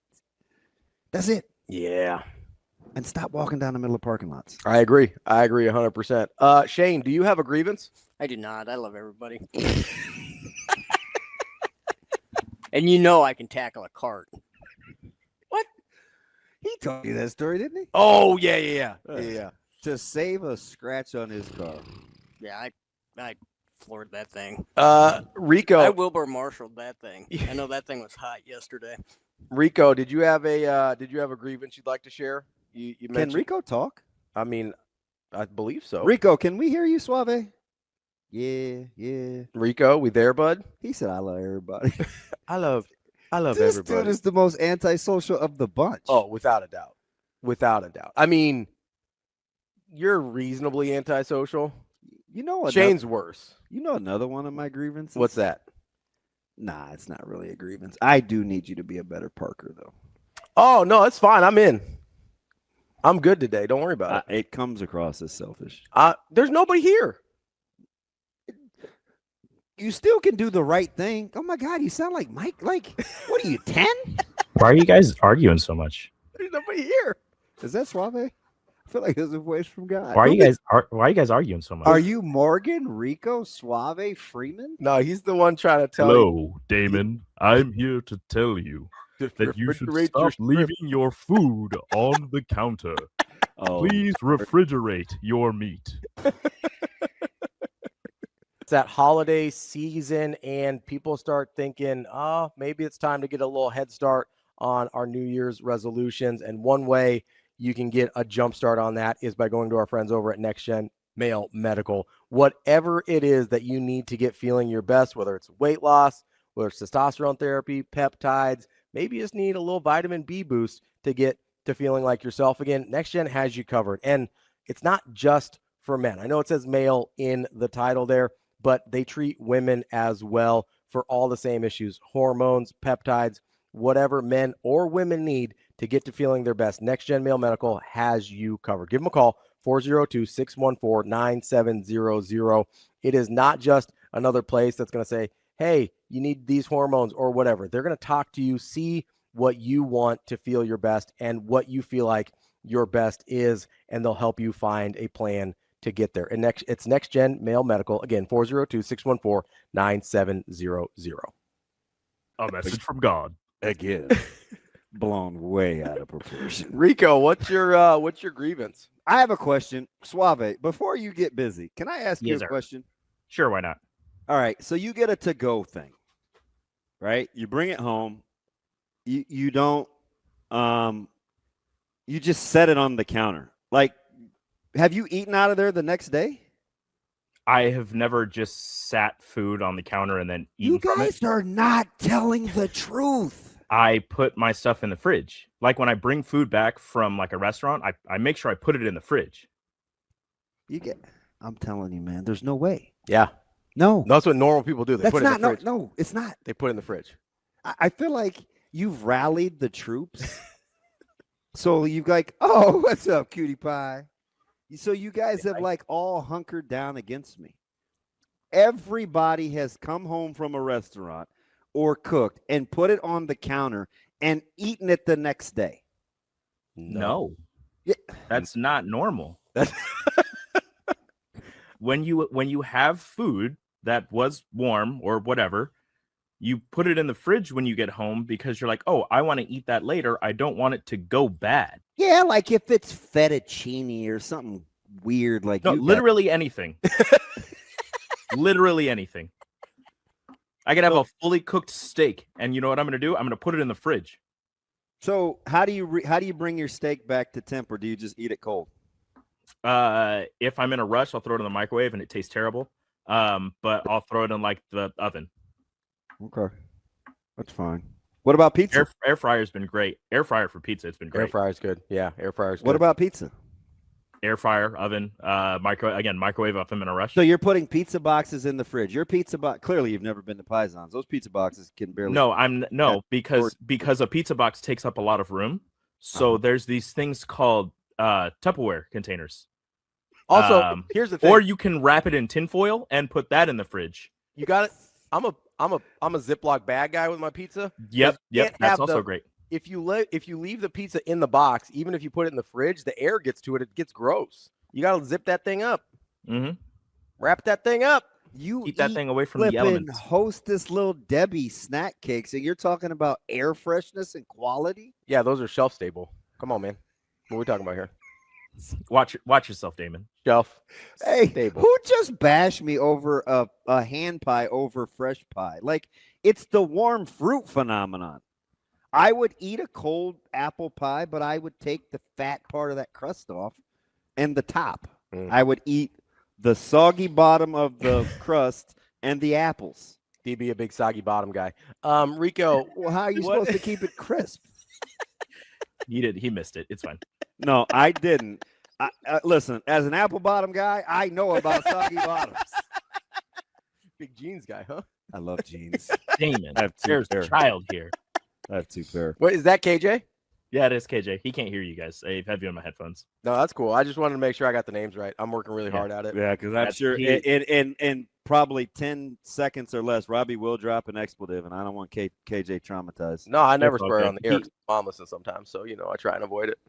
[SPEAKER 2] That's it.
[SPEAKER 1] Yeah.
[SPEAKER 2] And stop walking down the middle of parking lots.
[SPEAKER 1] I agree. 100%. Shane, do you have a grievance?
[SPEAKER 3] I do not. I love everybody. And you know I can tackle a cart.
[SPEAKER 2] He told you that story, didn't he?
[SPEAKER 1] Oh, yeah.
[SPEAKER 2] To save a scratch on his car.
[SPEAKER 3] Yeah, I floored that thing.
[SPEAKER 1] Rico.
[SPEAKER 3] I Wilbur Marshalled that thing. I know that thing was hot yesterday.
[SPEAKER 1] Rico, did you have a grievance you'd like to share? You
[SPEAKER 2] Can
[SPEAKER 1] mentioned,
[SPEAKER 2] Rico talk?
[SPEAKER 1] I mean, I believe so.
[SPEAKER 2] Rico, can we hear you, Suave? Yeah.
[SPEAKER 1] Rico, we there, bud?
[SPEAKER 2] He said, I love everybody.
[SPEAKER 1] I love
[SPEAKER 2] This
[SPEAKER 1] everybody.
[SPEAKER 2] dude is the most antisocial of the bunch.
[SPEAKER 1] Oh, without a doubt. I mean, you're reasonably antisocial.
[SPEAKER 2] You know what?
[SPEAKER 1] Shane's worse.
[SPEAKER 2] You know another one of my grievances?
[SPEAKER 1] What's that?
[SPEAKER 2] Nah, it's not really a grievance. I do need you to be a better parker, though.
[SPEAKER 1] Oh, no, it's fine. I'm in. I'm good today. Don't worry about it.
[SPEAKER 2] It comes across as selfish.
[SPEAKER 1] There's nobody here.
[SPEAKER 2] You still can do the right thing. Oh, my God, you sound like Mike. Like, what are you, 10?
[SPEAKER 19] Why are you guys arguing so much?
[SPEAKER 1] There's nobody here.
[SPEAKER 2] Is that Suave? I feel like there's a voice from God.
[SPEAKER 19] Why are you guys arguing so much?
[SPEAKER 2] Are you Morgan, Rico, Suave, Freeman?
[SPEAKER 1] No, he's the one trying to tell
[SPEAKER 20] Hello, Damon. I'm here to tell you that you should stop leaving your food on the counter. Please refrigerate your meat.
[SPEAKER 1] It's that holiday season, and people start thinking, maybe it's time to get a little head start on our New Year's resolutions. And one way you can get a jump start on that is by going to our friends over at Next Gen Male Medical. Whatever it is that you need to get feeling your best, whether it's weight loss, whether it's testosterone therapy, peptides, maybe you just need a little vitamin B boost to get to feeling like yourself again, Next Gen has you covered. And it's not just for men. I know it says male in the title there, but they treat women as well for all the same issues, hormones, peptides, whatever men or women need to get to feeling their best. Next Gen Male Medical has you covered. Give them a call, 402-614-9700. It is not just another place that's going to say, hey, you need these hormones or whatever. They're going to talk to you, see what you want to feel your best and what you feel like your best is, and they'll help you find a plan to get there. And it's Next Gen Male Medical. Again, 402-614-9700.
[SPEAKER 20] A message from God.
[SPEAKER 2] Again. Blown way out of proportion.
[SPEAKER 1] Rico, what's your grievance?
[SPEAKER 2] I have a question. Suave, before you get busy, can I ask you a question?
[SPEAKER 19] Sure, why not?
[SPEAKER 2] All right, so you get a to-go thing, right? You bring it home. You don't you just set it on the counter. Like, have you eaten out of there the next day?
[SPEAKER 19] I have never just sat food on the counter and then eaten from it.
[SPEAKER 2] You guys are not telling the truth.
[SPEAKER 19] I put my stuff in the fridge. Like when I bring food back from like a restaurant, I make sure I put it in the fridge.
[SPEAKER 2] I'm telling you, man, there's no way.
[SPEAKER 1] Yeah.
[SPEAKER 2] No.
[SPEAKER 1] That's what normal people do. They put it in the fridge.
[SPEAKER 2] No, it's not.
[SPEAKER 1] They put it in the fridge.
[SPEAKER 2] I feel like you've rallied the troops. So you've like, oh, what's up, cutie pie? So you guys have like all hunkered down against me. Everybody has come home from a restaurant or cooked and put it on the counter and eaten it the next day.
[SPEAKER 19] No. That's not normal. When you have food that was warm or whatever, you put it in the fridge when you get home because you're like, oh, I want to eat that later. I don't want it to go bad.
[SPEAKER 2] Yeah, like if it's fettuccine or something weird like
[SPEAKER 19] literally anything. Literally anything. I could have a fully cooked steak, and you know what I'm going to do? I'm going to put it in the fridge.
[SPEAKER 2] So how do you bring your steak back to temp, or do you just eat it cold?
[SPEAKER 19] If I'm in a rush, I'll throw it in the microwave, and it tastes terrible. But I'll throw it in like the oven.
[SPEAKER 2] Okay, that's fine. What about pizza?
[SPEAKER 19] Air fryer's been great. Air fryer for pizza, it's been great.
[SPEAKER 1] Air fryer's good. Yeah, air fryer's good.
[SPEAKER 2] What about pizza?
[SPEAKER 19] Air fryer, oven, microwave if I'm in a rush.
[SPEAKER 2] So you're putting pizza boxes in the fridge. Your pizza box, clearly you've never been to Pisons. Those pizza boxes can barely.
[SPEAKER 19] Because a pizza box takes up a lot of room. So there's these things called Tupperware containers.
[SPEAKER 1] Also, here's the thing.
[SPEAKER 19] Or you can wrap it in tinfoil and put that in the fridge.
[SPEAKER 1] You got it. I'm a Ziploc bag guy with my pizza.
[SPEAKER 19] Yep. That's also great.
[SPEAKER 1] If you leave the pizza in the box, even if you put it in the fridge, the air gets to it. It gets gross. You got to zip that thing up.
[SPEAKER 19] Mm-hmm.
[SPEAKER 1] Wrap that thing up.
[SPEAKER 2] You
[SPEAKER 19] keep that thing away from the elements.
[SPEAKER 2] Hostess Little Debbie snack cakes, and you're talking about air freshness and quality?
[SPEAKER 1] Yeah, those are shelf stable. Come on, man. What are we talking about here?
[SPEAKER 19] Watch yourself, Damon.
[SPEAKER 1] Shelf.
[SPEAKER 2] Hey,
[SPEAKER 1] stable.
[SPEAKER 2] Who just bashed me over a hand pie over fresh pie? Like, it's the warm fruit phenomenon. I would eat a cold apple pie, but I would take the fat part of that crust off and the top. I would eat the soggy bottom of the crust and the apples.
[SPEAKER 1] DB, a big soggy bottom guy. Rico.
[SPEAKER 2] Well, how are you supposed to keep it crisp?
[SPEAKER 19] He missed it. It's fine.
[SPEAKER 2] No, I didn't. Listen, as an apple bottom guy, I know about soggy bottoms.
[SPEAKER 1] Big jeans guy, huh?
[SPEAKER 2] I love jeans.
[SPEAKER 19] Damon, there's a child here.
[SPEAKER 2] I have 2 pair.
[SPEAKER 1] Wait, is that KJ?
[SPEAKER 19] Yeah, it is KJ. He can't hear you guys. I have you on my headphones.
[SPEAKER 1] No, that's cool. I just wanted to make sure I got the names right. I'm working really hard at it.
[SPEAKER 2] Yeah, because I'm sure in probably 10 seconds or less, Robbie will drop an expletive, and I don't want KJ traumatized.
[SPEAKER 1] No, I never swear on the air. Mom listens sometimes, so I try and avoid it.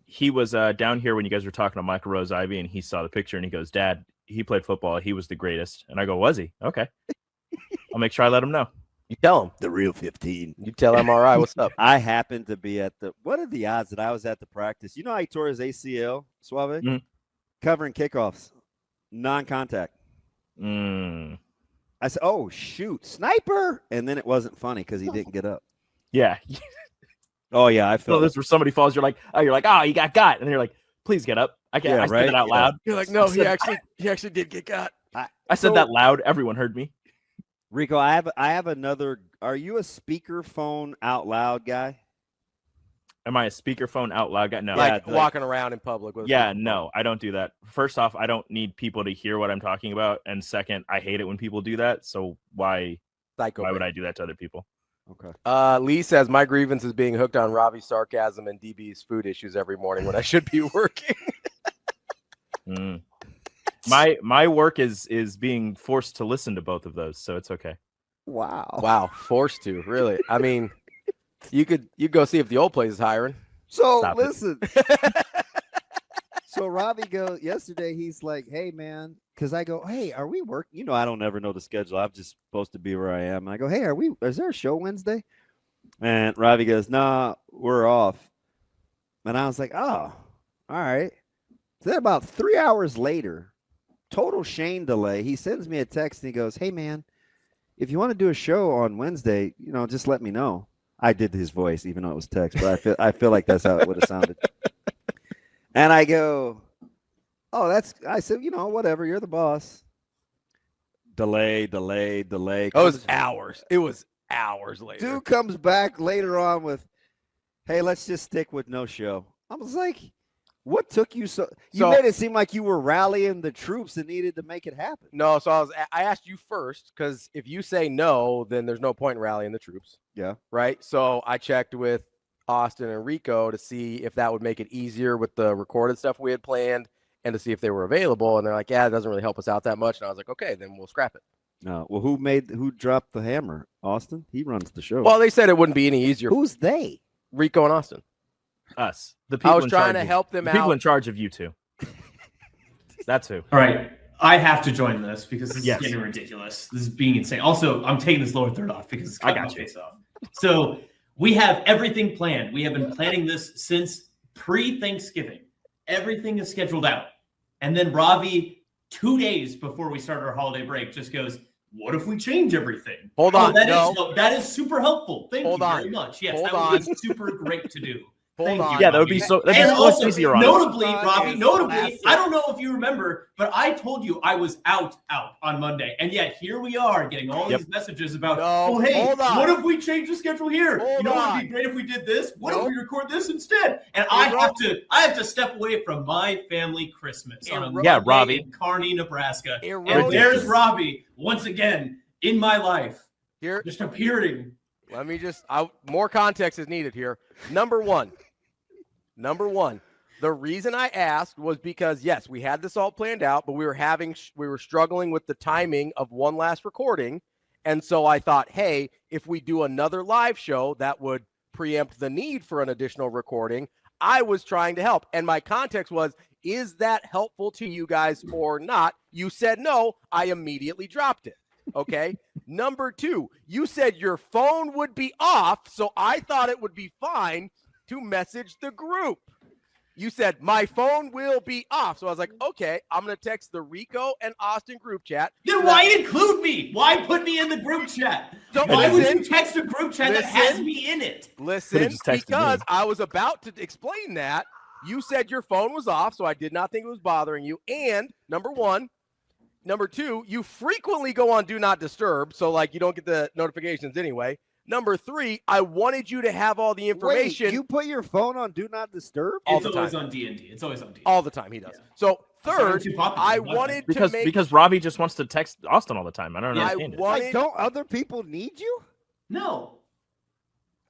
[SPEAKER 19] He was down here when you guys were talking to Michael Rose-Ivey, and he saw the picture, and he goes, "Dad, he played football. He was the greatest." And I go, "Was he? Okay. I'll make sure I let him know."
[SPEAKER 1] You tell him.
[SPEAKER 2] The real 15.
[SPEAKER 1] You tell him, all right, what's up?
[SPEAKER 2] I happened to be what are the odds that I was at the practice? You know how he tore his ACL, Suave?
[SPEAKER 19] Mm.
[SPEAKER 2] Covering kickoffs, non-contact.
[SPEAKER 19] I
[SPEAKER 2] said, oh, shoot, sniper. And then it wasn't funny because he didn't get up.
[SPEAKER 19] Yeah.
[SPEAKER 2] Oh, yeah, I felt
[SPEAKER 19] this where somebody falls, you're like, oh, you got. And you're like, please get up. I can't. I said it out loud.
[SPEAKER 1] You're like, no, he actually did get got.
[SPEAKER 19] I said that loud. Everyone heard me.
[SPEAKER 2] Rico, I have another. Are you a speakerphone out loud guy?
[SPEAKER 19] Am I a speakerphone out loud guy? No.
[SPEAKER 1] Like walking around in public with
[SPEAKER 19] no, I don't do that. First off, I don't need people to hear what I'm talking about. And second, I hate it when people do that. So why would I do that to other people?
[SPEAKER 2] Okay.
[SPEAKER 1] Lee says, my grievance is being hooked on Ravi's sarcasm and DB's food issues every morning when I should be working.
[SPEAKER 19] My work is being forced to listen to both of those, so it's okay.
[SPEAKER 1] Wow, forced to, really. I mean, you go see if the old place is hiring.
[SPEAKER 2] So
[SPEAKER 19] Stop it.
[SPEAKER 2] listen. So Ravi goes yesterday. He's like, "Hey, man," because I go, "Hey, are we working?" You know, I don't ever know the schedule. I'm just supposed to be where I am. And I go, "Hey, is there a show Wednesday?" And Ravi goes, "Nah, we're off." And I was like, "Oh, all right." So then about 3 hours later, total Shane delay. He sends me a text and he goes, "Hey, man, if you want to do a show on Wednesday, just let me know." I did his voice, even though it was text, but I feel like that's how it would have sounded. And I go, I said, whatever, you're the boss. Delay.
[SPEAKER 1] It was hours. It was hours later.
[SPEAKER 2] Dude comes back later on with, "Hey, let's just stick with no show." I was like, what took you so? You made it seem like you were rallying the troops and needed to make it happen.
[SPEAKER 1] No, so I asked you first, because if you say no, then there's no point in rallying the troops.
[SPEAKER 2] Yeah.
[SPEAKER 1] Right? So I checked with Austin and Rico to see if that would make it easier with the recorded stuff we had planned and to see if they were available. And they're like, yeah, it doesn't really help us out that much. And I was like, okay, then we'll scrap it.
[SPEAKER 2] No. Well, who dropped the hammer? Austin? He runs the show.
[SPEAKER 1] Well, they said it wouldn't be any easier.
[SPEAKER 2] Who's they?
[SPEAKER 1] Rico and Austin.
[SPEAKER 19] Us. The people
[SPEAKER 1] I was
[SPEAKER 19] in
[SPEAKER 1] trying
[SPEAKER 19] charge
[SPEAKER 1] to
[SPEAKER 19] of-
[SPEAKER 1] help them
[SPEAKER 19] the
[SPEAKER 1] out.
[SPEAKER 19] People in charge of you two. That's who.
[SPEAKER 21] All right. I have to join this because this
[SPEAKER 19] Yes.
[SPEAKER 21] is getting ridiculous. This is being insane. Also, I'm taking this lower third off because it's
[SPEAKER 19] I
[SPEAKER 21] cutting
[SPEAKER 19] got
[SPEAKER 21] my
[SPEAKER 19] you.
[SPEAKER 21] face off. So we have everything planned. We have been planning this since pre-Thanksgiving. Everything is scheduled out. And then Ravi, 2 days before we start our holiday break, just goes, "What if we change everything?"
[SPEAKER 1] Hold on.
[SPEAKER 21] That is super helpful. Thank you very much. Yes, that would be super great to do. Thank you,
[SPEAKER 19] Yeah, that would
[SPEAKER 21] Ravi.
[SPEAKER 19] be so. That'd
[SPEAKER 21] And
[SPEAKER 19] be so much
[SPEAKER 21] also,
[SPEAKER 19] easier on.
[SPEAKER 21] notably,
[SPEAKER 19] us.
[SPEAKER 21] Ravi, I don't know if you remember, but I told you I was out on Monday, and yet here we are getting all these messages about, hey,
[SPEAKER 1] hold on.
[SPEAKER 21] what if we change the schedule here?
[SPEAKER 1] Hold
[SPEAKER 21] What
[SPEAKER 1] on.
[SPEAKER 21] would be great if we did this? What if
[SPEAKER 1] Nope.
[SPEAKER 21] we record this instead? And I have to step away from my family Christmas on a Monday
[SPEAKER 19] Ravi.
[SPEAKER 21] in Kearney, Nebraska.
[SPEAKER 1] Erroneous.
[SPEAKER 21] And there's Ravi once again in my life,
[SPEAKER 1] Here,
[SPEAKER 21] just appearing.
[SPEAKER 1] let me more context is needed here. Number one, the reason I asked was because, yes, we had this all planned out, but we were struggling with the timing of one last recording. And so I thought, hey, if we do another live show, that would preempt the need for an additional recording. I was trying to help. And my context was, is that helpful to you guys or not? You said no. I immediately dropped it. Okay. Number two, you said your phone would be off. So I thought it would be fine to message the group. You said my phone will be off. So I was like, okay, I'm going to text the Rico and Austin group chat.
[SPEAKER 21] Then why include me? Why put me in the group chat?
[SPEAKER 1] So
[SPEAKER 21] Why would
[SPEAKER 1] listen-
[SPEAKER 21] you text a group chat that has me in it?
[SPEAKER 1] Listen,
[SPEAKER 19] just texted
[SPEAKER 1] because
[SPEAKER 19] me.
[SPEAKER 1] I was about to explain that. You said your phone was off, so I did not think it was bothering you. And number one. Number two, you frequently go on Do Not Disturb, so like you don't get the notifications anyway. Number three, I wanted you to have all the information.
[SPEAKER 2] Wait, you put your phone on Do Not Disturb?
[SPEAKER 21] It's always on D&D. It's always on D&D.
[SPEAKER 1] All the time he does. So third,
[SPEAKER 21] too popular.
[SPEAKER 1] I
[SPEAKER 21] Why?
[SPEAKER 1] wanted
[SPEAKER 19] Because
[SPEAKER 1] to make
[SPEAKER 19] because Ravi just wants to text Austin all the time. I don't understand it.
[SPEAKER 2] Like, don't other people need you?
[SPEAKER 21] No.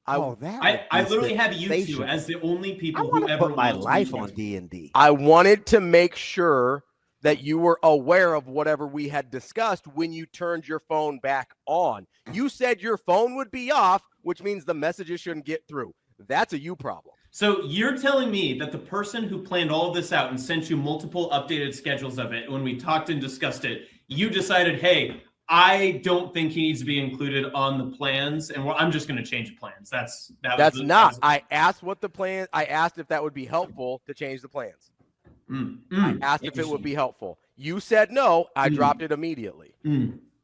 [SPEAKER 2] That
[SPEAKER 21] I
[SPEAKER 2] would be
[SPEAKER 21] literally have you two
[SPEAKER 2] sensational.
[SPEAKER 21] as the only
[SPEAKER 2] I
[SPEAKER 21] people
[SPEAKER 2] want
[SPEAKER 21] who
[SPEAKER 2] to
[SPEAKER 21] ever
[SPEAKER 2] put my
[SPEAKER 21] want to
[SPEAKER 2] life
[SPEAKER 21] be
[SPEAKER 2] on
[SPEAKER 21] here.
[SPEAKER 2] D&D.
[SPEAKER 1] I wanted to make sure that you were aware of whatever we had discussed when you turned your phone back on. You said your phone would be off, which means the messages shouldn't get through. That's a you problem.
[SPEAKER 21] So you're telling me that the person who planned all of this out and sent you multiple updated schedules of it, when we talked and discussed it, you decided, hey, I don't think he needs to be included on the plans, and I'm just going to change the plans.
[SPEAKER 1] I asked what the plan. I asked if that would be helpful to change the plans. I asked if it would be helpful. You said no. I dropped it immediately.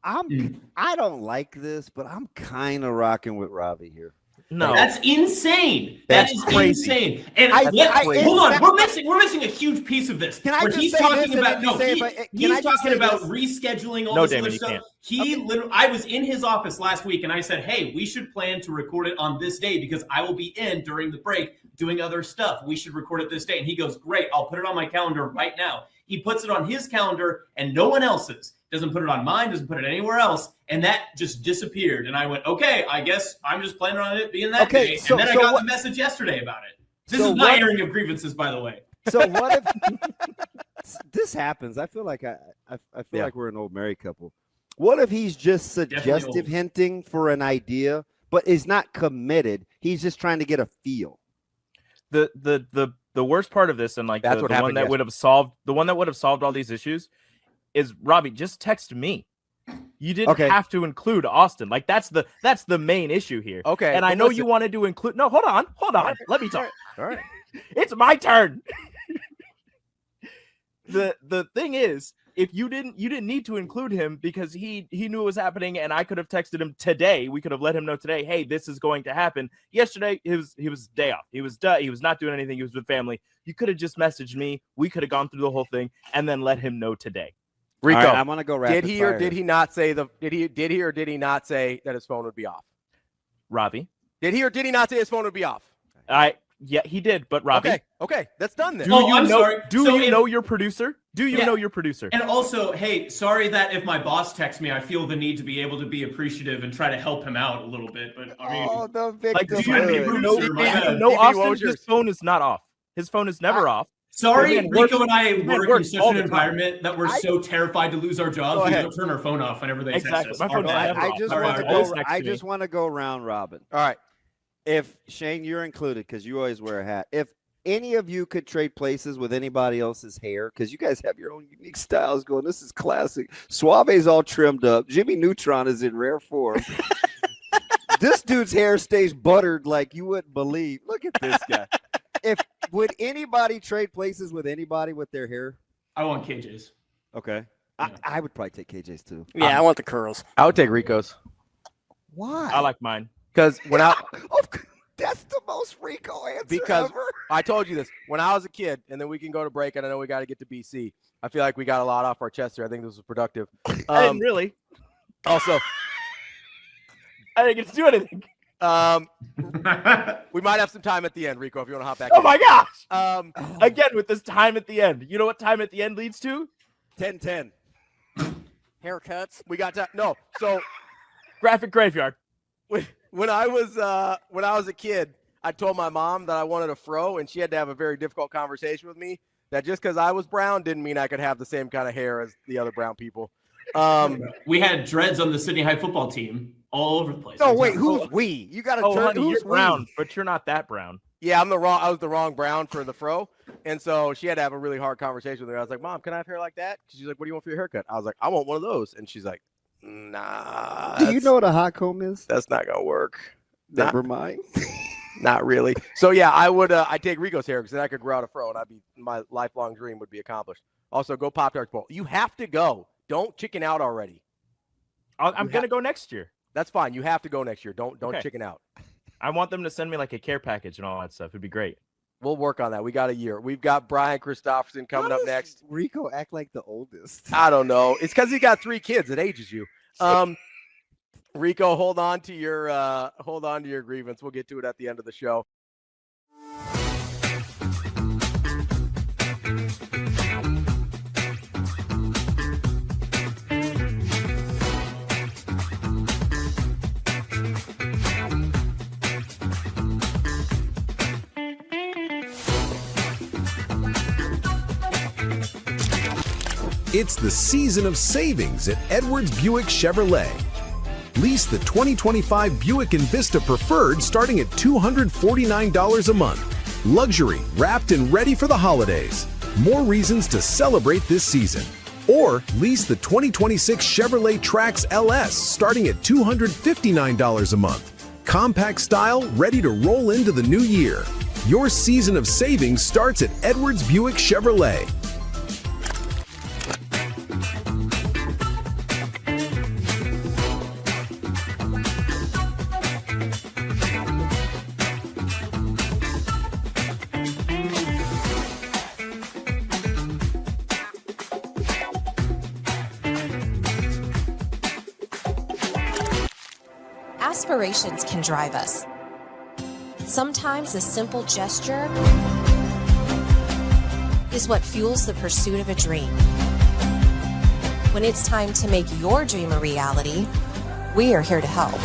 [SPEAKER 2] I don't like this, but I'm kind of rocking with Ravi here.
[SPEAKER 19] No,
[SPEAKER 21] that's insane. That is
[SPEAKER 19] crazy.
[SPEAKER 21] insane. And
[SPEAKER 19] crazy.
[SPEAKER 21] hold on, we're missing a huge piece of this.
[SPEAKER 2] Can I
[SPEAKER 21] where
[SPEAKER 2] just
[SPEAKER 21] he's
[SPEAKER 2] say
[SPEAKER 21] talking
[SPEAKER 2] this
[SPEAKER 21] about
[SPEAKER 2] and then you say if I- can I
[SPEAKER 21] he's
[SPEAKER 2] just
[SPEAKER 21] talking
[SPEAKER 2] say
[SPEAKER 21] about
[SPEAKER 2] this?
[SPEAKER 21] rescheduling all
[SPEAKER 19] No,
[SPEAKER 21] this
[SPEAKER 19] Damon,
[SPEAKER 21] other
[SPEAKER 19] you
[SPEAKER 21] stuff.
[SPEAKER 19] can't.
[SPEAKER 21] Literally, I was in his office last week and I said, hey, we should plan to record it on this day because I will be in during the break doing other stuff. We should record it this day. And he goes, great, I'll put it on my calendar right now. He puts it on his calendar and no one else's. Doesn't put it on mine, doesn't put it anywhere else. And that just disappeared. And I went, okay, I guess I'm just planning on it being that day.
[SPEAKER 2] so-
[SPEAKER 21] And then I
[SPEAKER 2] so
[SPEAKER 21] got
[SPEAKER 2] what-
[SPEAKER 21] the message yesterday about it. This
[SPEAKER 2] so
[SPEAKER 21] is my
[SPEAKER 2] what-
[SPEAKER 21] airing of grievances, by the way.
[SPEAKER 2] So what This happens. I feel like I feel like we're an old married couple. What if he's just suggestive hinting for an idea, but is not committed? He's just trying to get a feel.
[SPEAKER 19] The worst part of this, and like
[SPEAKER 1] That's
[SPEAKER 19] the
[SPEAKER 1] what
[SPEAKER 19] one
[SPEAKER 1] happened
[SPEAKER 19] that would have solved all these issues, is Robbie, just text me. You didn't have to include Austin. Like that's the main issue here.
[SPEAKER 1] Okay.
[SPEAKER 19] And I know you wanted to include. No, hold on. Let me talk.
[SPEAKER 1] All right.
[SPEAKER 19] It's my turn. The thing is, if you didn't need to include him because he knew it was happening, and I could have texted him today. We could have let him know today, hey, this is going to happen. Yesterday, he was day off. He was not doing anything. He was with family. You could have just messaged me. We could have gone through the whole thing and then let him know today.
[SPEAKER 1] Rico,
[SPEAKER 2] right, I'm gonna go rapid
[SPEAKER 1] did he
[SPEAKER 2] fire.
[SPEAKER 1] or did he not say did he or did he not say that his phone would be off?
[SPEAKER 19] Ravi,
[SPEAKER 1] did he or did he not say his phone would be off?
[SPEAKER 19] Yeah, he did, but Ravi.
[SPEAKER 1] Okay, that's done then.
[SPEAKER 19] Do you know your producer? Do you know your producer?
[SPEAKER 21] And also, hey, sorry that if my boss texts me, I feel the need to be able to be appreciative and try to help him out a little bit. But I mean,
[SPEAKER 2] the
[SPEAKER 19] do
[SPEAKER 21] victim.
[SPEAKER 19] you know Austin? His phone is not off. His phone is never off.
[SPEAKER 21] Sorry,
[SPEAKER 19] Man,
[SPEAKER 21] Rico and I work in such
[SPEAKER 19] all
[SPEAKER 21] an
[SPEAKER 19] the time.
[SPEAKER 21] environment that we're so terrified to lose our jobs. We don't turn our phone off whenever they text us.
[SPEAKER 19] My phone's never off.
[SPEAKER 2] I just want to go round robin.
[SPEAKER 1] All right.
[SPEAKER 2] If Shane, you're included because you always wear a hat. If any of you could trade places with anybody else's hair, because you guys have your own unique styles going, this is classic. Suave's all trimmed up. Jimmy Neutron is in rare form. This dude's hair stays buttered like you wouldn't believe. Look at this guy. Would anybody trade places with anybody with their hair?
[SPEAKER 21] I want KJ's.
[SPEAKER 2] Okay. Yeah. I would probably take KJ's too.
[SPEAKER 3] Yeah, I want the curls.
[SPEAKER 1] I would take Rico's.
[SPEAKER 2] Why?
[SPEAKER 19] I like mine.
[SPEAKER 1] Because
[SPEAKER 2] that's the most Rico answer
[SPEAKER 1] because
[SPEAKER 2] ever.
[SPEAKER 1] I told you this when I was a kid, and then we can go to break, and I know we got to get to BC. I feel like we got a lot off our chest here. I think this was productive.
[SPEAKER 19] And really,
[SPEAKER 1] also,
[SPEAKER 19] I didn't get to do anything.
[SPEAKER 1] We might have some time at the end, Rico, if you want to hop back.
[SPEAKER 19] Oh my gosh! Again with this time at the end. You know what time at the end leads to?
[SPEAKER 2] 10-10.
[SPEAKER 3] Haircuts.
[SPEAKER 1] We got to no. So
[SPEAKER 19] graphic graveyard.
[SPEAKER 1] When I was a kid, I told my mom that I wanted a fro, and she had to have a very difficult conversation with me. That just because I was brown didn't mean I could have the same kind of hair as the other brown people.
[SPEAKER 21] We had dreads on the Sydney High football team all over the place.
[SPEAKER 2] No, wait, who's we? You got to turn.
[SPEAKER 19] Honey,
[SPEAKER 2] who's
[SPEAKER 19] you're brown, but you're not that brown.
[SPEAKER 1] Yeah, I was the wrong brown for the fro, and so she had to have a really hard conversation with her. I was like, "Mom, can I have hair like that?" She's like, "What do you want for your haircut?" I was like, "I want one of those," and she's like, "Nah."
[SPEAKER 2] Do you know what a hot comb is?
[SPEAKER 1] That's not gonna work.
[SPEAKER 2] Never mind.
[SPEAKER 1] Not really. So yeah, I would. I'd take Rico's hair because then I could grow out a fro, and my lifelong dream would be accomplished. Also, go Pop-Tarts Bowl. You have to go. Don't chicken out already.
[SPEAKER 19] I'm gonna go next year.
[SPEAKER 1] That's fine. You have to go next year. Don't chicken out.
[SPEAKER 19] I want them to send me like a care package and all that stuff. It'd be great.
[SPEAKER 1] We'll work on that. We got a year. We've got Brian Christopherson coming up next.
[SPEAKER 2] Rico act like the oldest.
[SPEAKER 1] I don't know. It's because he got 3 kids. It ages you. Rico, hold on to your grievance. We'll get to it at the end of the show.
[SPEAKER 7] It's the season of savings at Edwards Buick Chevrolet. Lease the 2025 Buick Envista Preferred starting at $249 a month. Luxury, wrapped and ready for the holidays. More reasons to celebrate this season. Or lease the 2026 Chevrolet Trax LS starting at $259 a month. Compact style, ready to roll into the new year. Your season of savings starts at Edwards Buick Chevrolet.
[SPEAKER 8] Aspirations can drive us. Sometimes a simple gesture is what fuels the pursuit of a dream. When it's time to make your dream a reality, we are here to help.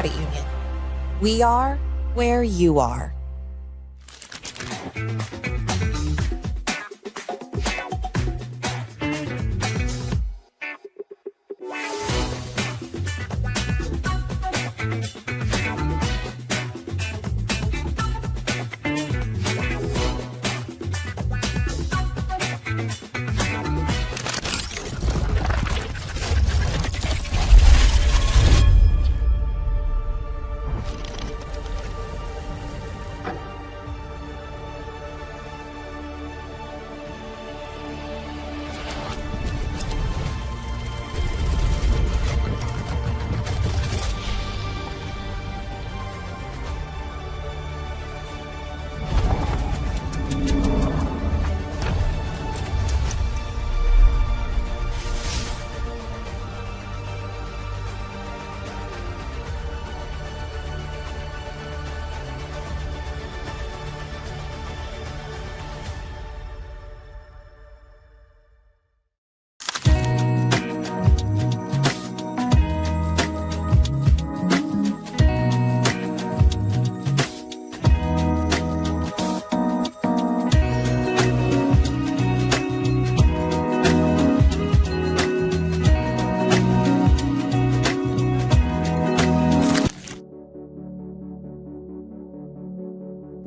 [SPEAKER 8] Credit Union. We are where you are.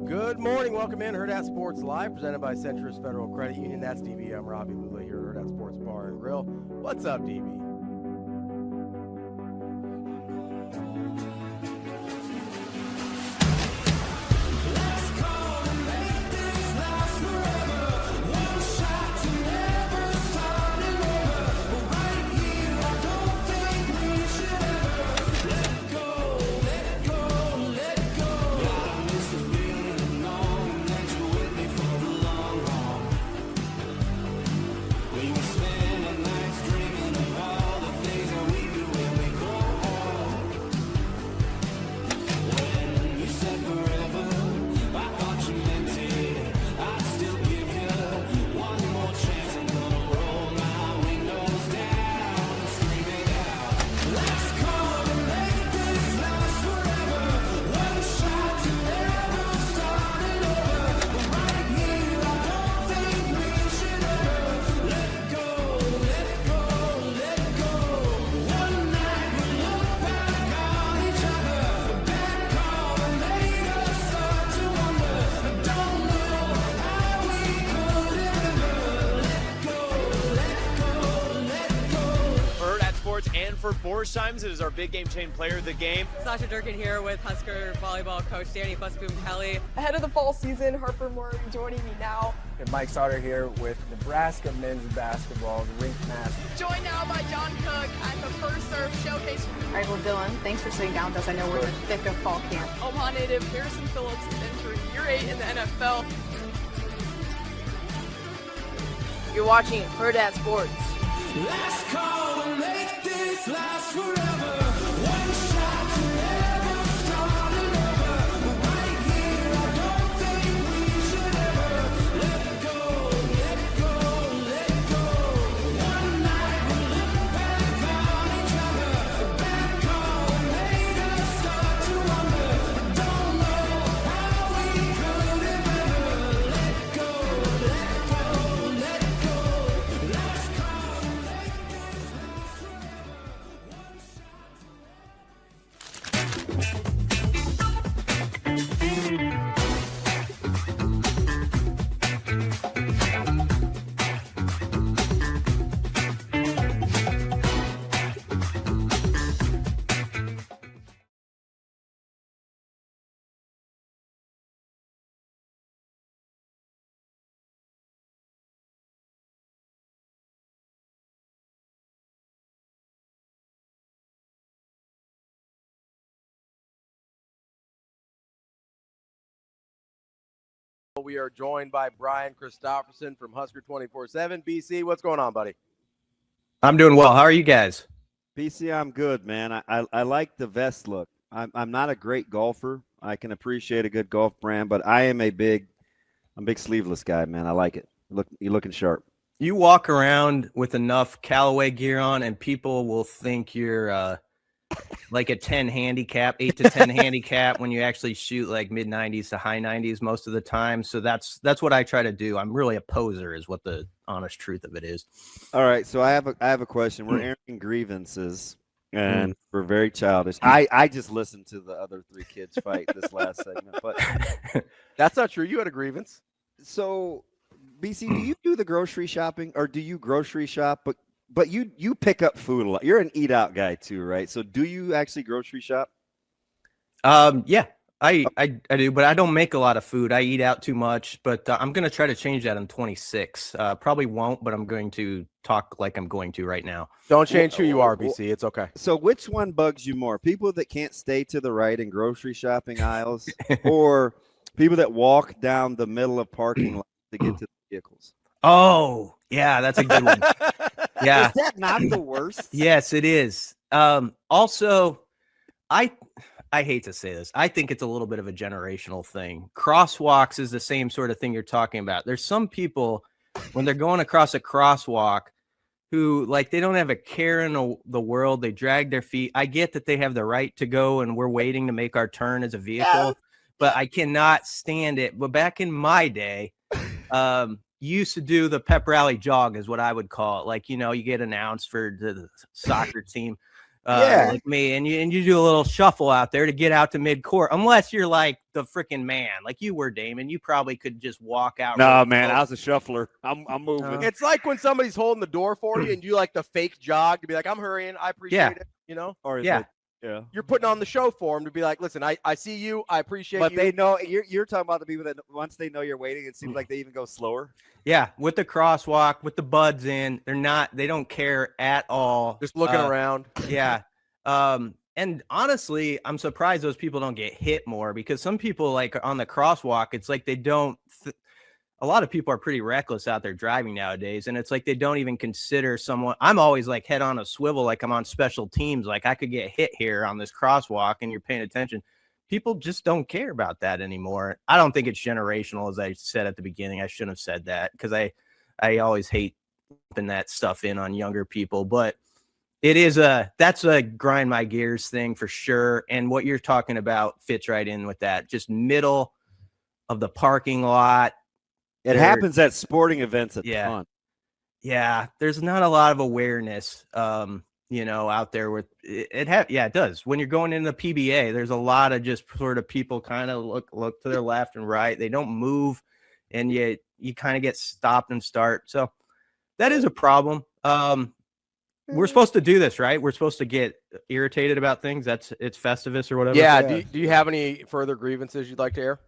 [SPEAKER 1] Good morning. Welcome in Hurrdat Sports Live, presented by Centris Federal Credit Union. That's DB. I'm Ravi Lulla here at Hurrdat Sports Bar and Grill. What's up, DB?
[SPEAKER 16] And for Borsheim's, it is our big game chain player of the game.
[SPEAKER 10] Sasha Durkin here with Husker volleyball coach Danny Busboom Kelly.
[SPEAKER 11] Ahead of the fall season, Harper Moore joining me now.
[SPEAKER 12] And Mike Sauter here with Nebraska men's basketball, the rink master.
[SPEAKER 11] Joined now by John Cook at the First Serve Showcase.
[SPEAKER 13] All right, well, Dylan, thanks for sitting down with us. I know we're in the thick of fall camp.
[SPEAKER 11] Omaha native Harrison Phillips is entering year 8 in the NFL.
[SPEAKER 14] You're watching Hurrdat Sports.
[SPEAKER 15] Last call to make this last forever. One shot to never start another. Right here, I don't think we should ever let go, let go, let go. One night we look back on each other. Bad call made us start to wonder. Don't know how we could have ever let go, let go, let go. Last call to make this last forever. One shot.
[SPEAKER 1] We are joined by Brian Christopherson from Husker 24/7. BC, what's going on, buddy?
[SPEAKER 6] I'm doing well. How are you guys?
[SPEAKER 2] BC, I'm good, man. I like the vest look. I'm not a great golfer. I can appreciate a good golf brand, but I'm a big sleeveless guy, man. I like it. You're looking sharp.
[SPEAKER 6] You walk around with enough Callaway gear on, and people will think you're like a 10 handicap, 8 to 10 handicap when you actually shoot like mid 90s to high 90s most of the time. So that's what I try to do. I'm really a poser is what the honest truth of it is.
[SPEAKER 2] All right, so I have a question. We're airing grievances, and we're very childish. I just listened to the other three kids fight this last segment, but
[SPEAKER 1] That's not true. You had a grievance.
[SPEAKER 2] So, BC, do you do the grocery shopping, or do you grocery shop? But you pick up food a lot. You're an eat out guy too, right? So, do you actually grocery shop?
[SPEAKER 6] Yeah, I do, but I don't make a lot of food. I eat out too much, but I'm going to try to change that in 26. Probably won't, but I'm going to talk like I'm going to right now.
[SPEAKER 1] Don't change who you are, BC. It's okay.
[SPEAKER 2] So which one bugs you more? People that can't stay to the right in grocery shopping aisles or people that walk down the middle of parking lots to get to the vehicles?
[SPEAKER 6] Oh, yeah, that's a good one. Yeah.
[SPEAKER 2] Is that not the worst?
[SPEAKER 6] Yes, it is. Also, I hate to say this. I think it's a little bit of a generational thing. Crosswalks is the same sort of thing you're talking about. There's some people when they're going across a crosswalk who like they don't have a care in the world. They drag their feet. I get that they have the right to go and we're waiting to make our turn as a vehicle, but I cannot stand it. But back in my day, you used to do the pep rally jog is what I would call it. Like, you know, you get announced for the soccer team. Like me, and you do a little shuffle out there to get out to mid-court, unless you're like the freaking man, like you were, Damon. You probably could just walk out.
[SPEAKER 2] No, man, I was a shuffler. I'm moving.
[SPEAKER 1] It's like when somebody's holding the door for you and you like the fake jog to be like, I'm hurrying. I appreciate it. You know?
[SPEAKER 2] Or
[SPEAKER 1] You're putting on the show for them to be like, listen, I see you. I appreciate you.
[SPEAKER 2] But they know you're talking about the people that once they know you're waiting, it seems like they even go slower.
[SPEAKER 6] Yeah, with the crosswalk, with the buds in, they don't care at all.
[SPEAKER 1] Just looking around.
[SPEAKER 6] Yeah. And honestly, I'm surprised those people don't get hit more because some people like on the crosswalk, it's like they don't. A lot of people are pretty reckless out there driving nowadays, and it's like they don't even consider someone. I'm always like head on a swivel, like I'm on special teams, like I could get hit here on this crosswalk, and you're paying attention. People just don't care about that anymore. I don't think it's generational, as I said at the beginning. I shouldn't have said that because I always hate putting that stuff in on younger people, but it is that's a grind my gears thing for sure. And what you're talking about fits right in with that. Just middle of the parking lot.
[SPEAKER 2] It happens at sporting events a ton.
[SPEAKER 6] Yeah, there's not a lot of awareness, you know, out there with it. It does. When you're going into the PBA, there's a lot of just sort of people kind of look to their left and right. They don't move, and you kind of get stopped and start. So that is a problem. We're supposed to do this, right? We're supposed to get irritated about things. It's Festivus or whatever.
[SPEAKER 1] Yeah. Do you have any further grievances you'd like to air?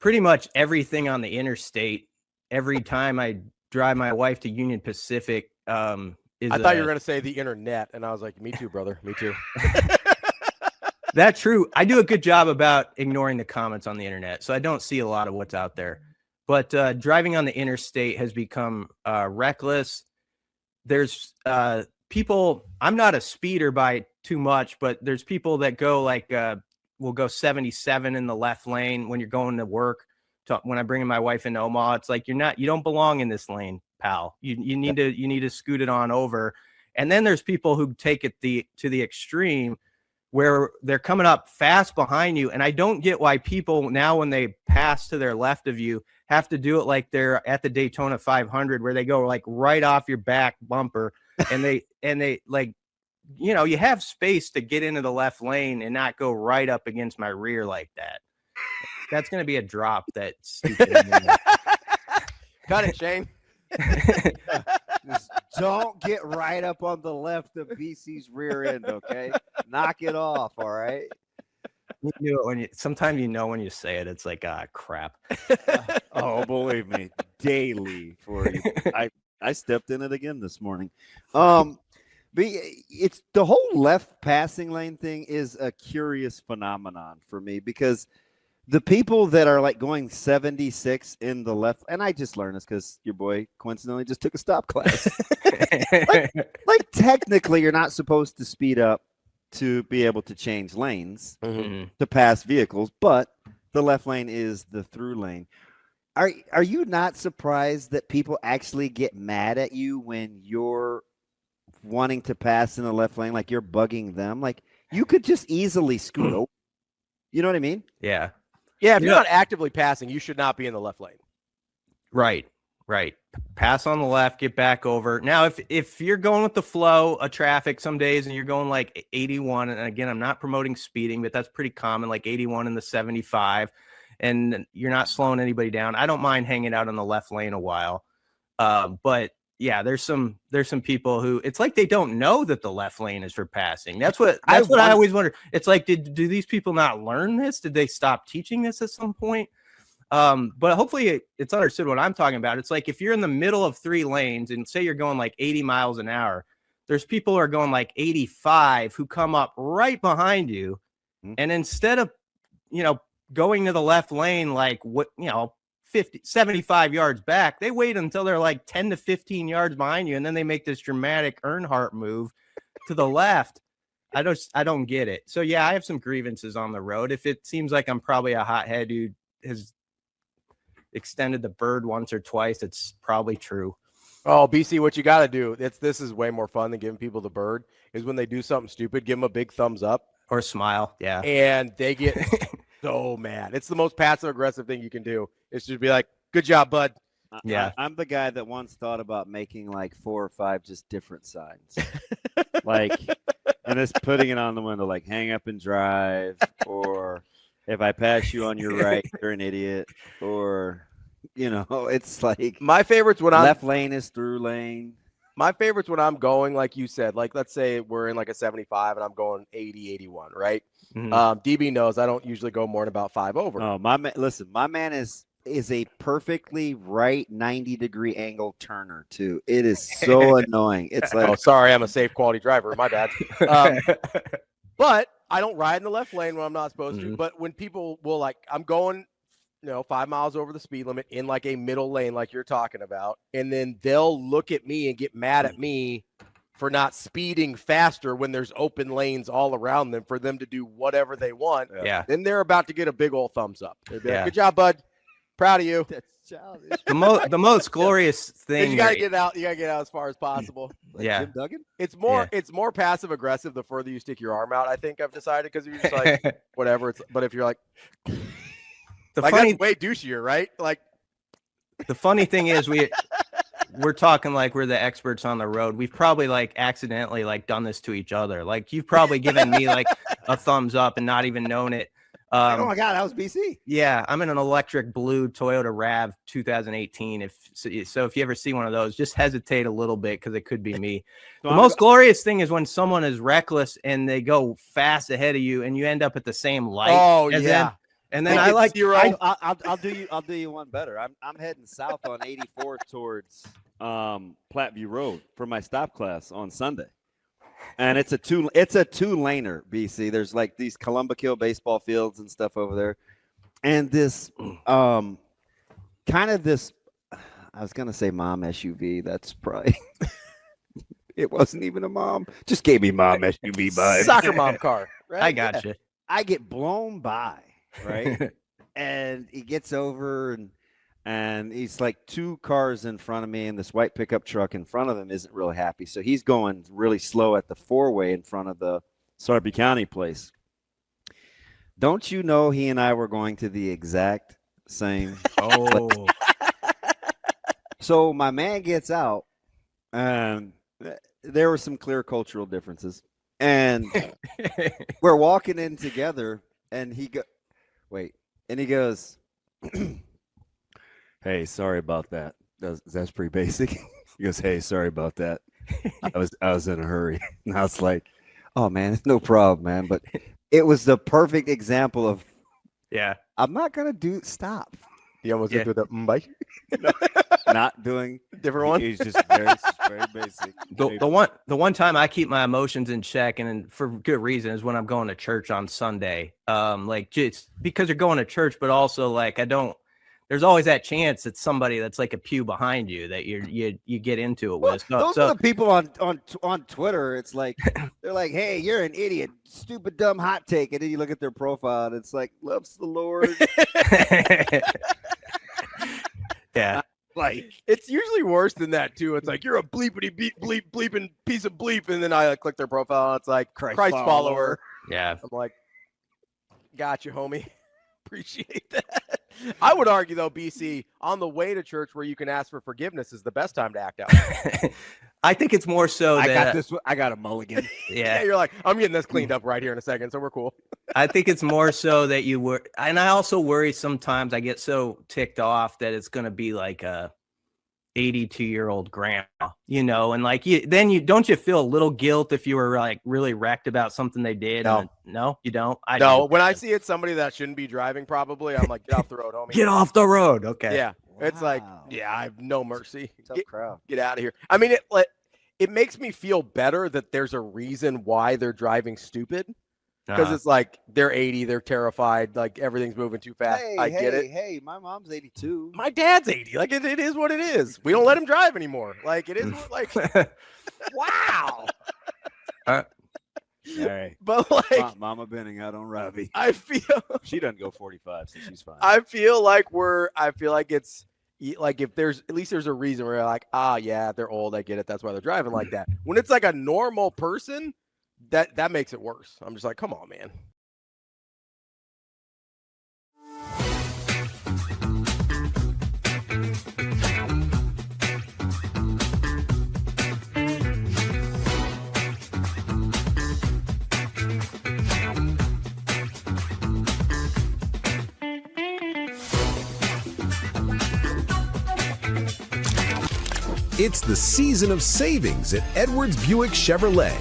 [SPEAKER 6] Pretty much everything on the interstate. Every time I drive my wife to Union Pacific, I
[SPEAKER 1] thought you were going to say the internet, and I was like, me too, brother. Me too.
[SPEAKER 6] That's true. I do a good job about ignoring the comments on the internet, so I don't see a lot of what's out there. But driving on the interstate has become reckless. There's people, I'm not a speeder by too much, but there's people that go like, will go 77 in the left lane when you're going to work. When I bring my wife into Omaha, it's like, you don't belong in this lane, pal. You need to scoot it on over. And then there's people who take it to the extreme where they're coming up fast behind you. And I don't get why people now, when they pass to their left of you, have to do it like they're at the Daytona 500 where they go like right off your back bumper and they like, you know, you have space to get into the left lane and not go right up against my rear like that. That's going to be a drop. That's stupid.
[SPEAKER 1] Cut it, Shane.
[SPEAKER 2] Just don't get right up on the left of BC's rear end, okay? Knock it off, all right?
[SPEAKER 6] You knew it sometimes you know when you say it, it's like, crap.
[SPEAKER 2] Oh, believe me, daily for you. I stepped in it again this morning. But it's the whole left passing lane thing is a curious phenomenon for me because the people that are like going 76 in the left, and I just learned this because your boy coincidentally just took a stop class. like technically, you're not supposed to speed up to be able to change lanes to pass vehicles, but the left lane is the through lane. Are you not surprised that people actually get mad at you when you're wanting to pass in the left lane, like you're bugging them. Like you could just easily scoot over. You know what I mean?
[SPEAKER 6] Yeah.
[SPEAKER 1] Yeah, if you're not actively passing, you should not be in the left lane.
[SPEAKER 6] Right. Pass on the left, get back over. Now, if you're going with the flow of traffic some days and you're going like 81, and again, I'm not promoting speeding, but that's pretty common, like 81 in the 75, and you're not slowing anybody down, I don't mind hanging out in the left lane a while. But yeah, there's some people who it's like they don't know that the left lane is for passing. That's what I always wonder. It's like, do these people not learn this? Did they stop teaching this at some point? But hopefully it's understood what I'm talking about. It's like if you're in the middle of 3 lanes and say you're going like 80 miles an hour, there's people who are going like 85 who come up right behind you. And instead of, going to the left lane, like 50, 75 yards back, they wait until they're like 10 to 15 yards behind you. And then they make this dramatic Earnhardt move to the left. I don't get it. So yeah, I have some grievances on the road. If it seems like I'm probably a hothead who has extended the bird once or twice, it's probably true.
[SPEAKER 1] Oh, BC, what you got to do, this is way more fun than giving people the bird, is when they do something stupid, give them a big thumbs up.
[SPEAKER 6] Or smile, yeah.
[SPEAKER 1] And they get so mad. It's the most passive-aggressive thing you can do. It's just be like, good job, bud.
[SPEAKER 6] Yeah.
[SPEAKER 2] I'm the guy that once thought about making like 4 or 5 just different signs. Like, and just putting it on the window, like hang up and drive, or if I pass you on your right, you're an idiot. Or, it's like
[SPEAKER 1] my favorites when
[SPEAKER 2] left lane is through lane.
[SPEAKER 1] My favorites when I'm going, like you said, like let's say we're in like a 75 and I'm going 80, 81, right?
[SPEAKER 6] Mm-hmm.
[SPEAKER 1] DB knows I don't usually go more than about 5 over.
[SPEAKER 2] Oh, my man is a perfectly right 90-degree angle turner too. It is so annoying. It's like,
[SPEAKER 1] oh, sorry, I'm a safe quality driver. My bad. But I don't ride in the left lane when I'm not supposed to. But when people will, like, I'm going, 5 miles over the speed limit in like a middle lane, like you're talking about, and then they'll look at me and get mad at me for not speeding faster when there's open lanes all around them for them to do whatever they want.
[SPEAKER 6] Yeah.
[SPEAKER 1] Then they're about to get a big old thumbs up. They'll be like,
[SPEAKER 6] Yeah.
[SPEAKER 1] good job, bud. Proud of you.
[SPEAKER 2] That's childish.
[SPEAKER 6] The most glorious thing.
[SPEAKER 1] You gotta get out. You gotta get out as far as possible.
[SPEAKER 2] Like
[SPEAKER 6] Yeah.
[SPEAKER 2] Jim Duggan?
[SPEAKER 1] It's more passive aggressive the further you stick your arm out. I think I've decided, because you're just like whatever. But if you're like, that's way douchier, right? Like,
[SPEAKER 6] the funny thing is we're talking like we're the experts on the road. We've probably like accidentally like done this to each other. Like you've probably given me like a thumbs up and not even known it.
[SPEAKER 2] Oh my God, that was BC.
[SPEAKER 6] Yeah, I'm in an electric blue Toyota RAV 2018. If you ever see one of those, just hesitate a little bit because it could be me. The most glorious thing is when someone is reckless and they go fast ahead of you and you end up at the same light.
[SPEAKER 1] Oh,
[SPEAKER 6] as
[SPEAKER 1] yeah.
[SPEAKER 6] them. And then I like
[SPEAKER 2] I'll do you one better. I'm heading south on 84 towards Platteview Road for my stop class on Sunday. And it's a two-laner, BC. There's like these Columbia baseball fields and stuff over there. And this I was gonna say mom SUV. That's probably it wasn't even a mom. Just gave me mom SUV bud.
[SPEAKER 1] soccer mom car. Right?
[SPEAKER 6] I got you.
[SPEAKER 2] I get blown by, right? And he gets over and he's like 2 cars in front of me, and this white pickup truck in front of him isn't really happy. So he's going really slow at the 4-way in front of the Sarpy County place. Don't you know he and I were going to the exact same place? So my man gets out, and there were some clear cultural differences. And we're walking in together, and he goes, hey, sorry about that. That's pretty basic. He goes, hey, sorry about that. I was in a hurry. And I was like, oh man, no problem, man. But it was the perfect example of, I'm not gonna stop.
[SPEAKER 1] You almost did the bike.
[SPEAKER 2] Not doing
[SPEAKER 1] different one.
[SPEAKER 2] He's just very basic.
[SPEAKER 6] The one time I keep my emotions in check, and for good reason, is when I'm going to church on Sunday. Like just because you're going to church, but also like there's always that chance that somebody that's like a pew behind you that you get into it with.
[SPEAKER 2] Those are the people on Twitter. It's like they're like, hey, you're an idiot, stupid, dumb hot take, and then you look at their profile and it's like, loves the Lord.
[SPEAKER 6] Yeah.
[SPEAKER 1] Like, it's usually worse than that too. It's like, you're a bleepity bleeping piece of bleep, and then I click their profile and it's like Christ follower.
[SPEAKER 6] Yeah.
[SPEAKER 1] I'm like, got you, homie. Appreciate that. I would argue though, BC, on the way to church where you can ask for forgiveness is the best time to act out.
[SPEAKER 6] I think it's more so
[SPEAKER 2] I
[SPEAKER 6] that
[SPEAKER 2] got this. I got a mulligan.
[SPEAKER 1] Yeah, you're like, I'm getting this cleaned up right here in a second, so we're cool.
[SPEAKER 6] I think it's more so that you were, and I also worry sometimes I get so ticked off that it's going to be like a 82-year-old grandma, and like don't you feel a little guilt if you were like really wrecked about something they did? No, you don't. I
[SPEAKER 1] No,
[SPEAKER 6] do.
[SPEAKER 1] when I see it's somebody that shouldn't be driving, probably I'm like, get off the road, homie.
[SPEAKER 6] Get off the road. Okay.
[SPEAKER 1] Yeah, it's like, yeah, I have no mercy.
[SPEAKER 2] Tough crowd.
[SPEAKER 1] Get out of here. I mean, it makes me feel better that there's a reason why they're driving stupid. Because it's like they're 80, they're terrified, like everything's moving too fast. I get it.
[SPEAKER 2] Hey, my mom's 82.
[SPEAKER 1] My dad's 80. Like it is what it is. We don't let him drive anymore. Like it is like wow.
[SPEAKER 2] All right.
[SPEAKER 1] But like
[SPEAKER 2] Mama Benning out on Ravi.
[SPEAKER 1] I feel
[SPEAKER 2] she doesn't go 45, so she's fine.
[SPEAKER 1] I feel like it's like if there's at least there's a reason where you're like, yeah, they're old. I get it. That's why they're driving like that. When it's like a normal person, that makes it worse. I'm just like, come on, man.
[SPEAKER 7] It's the season of savings at Edwards Buick Chevrolet.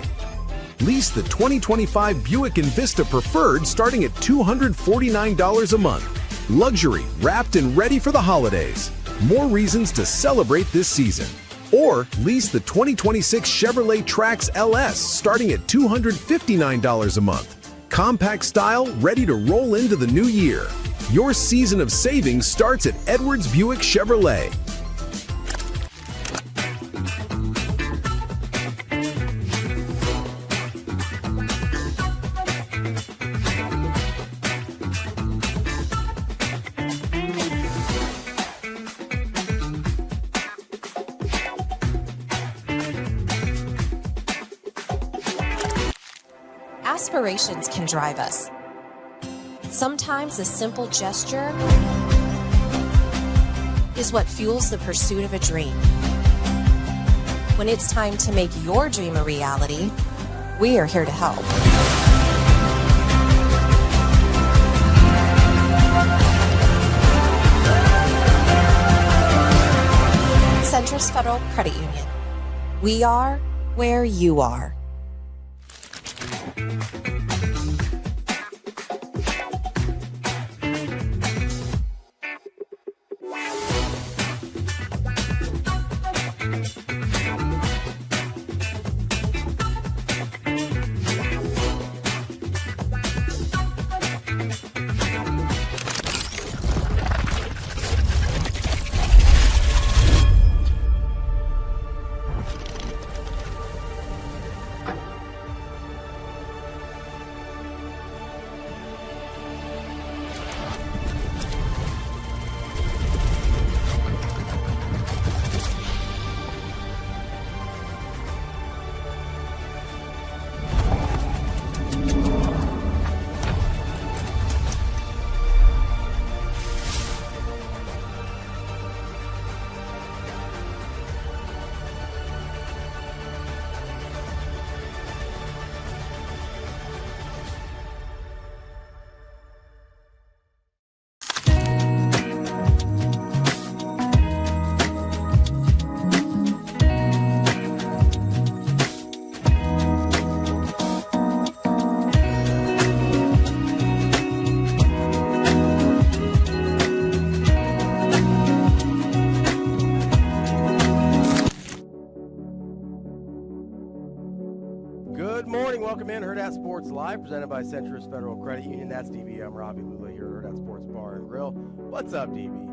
[SPEAKER 7] Lease the 2025 Buick Envista Preferred starting at $249 a month. Luxury, wrapped and ready for the holidays. More reasons to celebrate this season. Or lease the 2026 Chevrolet Trax LS starting at $259 a month. Compact style, ready to roll into the new year. Your season of savings starts at Edwards Buick Chevrolet.
[SPEAKER 8] Aspirations can drive us. Sometimes a simple gesture is what fuels the pursuit of a dream. When it's time to make your dream a reality, we are here to help. Centris Federal Credit Union. We are where you are.
[SPEAKER 1] Welcome in Hurrdat Sports Live, presented by Centris Federal Credit Union. That's DB. I'm Ravi Lulla here at Hurrdat Sports Bar and Grill. What's up, DB?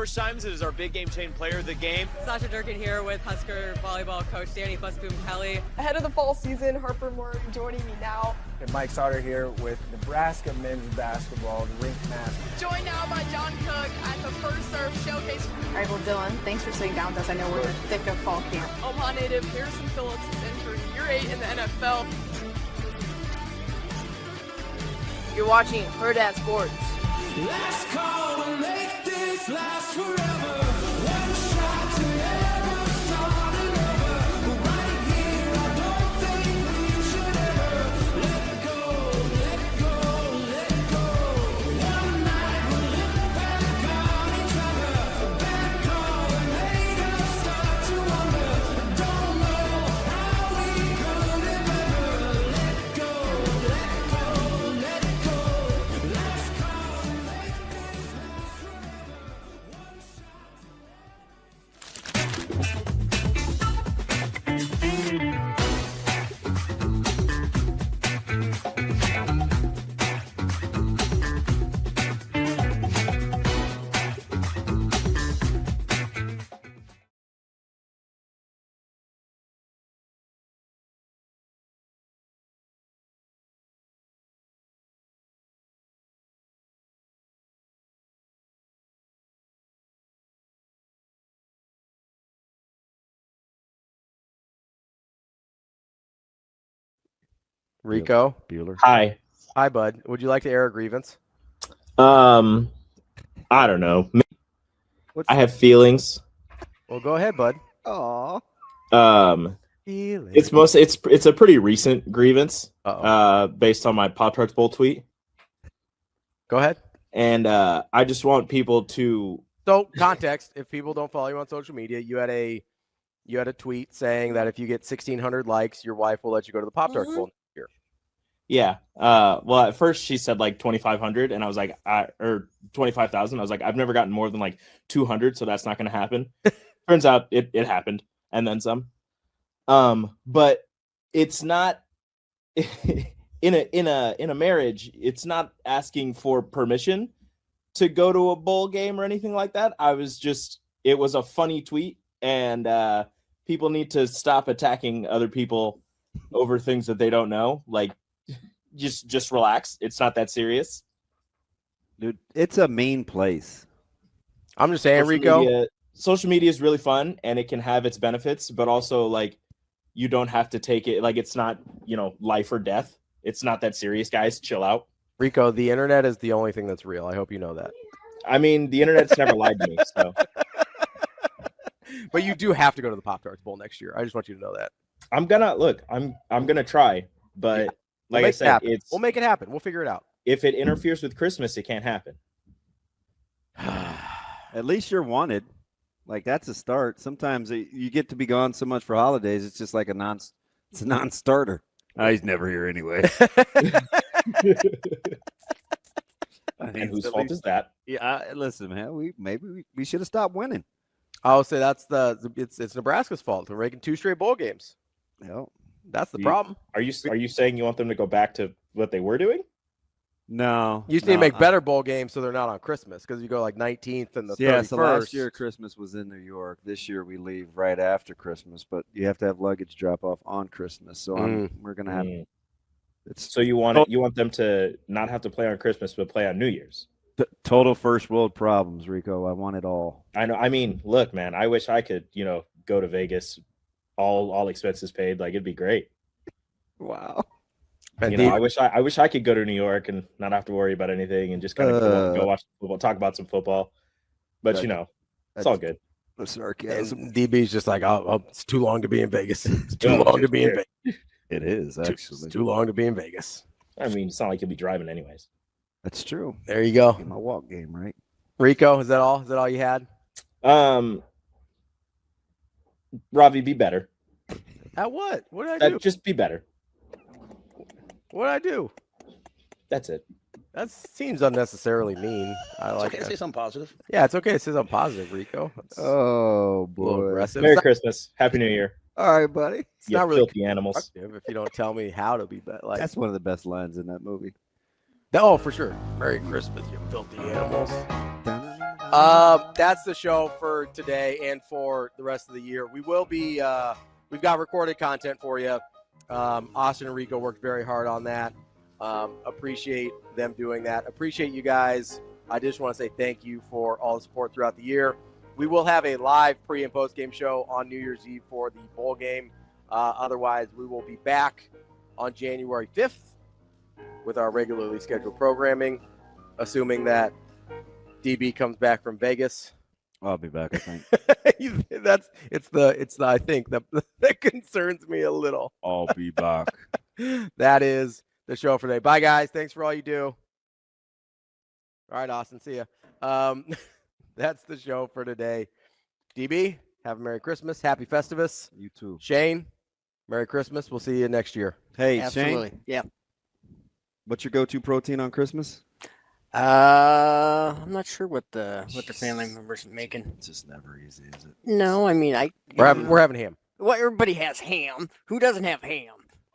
[SPEAKER 16] Borsheim's. It is our big game chain player of the game.
[SPEAKER 10] Sasha Durkin here with Husker volleyball coach Danny Busboom Kelly.
[SPEAKER 11] Ahead of the fall season, Harper Murray joining me now.
[SPEAKER 12] And Mike Sauter here with Nebraska men's basketball, the rink master.
[SPEAKER 11] Joined now by John Cook at the First Serve Showcase.
[SPEAKER 13] All right, well, Dylan, thanks for sitting down with us. I know we're in the thick of fall camp.
[SPEAKER 11] Omaha native Harrison Phillips is in for year 8 in the NFL.
[SPEAKER 14] You're watching Hurrdat Sports.
[SPEAKER 15] Last call to make this last forever. One shot to never start another. Right here, I don't think we should ever let go, let go, let go. One night we'll look back on each other. Back call and made us start to wonder. Don't know how we could have ever let go, let go, let go. Last call to make this last forever. One shot.
[SPEAKER 1] Rico.
[SPEAKER 2] Bueller.
[SPEAKER 5] Hi.
[SPEAKER 1] Hi, bud. Would you like to air a grievance?
[SPEAKER 5] I don't know. I have feelings.
[SPEAKER 1] Well, go ahead, bud.
[SPEAKER 2] Aw.
[SPEAKER 5] It's a pretty recent grievance. Based on my Pop-Tarts Bowl tweet.
[SPEAKER 1] Go ahead.
[SPEAKER 5] And I just want people to.
[SPEAKER 1] So context: if people don't follow you on social media, you had a tweet saying that if you get 1,600 likes, your wife will let you go to the Pop-Tarts Bowl next year.
[SPEAKER 5] Yeah. Well, at first she said like 2,500, and I was like, or 25,000. I was like, I've never gotten more than like 200, so that's not going to happen. Turns out it happened, and then some. But it's not in a marriage. It's not asking for permission to go to a bowl game or anything like that. It was a funny tweet, and people need to stop attacking other people over things that they don't know. Like, just relax. It's not that serious.
[SPEAKER 2] Dude, it's a mean place.
[SPEAKER 1] I'm just saying, Rico.
[SPEAKER 5] Social media is really fun, and it can have its benefits, but also like you don't have to take it like it's not, life or death. It's not that serious, guys. Chill out.
[SPEAKER 1] Rico, the internet is the only thing that's real. I hope you know that.
[SPEAKER 5] I mean, the internet's never lied to me, so.
[SPEAKER 1] But you do have to go to the Pop-Tarts Bowl next year. I just want you to know that.
[SPEAKER 5] I'm gonna try, but like I said,
[SPEAKER 1] we'll make it happen. We'll figure it out.
[SPEAKER 5] If it interferes with Christmas, it can't happen.
[SPEAKER 2] At least you're wanted. Like, that's a start. Means you get to be gone so much for holidays. It's just like a non-starter. He's never here anyway.
[SPEAKER 5] And whose fault is that?
[SPEAKER 2] Yeah, listen, man. We should have stopped winning.
[SPEAKER 1] I'll say it's Nebraska's fault. We're making 2 straight bowl games.
[SPEAKER 2] No,
[SPEAKER 1] that's the problem.
[SPEAKER 5] Are you saying you want them to go back to what they were doing?
[SPEAKER 2] No,
[SPEAKER 1] you just need to make better bowl games so they're not on Christmas, because you go like 19th and the 31st.
[SPEAKER 2] So last year Christmas was in New York. This year we leave right after Christmas, but you have to have luggage drop off on Christmas. So we're gonna have.
[SPEAKER 5] So you want them to not have to play on Christmas, but play on New Year's.
[SPEAKER 2] Total first world problems, Rico. I want it all.
[SPEAKER 5] I know. I mean, look, man. I wish I could, go to Vegas, all expenses paid. Like, it'd be great.
[SPEAKER 2] Wow.
[SPEAKER 5] I wish I could go to New York and not have to worry about anything and just kind of go watch football, talk about some football. But it's all good.
[SPEAKER 2] The sarcasm.
[SPEAKER 1] DB's just like, oh, it's too long to be in Vegas. It's too long to be in Vegas.
[SPEAKER 2] It is actually
[SPEAKER 1] it's too long to be in Vegas.
[SPEAKER 5] I mean, it's not like you'll be driving anyways.
[SPEAKER 2] That's true.
[SPEAKER 1] There you go.
[SPEAKER 2] Get my walk game right.
[SPEAKER 1] Rico, is that all? Is that all you had?
[SPEAKER 5] Ravi, be better.
[SPEAKER 1] At what? What did I do?
[SPEAKER 5] Just be better.
[SPEAKER 1] What did I do?
[SPEAKER 5] That's it.
[SPEAKER 1] That seems unnecessarily mean. I like
[SPEAKER 22] okay to say something positive.
[SPEAKER 1] Yeah, it's okay to say something positive, Rico.
[SPEAKER 2] Oh boy!
[SPEAKER 5] Merry Christmas, Happy New Year.
[SPEAKER 2] All right, buddy.
[SPEAKER 1] It's not really
[SPEAKER 5] filthy animals.
[SPEAKER 1] If you don't tell me how to be better, like
[SPEAKER 2] that's one of the best lines in that movie.
[SPEAKER 1] Oh, for sure. Merry Christmas, you filthy animals. That's the show for today and for the rest of the year. We will be, we've got recorded content for you. Austin and Rico worked very hard on that. Appreciate them doing that. Appreciate you guys. I just want to say thank you for all the support throughout the year. We will have a live pre- and post-game show on New Year's Eve for the bowl game. Otherwise, we will be back on January 5th with our regularly scheduled programming, assuming that DB comes back from Vegas.
[SPEAKER 2] I'll be back, I think.
[SPEAKER 1] It's the I think that concerns me a little.
[SPEAKER 2] I'll be back.
[SPEAKER 1] That is the show for today. Bye, guys. Thanks for all you do. All right, Austin. See ya. That's the show for today. DB, have a Merry Christmas. Happy Festivus.
[SPEAKER 2] You too.
[SPEAKER 1] Shane, Merry Christmas. We'll see you next year.
[SPEAKER 2] Hey,
[SPEAKER 3] Absolutely.
[SPEAKER 2] Shane.
[SPEAKER 3] Yeah.
[SPEAKER 2] What's your go-to protein on Christmas?
[SPEAKER 3] I'm not sure what the family members are making.
[SPEAKER 2] It's just never easy, is it?
[SPEAKER 3] No, I mean
[SPEAKER 1] we're having ham.
[SPEAKER 3] Well, everybody has ham. Who doesn't have ham?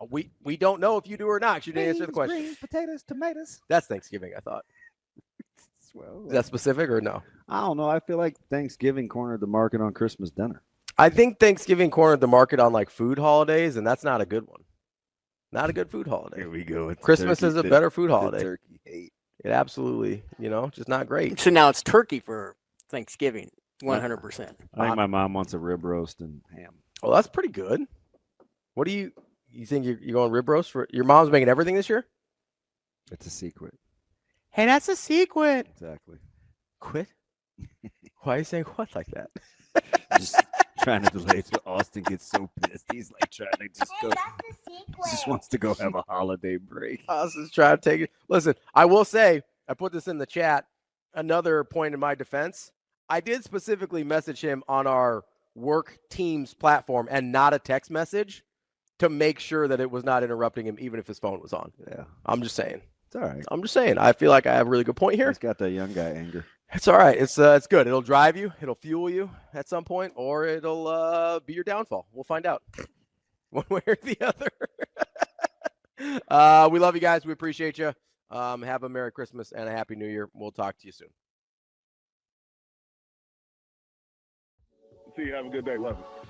[SPEAKER 1] We don't know if you do or not. You didn't answer the question.
[SPEAKER 2] Greens, potatoes, tomatoes.
[SPEAKER 1] That's Thanksgiving, I thought.
[SPEAKER 2] Well,
[SPEAKER 1] is that specific or no?
[SPEAKER 2] I don't know. I feel like Thanksgiving cornered the market on Christmas dinner.
[SPEAKER 1] I think Thanksgiving cornered the market on like food holidays, and that's not a good one. Not a good food holiday.
[SPEAKER 2] Here we go.
[SPEAKER 1] Christmas is a better food holiday.
[SPEAKER 2] Turkey hate.
[SPEAKER 1] It absolutely, just not great.
[SPEAKER 3] So now it's turkey for Thanksgiving, 100%.
[SPEAKER 2] I think my mom wants a rib roast and ham.
[SPEAKER 1] Oh, that's pretty good. What do you think you're going rib roast for? Your mom's making everything this year?
[SPEAKER 2] It's a secret.
[SPEAKER 1] Hey, that's a secret.
[SPEAKER 2] Exactly.
[SPEAKER 1] Quit? Why are you saying what like that?
[SPEAKER 2] Just trying to delay till Austin gets so pissed. He's like trying to just go. Just wants to go have a holiday break.
[SPEAKER 1] Austin's trying to take it. Listen, I will say, I put this in the chat. Another point in my defense, I did specifically message him on our work Teams platform and not a text message to make sure that it was not interrupting him, even if his phone was on.
[SPEAKER 2] Yeah.
[SPEAKER 1] I'm just saying.
[SPEAKER 2] It's all right.
[SPEAKER 1] I'm just saying. I feel like I have a really good point here.
[SPEAKER 2] He's got that young guy anger.
[SPEAKER 1] It's all right. It's good. It'll drive you. It'll fuel you at some point, or it'll be your downfall. We'll find out one way or the other. We love you guys. We appreciate you. Have a Merry Christmas and a Happy New Year. We'll talk to you soon.
[SPEAKER 18] See you. Have a good day. Love you.